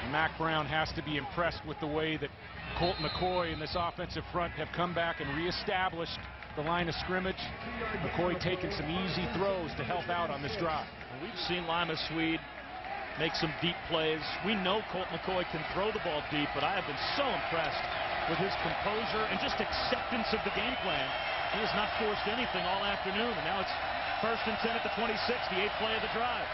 Mack Brown has to be impressed with the way that Colt McCoy and this offensive front have come back and reestablished the line of scrimmage. McCoy taking some easy throws to help out on this drive. We've seen Lima Swede make some deep plays. We know Colt McCoy can throw the ball deep, but I have been so impressed with his composure and just acceptance of the game plan. He has not forced anything all afternoon, and now it's 1st and 10 at the 26, the 8th play of the drive.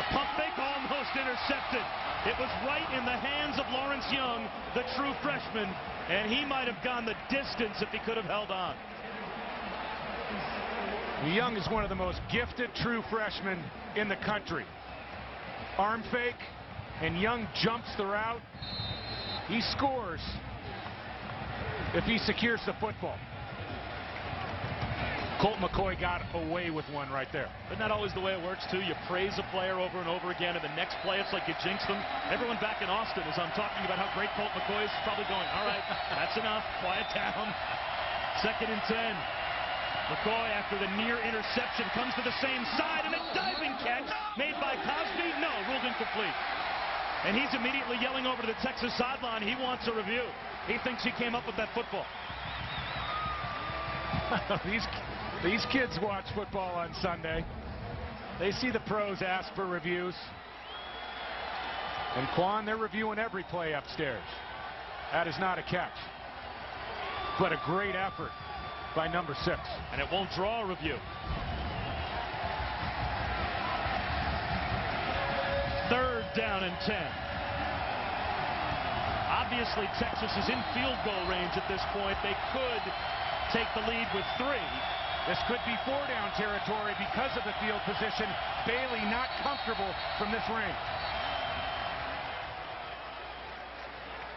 A pump fake almost intercepted. It was right in the hands of Lawrence Young, the true freshman, and he might have gone the distance if he could have held on. Young is one of the most gifted true freshmen in the country. Arm fake, and Young jumps the route. He scores if he secures the football. Colt McCoy got away with one right there. Isn't that always the way it works, too? You praise a player over and over again, and the next play, it's like you jinx them. Everyone back in Austin, as I'm talking about how great Colt McCoy is, probably going, all right, that's enough, quiet down. 2nd and 10. McCoy, after the near interception, comes to the same side, and a diving catch made by Cosby. No, ruled incomplete. And he's immediately yelling over to the Texas sideline. He wants a review. He thinks he came up with that football. These kids watch football on Sunday. They see the pros ask for reviews. And Quan, they're reviewing every play upstairs. That is not a catch, but a great effort by number 6. And it won't draw a review. 3rd down and 10. Obviously, Texas is in field goal range at this point. They could take the lead with 3. This could be 4-down territory because of the field position. Bailey not comfortable from this range.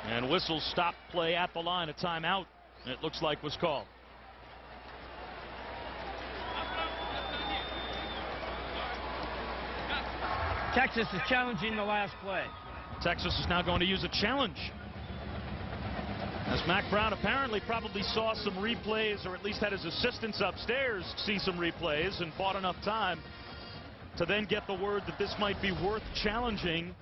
And whistle stop play at the line. A timeout, it looks like, was called. Texas is challenging the last play. Texas is now going to use a challenge. As Mack Brown apparently probably saw some replays, or at least had his assistants upstairs see some replays and bought enough time to then get the word that this might be worth challenging.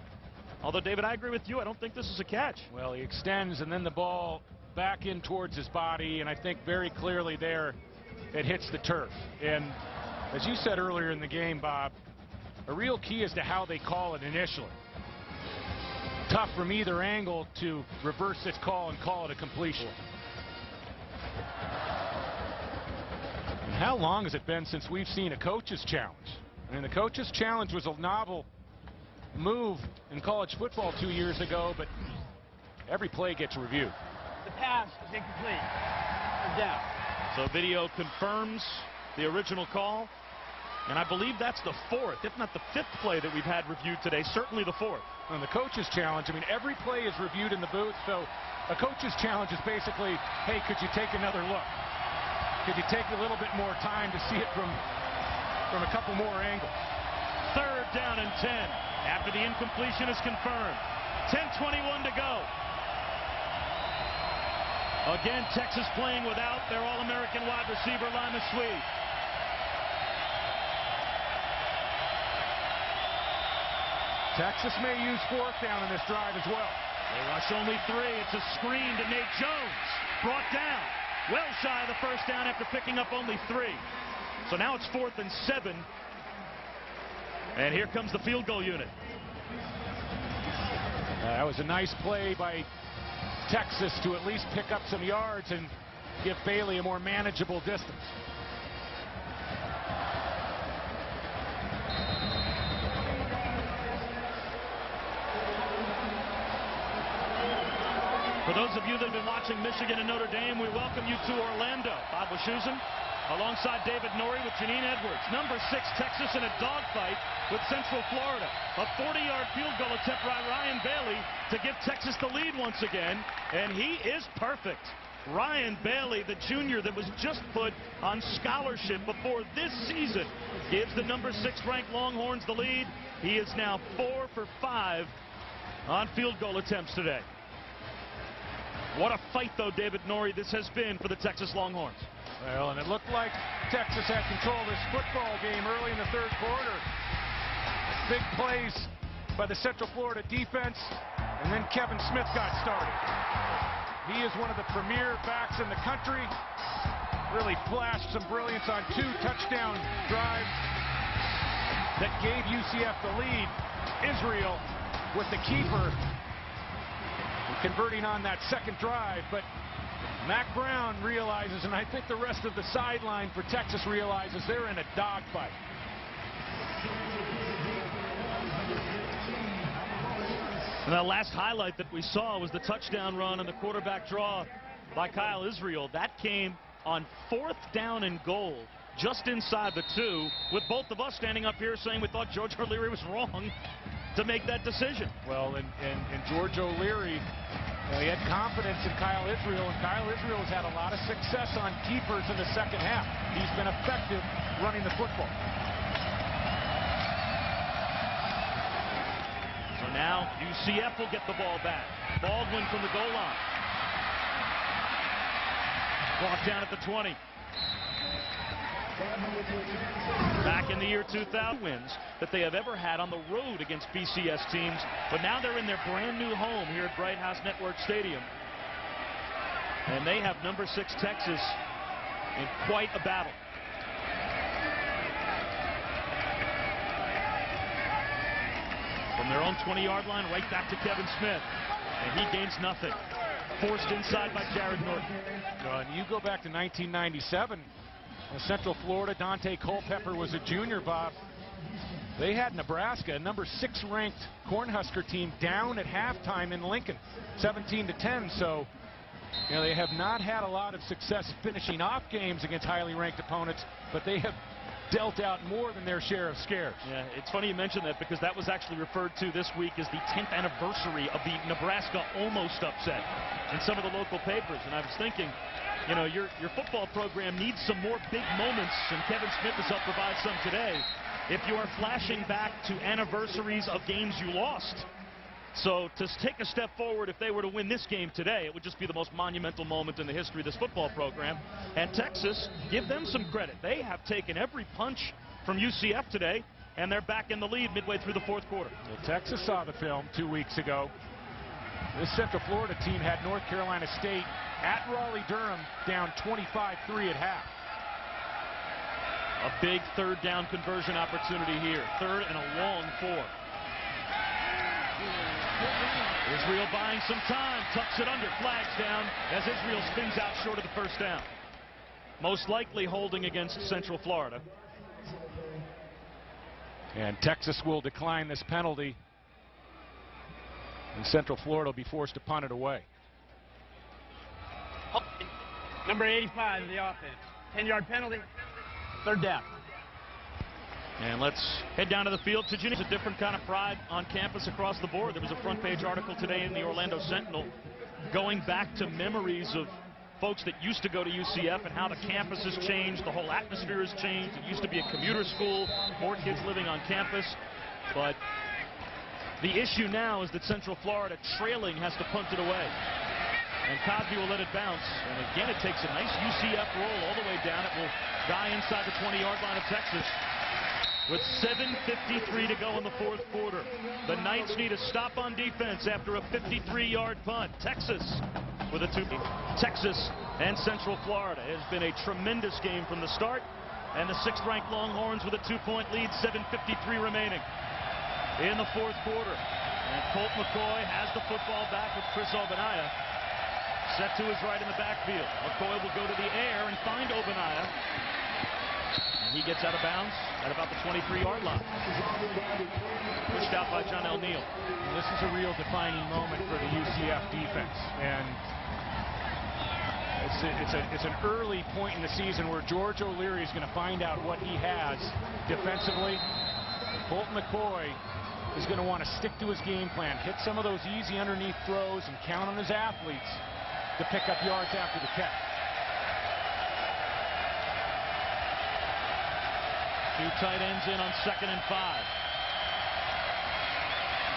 Although, David, I agree with you. I don't think this is a catch. Well, he extends, and then the ball back in towards his body, and I think very clearly there it hits the turf. And as you said earlier in the game, Bob, a real key as to how they call it initially. Tough from either angle to reverse this call and call it a completion. And how long has it been since we've seen a coach's challenge? I mean, the coach's challenge was a novel move in college football 2 years ago, but every play gets reviewed. The pass is incomplete. Down. So video confirms the original call. And I believe that's the fourth, if not the fifth play that we've had reviewed today. Certainly the fourth. On the coach's challenge, I mean, every play is reviewed in the booth. So a coach's challenge is basically, hey, could you take another look? Could you take a little bit more time to see it from a couple more angles? 3rd down and 10 after the incompletion is confirmed. 10:21 to go. Again, Texas playing without their All-American wide receiver, Lima Swede. Texas may use 4th down in this drive as well. They rush only 3. It's a screen to Nate Jones. Brought down. Well shy of the 1st down after picking up only 3. So now it's 4th and 7. And here comes the field goal unit. That was a nice play by Texas to at least pick up some yards and give Bailey a more manageable distance. For those of you that have been watching Michigan and Notre Dame, we welcome you to Orlando. Bob Wischusen alongside David Norrie with Janine Edwards. Number 6, Texas in a dogfight with Central Florida. A 40-yard field goal attempt by Ryan Bailey to give Texas the lead once again, and he is perfect. Ryan Bailey, the junior that was just put on scholarship before this season, gives the number 6 ranked Longhorns the lead. He is now 4 for 5 on field goal attempts today. What a fight, though, David Norrie, this has been for the Texas Longhorns. Well, and it looked like Texas had control of this football game early in the 3rd quarter. Big plays by the Central Florida defense, and then Kevin Smith got started. He is one of the premier backs in the country. Really flashed some brilliance on 2 touchdown drives that gave UCF the lead. Israel with the keeper converting on that 2nd drive, but Mack Brown realizes, and I think the rest of the sideline for Texas realizes, they're in a dogfight. And that last highlight that we saw was the touchdown run and the quarterback draw by Kyle Israel. That came on 4th down and goal, just inside the 2, with both of us standing up here saying we thought George O'Leary was wrong to make that decision. Well, and George O'Leary, he had confidence in Kyle Israel, and Kyle Israel has had a lot of success on keepers in the 2nd half. He's been effective running the football. So now UCF will get the ball back. Baldwin from the goal line. Brought down at the 20. Back in the year 2000, wins that they have ever had on the road against BCS teams, but now they're in their brand new home here at Bright House Network Stadium, and they have number 6 Texas in quite a battle. From their own 20-yard line right back to Kevin Smith, and he gains nothing. Forced inside by Jared Norton. And you go back to 1997. Central Florida, Dante Culpepper was a junior, Bob. They had Nebraska, a number 6 ranked Cornhusker team, down at halftime in Lincoln, 17-10. So, they have not had a lot of success finishing off games against highly ranked opponents, but they have dealt out more than their share of scares. Yeah, it's funny you mention that, because that was actually referred to this week as the 10th anniversary of the Nebraska almost upset in some of the local papers. And I was thinking, your football program needs some more big moments, and Kevin Smith has helped provide some today, if you are flashing back to anniversaries of games you lost. So to take a step forward, if they were to win this game today, it would just be the most monumental moment in the history of this football program. And Texas, give them some credit. They have taken every punch from UCF today, and they're back in the lead midway through the 4th quarter. Well, Texas saw the film 2 weeks ago. This Central Florida team had North Carolina State at Raleigh-Durham down 25-3 at half. A big third down conversion opportunity here. Third and a long 4. Israel buying some time, tucks it under, flags down as Israel spins out short of the first down. Most likely holding against Central Florida. And Texas will decline this penalty. And Central Florida will be forced to punt it away. Number 85 of the offense. 10-yard penalty. Third down. And let's head down to the field. It's a different kind of pride on campus across the board. There was a front page article today in the Orlando Sentinel going back to memories of folks that used to go to UCF and how the campus has changed. The whole atmosphere has changed. It used to be a commuter school, more kids living on campus. But the issue now is that Central Florida trailing has to punt it away. And Cosby will let it bounce. And again, it takes a nice UCF roll all the way down. It will die inside the 20-yard line of Texas. With 7:53 to go in the fourth quarter. The Knights need a stop on defense after a 53-yard punt. Texas with a 2. Texas and Central Florida has been a tremendous game from the start. And the 6th-ranked Longhorns with a 2-point lead, 7:53 remaining in the fourth quarter. And Colt McCoy has the football back with Chris Ogbonnaya set to his right in the backfield. McCoy will go to the air and find Ogbonnaya. And he gets out of bounds at about the 23-yard line. Pushed out by John L. Neal. Well, this is a real defining moment for the UCF defense. And it's an early point in the season where George O'Leary is going to find out what he has defensively. Colt McCoy is going to want to stick to his game plan, hit some of those easy underneath throws, and count on his athletes to pick up yards after the catch. 2 tight ends in on 2nd and 5.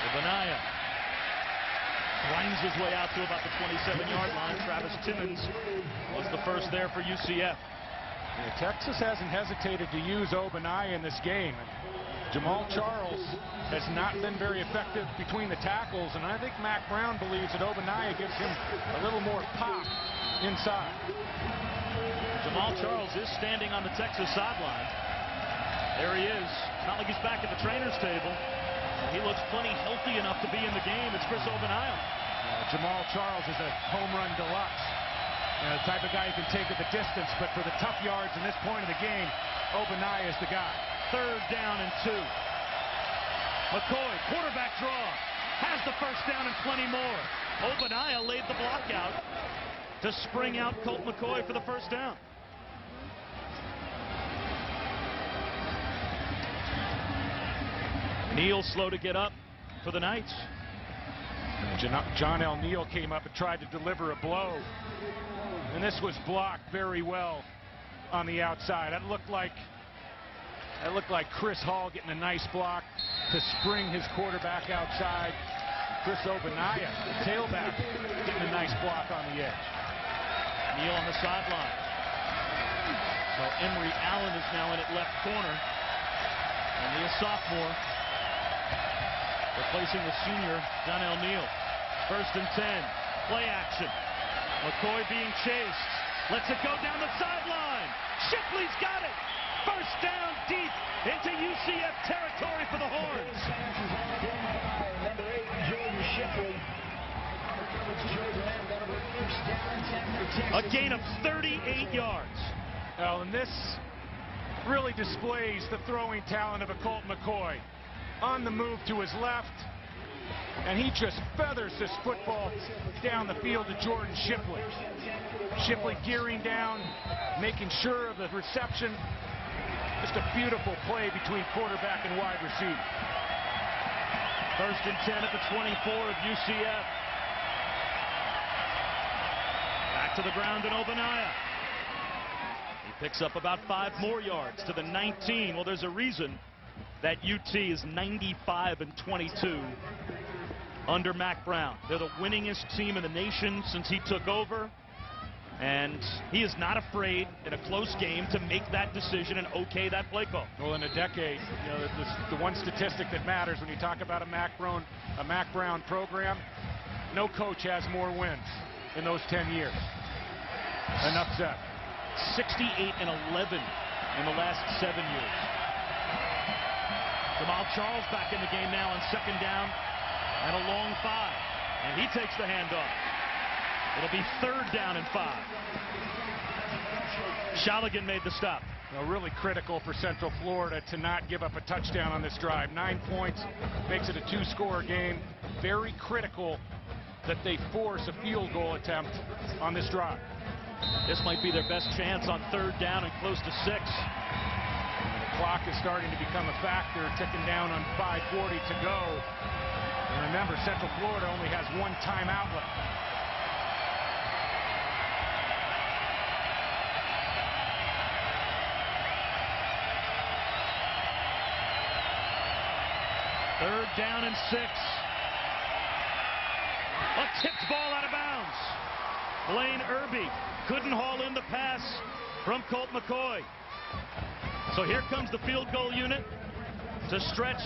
Ogbonnaya winds his way out to about the 27-yard line. Travis Timmons was the first there for UCF. Yeah, Texas hasn't hesitated to use Ogbonnaya in this game. Jamal Charles has not been very effective between the tackles, and I think Mack Brown believes that Ogbonnaya gives him a little more pop inside. Jamal Charles is standing on the Texas sideline. There he is. Not like he's back at the trainer's table. He looks plenty healthy enough to be in the game. It's Chris Ogbonnaya. Jamal Charles is a home run deluxe. The type of guy you can take at the distance, but for the tough yards in this point of the game, Ogbonnaya is the guy. 3rd down and 2. McCoy, quarterback draw, has the first down and plenty more. Ogbonnaya laid the block out to spring out Colt McCoy for the first down. Neal slow to get up for the Knights. John L. Neal came up and tried to deliver a blow. And this was blocked very well on the outside. That looked like Chris Hall getting a nice block to spring his quarterback outside. Chris Ogbonnaya, the tailback, getting a nice block on the edge. Neal on the sideline. So Emory Allen is now in at left corner. And he is sophomore, replacing the senior, John L. Neal. 1st and 10. Play action. McCoy being chased. Lets it go down the sideline. Shipley's got it. First down deep into UCF territory for the Horns. Number 8, Jordan Shipley. A gain of 38 yards. Well, and this really displays the throwing talent of a Colt McCoy. On the move to his left, and he just feathers this football down the field to Jordan Shipley. Shipley gearing down, making sure of the reception. Just a beautiful play between quarterback and wide receiver. 1st and 10 at the 24 of UCF. Back to the ground in Ogbonnaya. He picks up about 5 more yards to the 19. Well, there's a reason that UT is 95-22 under Mack Brown. They're the winningest team in the nation since he took over. And he is not afraid in a close game to make that decision and okay that play call. Well, in a decade, the one statistic that matters when you talk about a Mack Brown program, no coach has more wins in those 10 years. Enough said. 68-11 in the last 7 years. Jamal Charles back in the game now on 2nd down and a long 5. And he takes the handoff. It'll be 3rd down and 5. Shaligan made the stop. Well, really critical for Central Florida to not give up a touchdown on this drive. 9 points makes it a 2-score game. Very critical that they force a field goal attempt on this drive. This might be their best chance on 3rd down and close to 6. The clock is starting to become a factor, ticking down on 5:40 to go. And remember, Central Florida only has 1 timeout left. Third down and 6. A tipped ball out of bounds. Blaine Irby couldn't haul in the pass from Colt McCoy. So here comes the field goal unit to stretch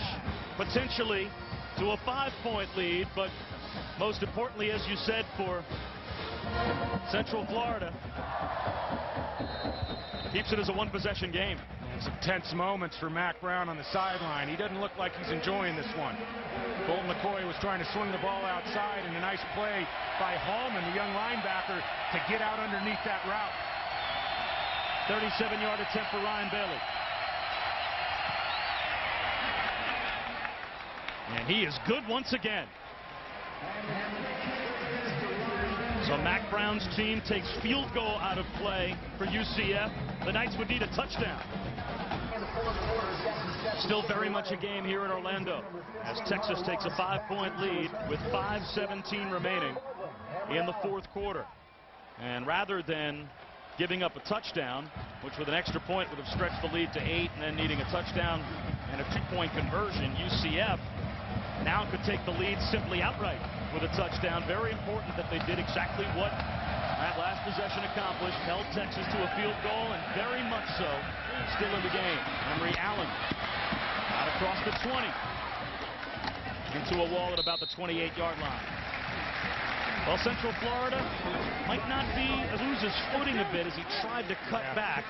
potentially to a 5-point lead, but most importantly, as you said, for Central Florida, keeps it as a 1-possession game. Some tense moments for Mack Brown on the sideline. He doesn't look like he's enjoying this one. Colt McCoy was trying to swing the ball outside, and a nice play by Hallman, the young linebacker, to get out underneath that route. 37-yard attempt for Ryan Bailey. And he is good once again. So Mack Brown's team takes field goal out of play for UCF. The Knights would need a touchdown. Still very much a game here in Orlando as Texas takes a 5-point lead with 5:17 remaining in the 4th quarter. And rather than giving up a touchdown, which with an extra point would have stretched the lead to 8, and then needing a touchdown and a 2-point conversion, UCF now could take the lead simply outright with a touchdown. Very important that they did exactly what that last possession accomplished, held Texas to a field goal, and very much so still in the game. Emory Allen out across the 20 into a wall at about the 28-yard line. Well, Central Florida might not lose his footing a bit as he tried to cut back.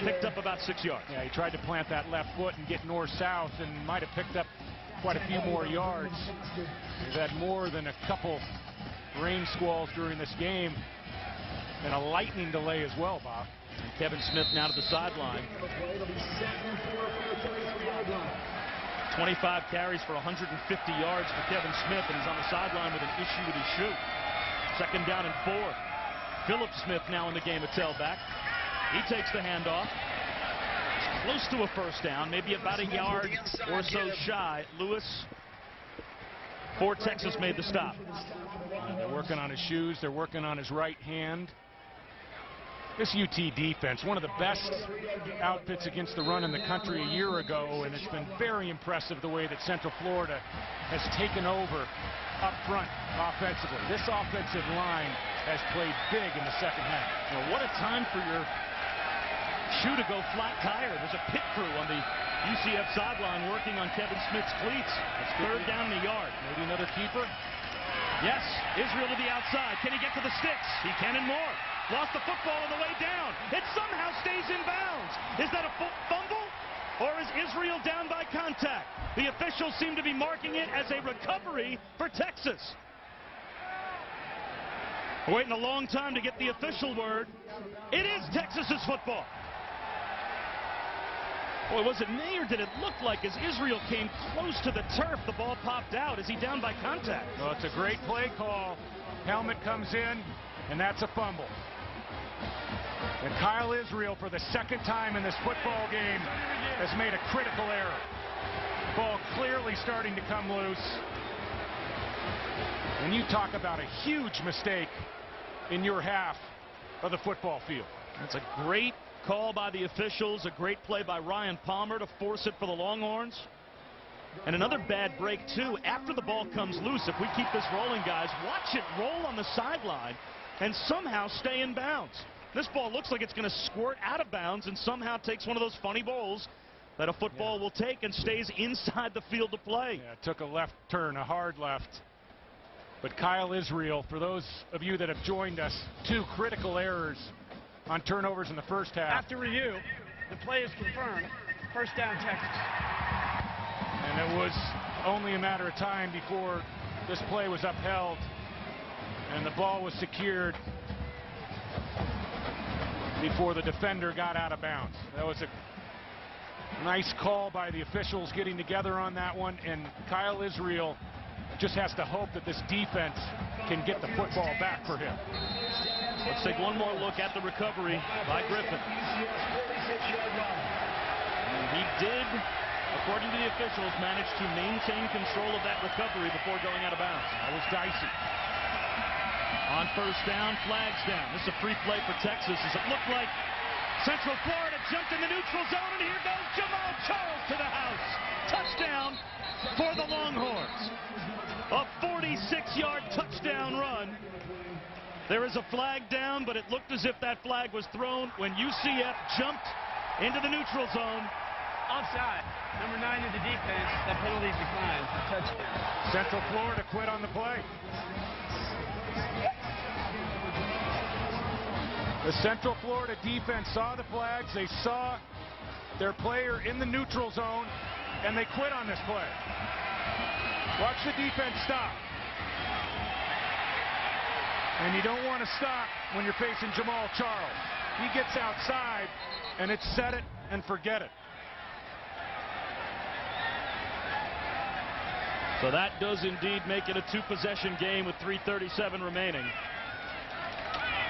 Picked up about 6 yards. Yeah, he tried to plant that left foot and get north-south and might have picked up quite a few more yards. He's had more than a couple rain squalls during this game and a lightning delay as well, Bob. Kevin Smith now to the sideline. 25 carries for 150 yards for Kevin Smith, and he's on the sideline with an issue with his shoe. 2nd down and 4. Philip Smith now in the game at tailback. He takes the handoff. It's close to a 1st down, maybe about a yard or so shy. Lewis for Texas made the stop. They're working on his shoes. They're working on his right hand. This UT defense, one of the best outfits against the run in the country a year ago, and it's been very impressive the way that Central Florida has taken over up front offensively. This offensive line has played big in the 2nd half. Well, what a time for your shoe to go flat tire. There's a pit crew on the UCF sideline working on Kevin Smith's cleats. It's 3rd down in the yard. Maybe another keeper? Yes, Israel to the outside. Can he get to the sticks? He can and more. Lost the football on the way down. It somehow stays in bounds. Is that a fumble? Or is Israel down by contact? The officials seem to be marking it as a recovery for Texas. Waiting a long time to get the official word. It is Texas's football. Boy, was it me, or did it look like as Israel came close to the turf, the ball popped out? Is he down by contact? Well, it's a great play call. Helmet comes in, and that's a fumble. And Kyle Israel, for the 2nd time in this football game, has made a critical error. Ball clearly starting to come loose. And you talk about a huge mistake in your half of the football field. It's a great call by the officials, a great play by Ryan Palmer to force it for the Longhorns. And another bad break, too. After the ball comes loose, if we keep this rolling, guys, watch it roll on the sideline and somehow stay in bounds. This ball looks like it's going to squirt out of bounds and somehow takes one of those funny bowls that a football will take and stays inside the field of play. Yeah, it took a left turn, a hard left. But Kyle Israel, for those of you that have joined us, 2 critical errors on turnovers in the 1st half. After review, The play is confirmed. First down, Texas. And it was only a matter of time before this play was upheld and the ball was secured before the defender got out of bounds. That was a nice call by the officials getting together on that one, and Kyle Israel just has to hope that this defense can get the football back for him. Let's take one more look at the recovery by Griffin. And he did, according to the officials, manage to maintain control of that recovery before going out of bounds. That was dicey. On first down, flags down. This is a free play for Texas as it looked like Central Florida jumped in the neutral zone, and here goes Jamal Charles to the house. Touchdown for the Longhorns. A 46-yard touchdown run. There is a flag down, but it looked as if that flag was thrown when UCF jumped into the neutral zone. Offside. Number 9 of the defense. That penalty declined. Touchdown. Central Florida quit on the play. The Central Florida defense saw the flags. They saw their player in the neutral zone, and they quit on this play. Watch the defense stop. And you don't want to stop when you're facing Jamal Charles. He gets outside, and it's set it and forget it. So that does indeed make it a two-possession game with 3:37 remaining.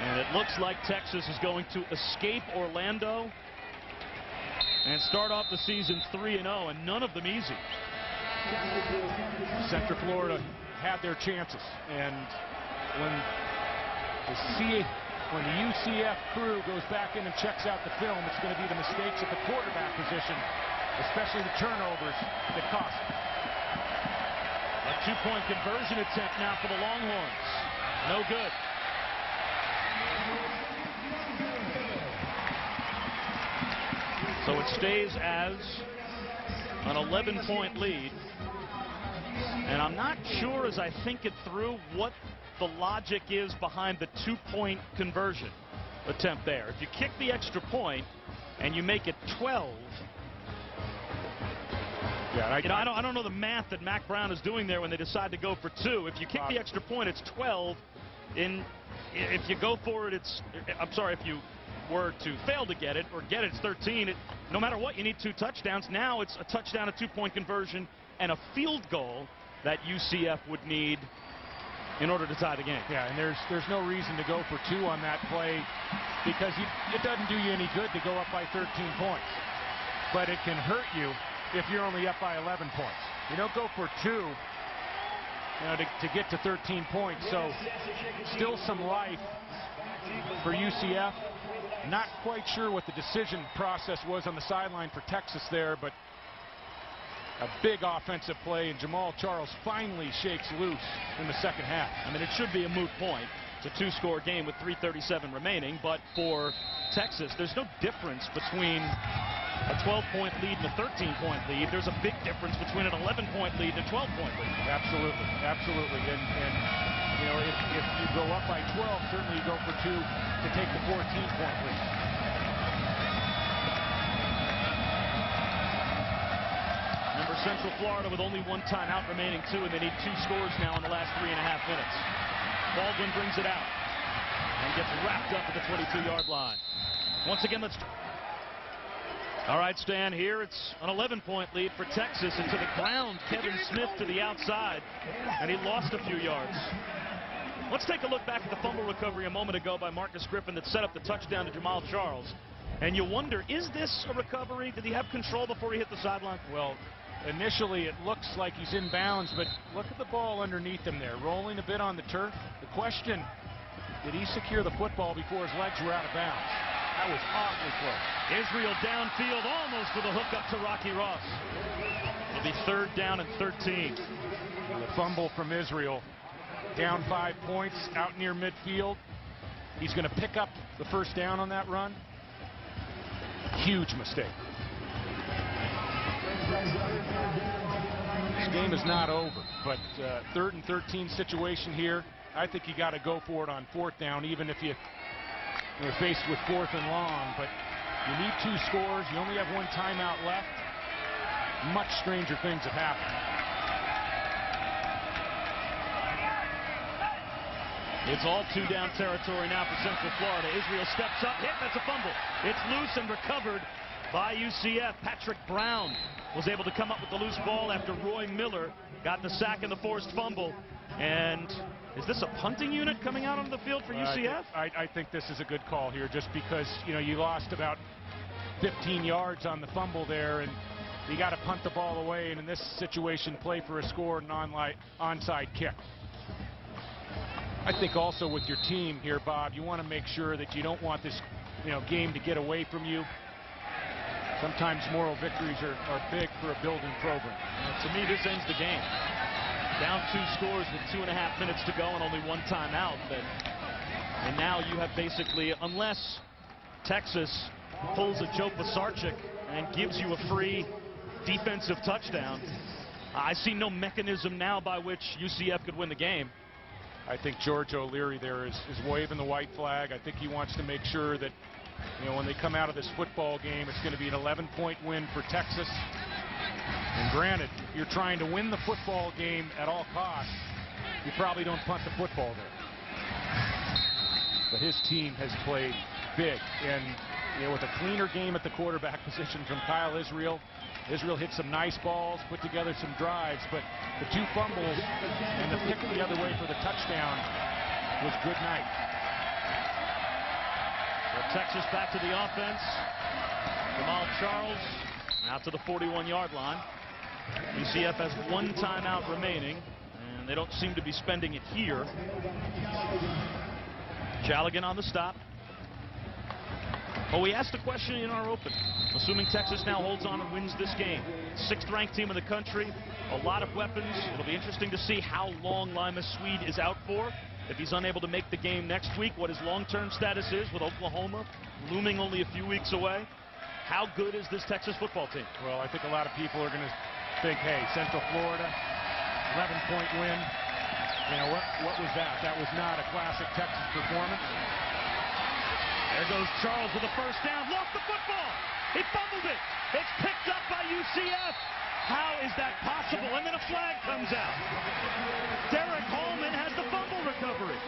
And it looks like Texas is going to escape Orlando and start off the season 3-0, and none of them easy. Central Florida had their chances, and when the UCF crew goes back in and checks out the film, it's going to be the mistakes at the quarterback position, especially the turnovers, that cost them. A two-point conversion attempt now for the Longhorns. No good. So it stays as an 11-point lead. And I'm not sure, as I think it through, what the logic is behind the two-point conversion attempt there. If you kick the extra point and you make it 12, I don't know the math that Mack Brown is doing there when they decide to go for two. If you kick the extra point, it's 12. If you go for it, if you were to fail to get it or get it, it's 13. No matter what, you need two touchdowns. Now it's a touchdown, a two-point conversion, and a field goal that UCF would need in order to tie the game. Yeah, and there's no reason to go for two on that play because it doesn't do you any good to go up by 13 points. But it can hurt you if you're only up by 11 points. You don't go for two, to get to 13 points. So still some life for UCF. Not quite sure what the decision process was on the sideline for Texas there, but a big offensive play, and Jamal Charles finally shakes loose in the second half. I mean, it should be a moot point. It's a two-score game with 3:37 remaining, but for Texas, there's no difference between a 12-point lead and a 13-point lead. There's a big difference between an 11-point lead and a 12-point lead. Absolutely, absolutely. And if you go up by 12, certainly you go for two to take the 14-point lead. Remember, Central Florida with only one timeout remaining, too, and they need two scores now in the last 3.5 minutes. Baldwin brings it out and gets wrapped up at the 22-yard line. Once again, all right, Stan, here it's an 11-point lead for Texas, and to the ground, Kevin Smith to the outside, and he lost a few yards. Let's take a look back at the fumble recovery a moment ago by Marcus Griffin that set up the touchdown to Jamal Charles. And you wonder, is this a recovery? Did he have control before he hit the sideline? Well, initially it looks like he's in bounds, but look at the ball underneath him there, rolling a bit on the turf. The question, did he secure the football before his legs were out of bounds? That was awfully close. Israel downfield, almost with a hook up to Rocky Ross. It'll be third down and 13. And the fumble from Israel, down 5 points, out near midfield. He's going to pick up the first down on that run. Huge mistake. This game is not over, but third and 13 situation here. I think you got to go for it on fourth down, even if you're faced with fourth and long. But You need 2 scores. You only have 1 timeout left. Much stranger things have happened. It's all 2-down territory now for Central Florida. Israel steps up, hit, that's a fumble. It's loose and recovered by UCF. Patrick Brown was able to come up with the loose ball after Roy Miller got the sack and the forced fumble. And is this a punting unit coming out onto the field for UCF? I think this is a good call here, just because, you know, you lost about 15 yards on the fumble there, and you got to punt the ball away, and in this situation, play for a score and an onside kick. I think also with your team here, Bob, you want to make sure that you don't want this, you know, game to get away from you. Sometimes moral victories are big for a building program. Well, to me, this ends the game. Down 2 scores with 2.5 minutes to go and only 1 timeout. And now you have basically, unless Texas pulls a Joe Pisarcik and gives you a free defensive touchdown, I see no mechanism now by which UCF could win the game. I think George O'Leary there is waving the white flag. I think he wants to make sure that, you know, when they come out of this football game, it's going to be an 11-point win for Texas. And granted, if you're trying to win the football game at all costs, you probably don't punt the football there. But his team has played big, and, you know, with a cleaner game at the quarterback position from Kyle Israel. Israel hit some nice balls, put together some drives, but the 2 fumbles and the pick the other way for the touchdown was good night. So Texas back to the offense. Jamal Charles out to the 41-yard line. UCF has 1 timeout remaining, and they don't seem to be spending it here. Jaligan on the stop. Well, we asked the question in our open. Assuming Texas now holds on and wins this game, 6th-ranked team in the country, a lot of weapons. It'll be interesting to see how long Limas Sweed is out for. If he's unable to make the game next week, what his long-term status is with Oklahoma looming only a few weeks away. How good is this Texas football team? Well, I think a lot of people are going to think, hey, Central Florida, 11-point win. You know, what was that? That was not a classic Texas performance. There goes Charles with a first down. Lost the football. He fumbled it. It's picked up by UCF. How is that possible? And then a flag comes out. Derek Holman has the fumble recovery.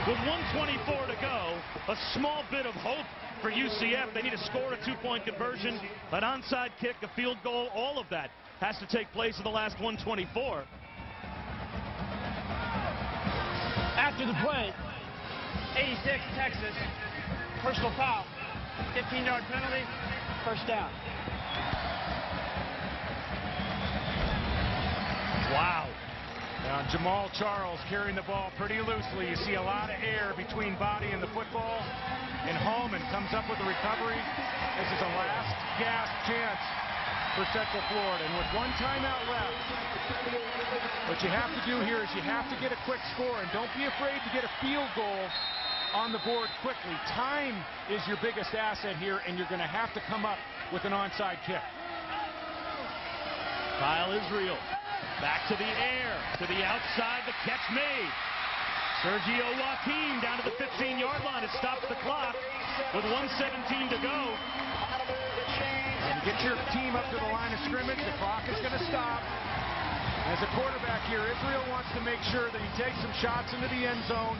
With 1:24 to go, a small bit of hope for UCF. They need to score a 2-point conversion, an onside kick, a field goal. All of that has to take place in the last 1:24. After the play, 86 Texas, personal foul, 15-yard penalty, first down. Wow. Now Jamal Charles carrying the ball pretty loosely. You see a lot of air between body and the football. And Holman comes up with a recovery. This is a last gasp chance for Central Florida. And with 1 timeout left, what you have to do here is you have to get a quick score. And don't be afraid to get a field goal on the board quickly. Time is your biggest asset here, and you're going to have to come up with an onside kick. Kyle Israel back to the air, to the outside, the catch made. Sergio Joaquin down to the 15-yard line. It stops the clock with 1:17 to go. And you get your team up to the line of scrimmage, the clock is going to stop. As a quarterback here, Israel wants to make sure that he takes some shots into the end zone.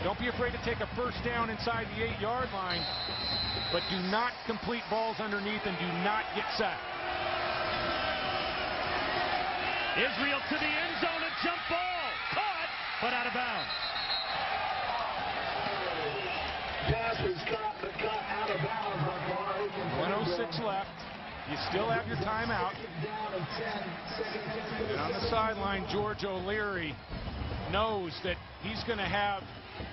Don't be afraid to take a first down inside the 8-yard line, but do not complete balls underneath and do not get sacked. Israel to the end zone, a jump ball, caught, but out of bounds. Pass is cut out of bounds by Kamar Aiken. 1:06 left. You still have your timeout. Down and 10. And on the sideline, George O'Leary knows that he's going to have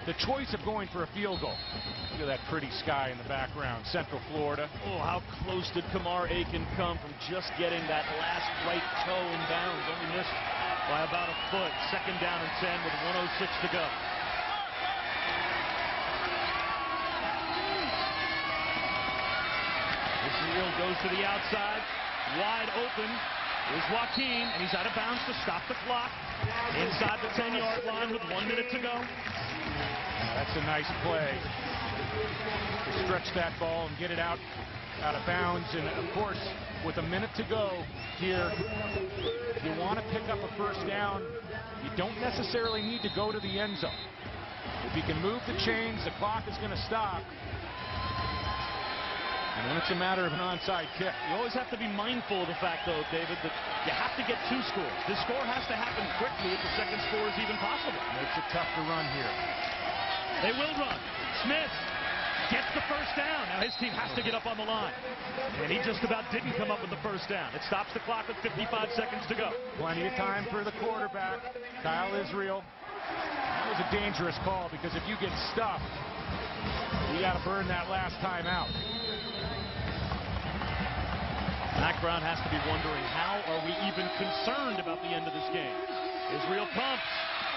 the choice of going for a field goal. Look at that pretty sky in the background, Central Florida. Oh, how close did Kamar Aiken come from just getting that last right toe in bounds? Only missed by about a foot. 2nd down and 10 with 1:06 to go. Israel goes to the outside, wide open. Here's Joaquin, and he's out of bounds to stop the clock. Inside the 10-yard line with 1 minute to go. That's a nice play to stretch that ball and get it out of bounds. And of course, with a minute to go here, if you want to pick up a first down, you don't necessarily need to go to the end zone. If you can move the chains, the clock is going to stop. And then it's a matter of an onside kick. You always have to be mindful of the fact, though, David, that you have to get 2 scores. This score has to happen quickly if the second score is even possible. Makes it tough to run here. They will run. Smith gets the first down. Now his team has to get up on the line. And he just about didn't come up with the first down. It stops the clock with 55 seconds to go. Plenty of time for the quarterback, Kyle Israel. That was a dangerous call because if you get stuffed, you got to burn that last time out. Mack Brown has to be wondering, how are we even concerned about the end of this game? Israel pumps,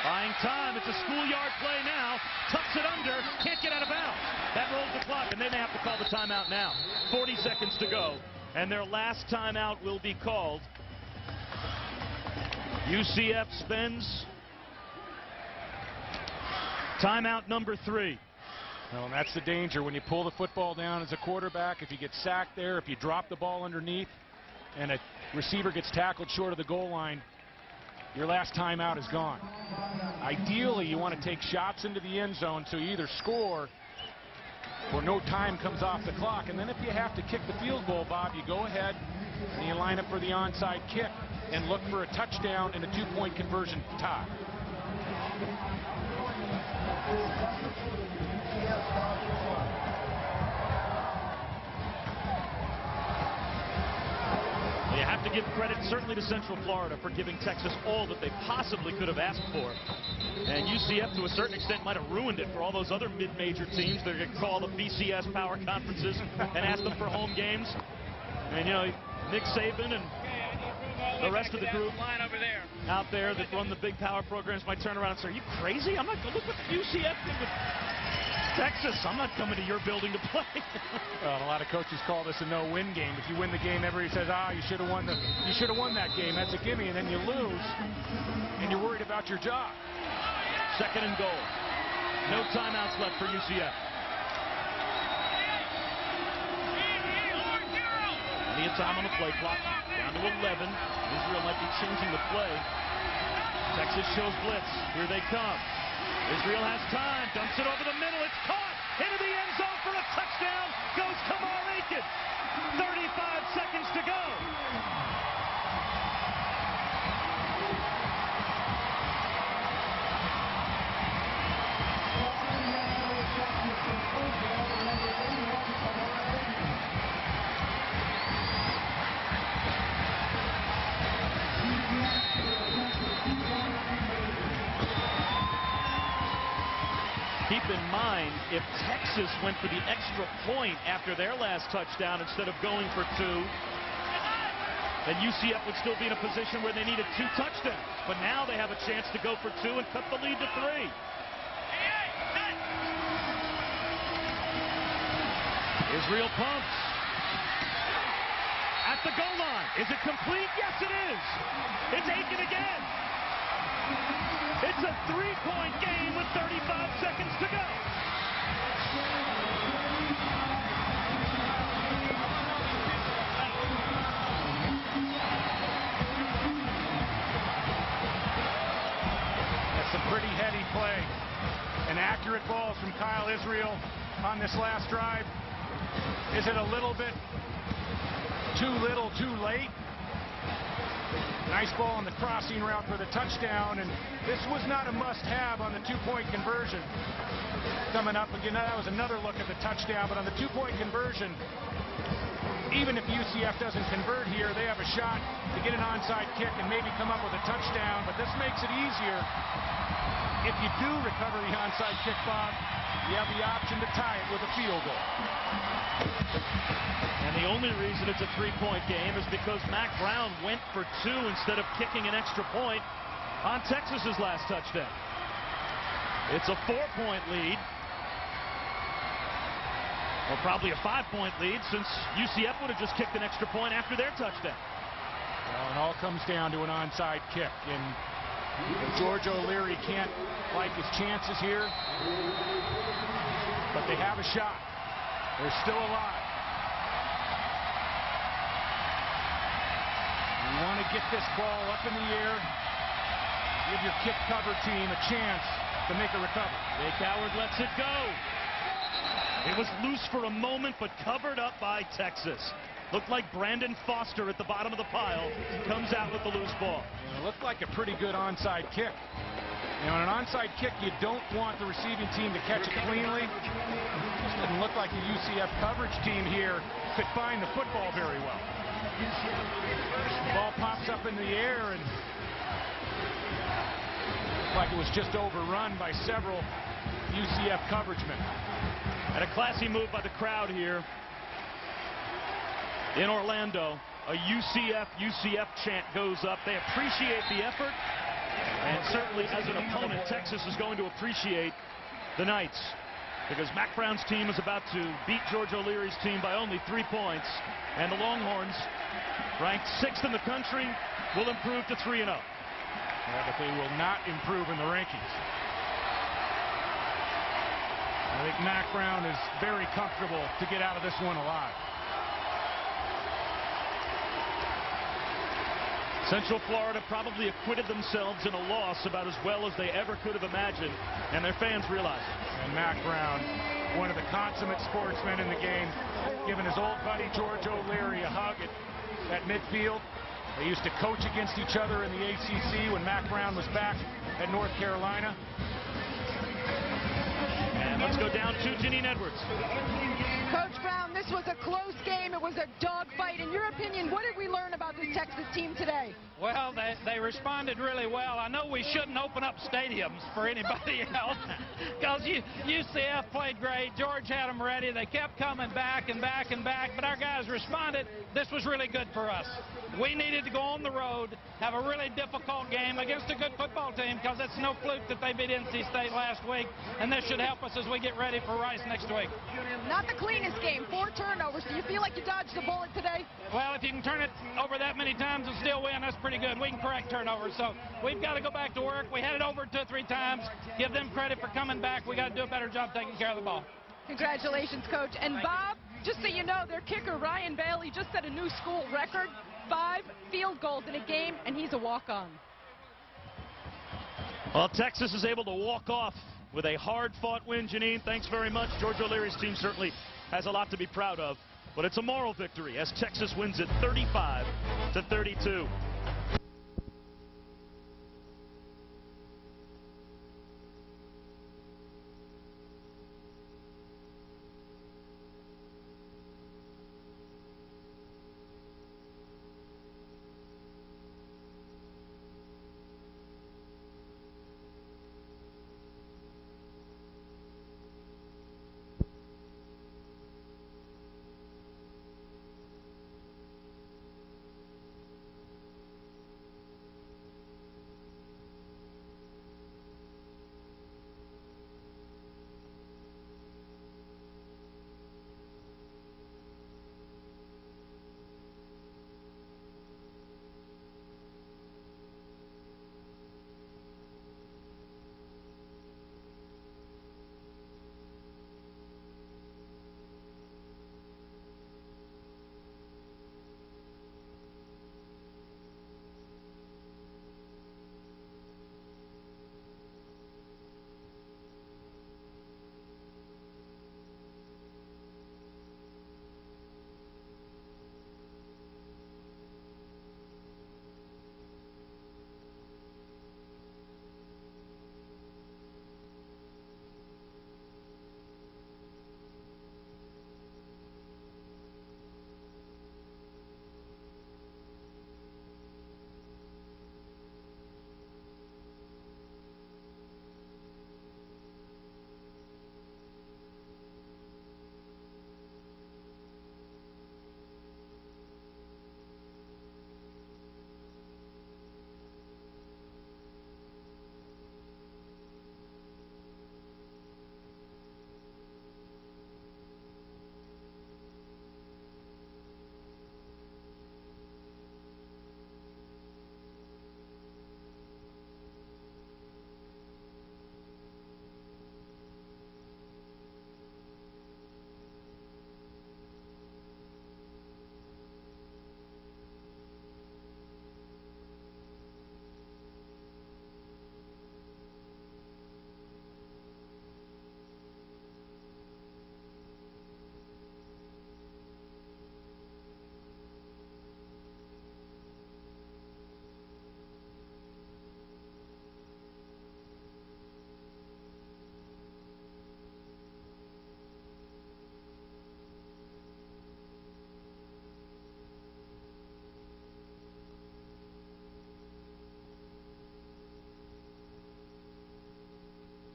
buying time. It's a schoolyard play now. Tucks it under, can't get out of bounds. That rolls the clock, and they may have to call the timeout now. 40 seconds to go, and their last timeout will be called. UCF spends timeout number 3. Well, and that's the danger when you pull the football down as a quarterback. If you get sacked there, if you drop the ball underneath, and a receiver gets tackled short of the goal line, your last timeout is gone. Ideally, you want to take shots into the end zone so you either score or no time comes off the clock. And then if you have to kick the field goal, Bob, you go ahead and you line up for the onside kick and look for a touchdown and a 2-point conversion tie. You have to give credit certainly to Central Florida for giving Texas all that they possibly could have asked for. And UCF, to a certain extent, might have ruined it for all those other mid-major teams that get called the BCS power conferences and ask them for home games. And, you know, Nick Saban and the rest of the group out there that run the big power programs might turn around and say, are you crazy? I'm not going to look what UCF did with Texas. I'm not coming to your building to play. Well, a lot of coaches call this a no-win game. If you win the game, everybody says, you should have won that game. That's a gimme. And then you lose, and you're worried about your job. 2nd and goal. No timeouts left for UCF. Plenty of time on the play clock. Down to 11. Israel might be changing the play. Texas shows blitz. Here they come. Israel has time. Dumps it over the middle. It's caught. Into the end zone for a touchdown. Goes Kamar Aiken. 35 seconds to go. Keep in mind, if Texas went for the extra point after their last touchdown instead of going for 2, then UCF would still be in a position where they needed 2 touchdowns. But now they have a chance to go for 2 and cut the lead to 3. Israel pumps. At the goal line. Is it complete? Yes, it is. It's Aiken again. It's a 3-point game with 35 seconds to go. That's some pretty heady play. And accurate balls from Kyle Israel on this last drive. Is it a little bit too little, too late? Nice ball on the crossing route for the touchdown, and this was not a must-have on the 2-point conversion. Coming up again, that was another look at the touchdown, but on the 2-point conversion, even if UCF doesn't convert here, they have a shot to get an onside kick and maybe come up with a touchdown, but this makes it easier. If you do recover the onside kick, Bob, you have the option to tie it with a field goal. And the only reason it's a 3-point game is because Mack Brown went for 2 instead of kicking an extra point on Texas's last touchdown. It's a 4-point lead. Or probably a 5-point lead, since UCF would have just kicked an extra point after their touchdown. Well, it all comes down to an onside kick. And George O'Leary can't like his chances here, but they have a shot. They're still alive. You want to get this ball up in the air, give your kick cover team a chance to make a recovery. Jay Coward lets it go. It was loose for a moment, but covered up by Texas. Looked like Brandon Foster at the bottom of the pile comes out with the loose ball. It looked like a pretty good onside kick. You know, on an onside kick, you don't want the receiving team to catch it cleanly. It didn't look like the UCF coverage team here could find the football very well. The ball pops up in the air, and looked like it was just overrun by several UCF coverage men. And a classy move by the crowd here in Orlando. A UCF chant goes up. They appreciate the effort. And certainly as an opponent, Texas is going to appreciate the Knights, because Mack Brown's team is about to beat George O'Leary's team by only 3 points. And the Longhorns, ranked 6th in the country, will improve to 3-0. Yeah, but they will not improve in the rankings. I think Mack Brown is very comfortable to get out of this one alive. Central Florida probably acquitted themselves in a loss about as well as they ever could have imagined, and their fans realize it. And Mack Brown, one of the consummate sportsmen in the game, giving his old buddy George O'Leary a hug at midfield. They used to coach against each other in the ACC when Mack Brown was back at North Carolina. And let's go down to Janine Edwards. Coach Brown, this was a close game. It was a dogfight. In your opinion, what did we learn about this Texas team today? Well, they responded really well. I know we shouldn't open up stadiums for anybody else because UCF played great. George had them ready. They kept coming back and back and back, but our guys responded. This was really good for us. We needed to go on the road, have a really difficult game against a good football team, because it's no fluke that they beat NC State last week, and this should help us as we get ready for Rice next week. Not the cleanest game, 4 turnovers. Do you feel like you dodged a bullet today? Well, if you can turn it over that many times and still win, that's pretty good. We can correct turnovers, so we've got to go back to work. We had it over 2 or 3 times. Give them credit for coming back. We got to do a better job taking care of the ball. Congratulations, Coach. And Bob, just so you know, their kicker, Ryan Bailey, just set a new school record. 5 field goals in a game, and he's a walk-on. Well, Texas is able to walk off with a hard-fought win. Janine, thanks very much. George O'Leary's team certainly has a lot to be proud of, but it's a moral victory as Texas wins it 35-32.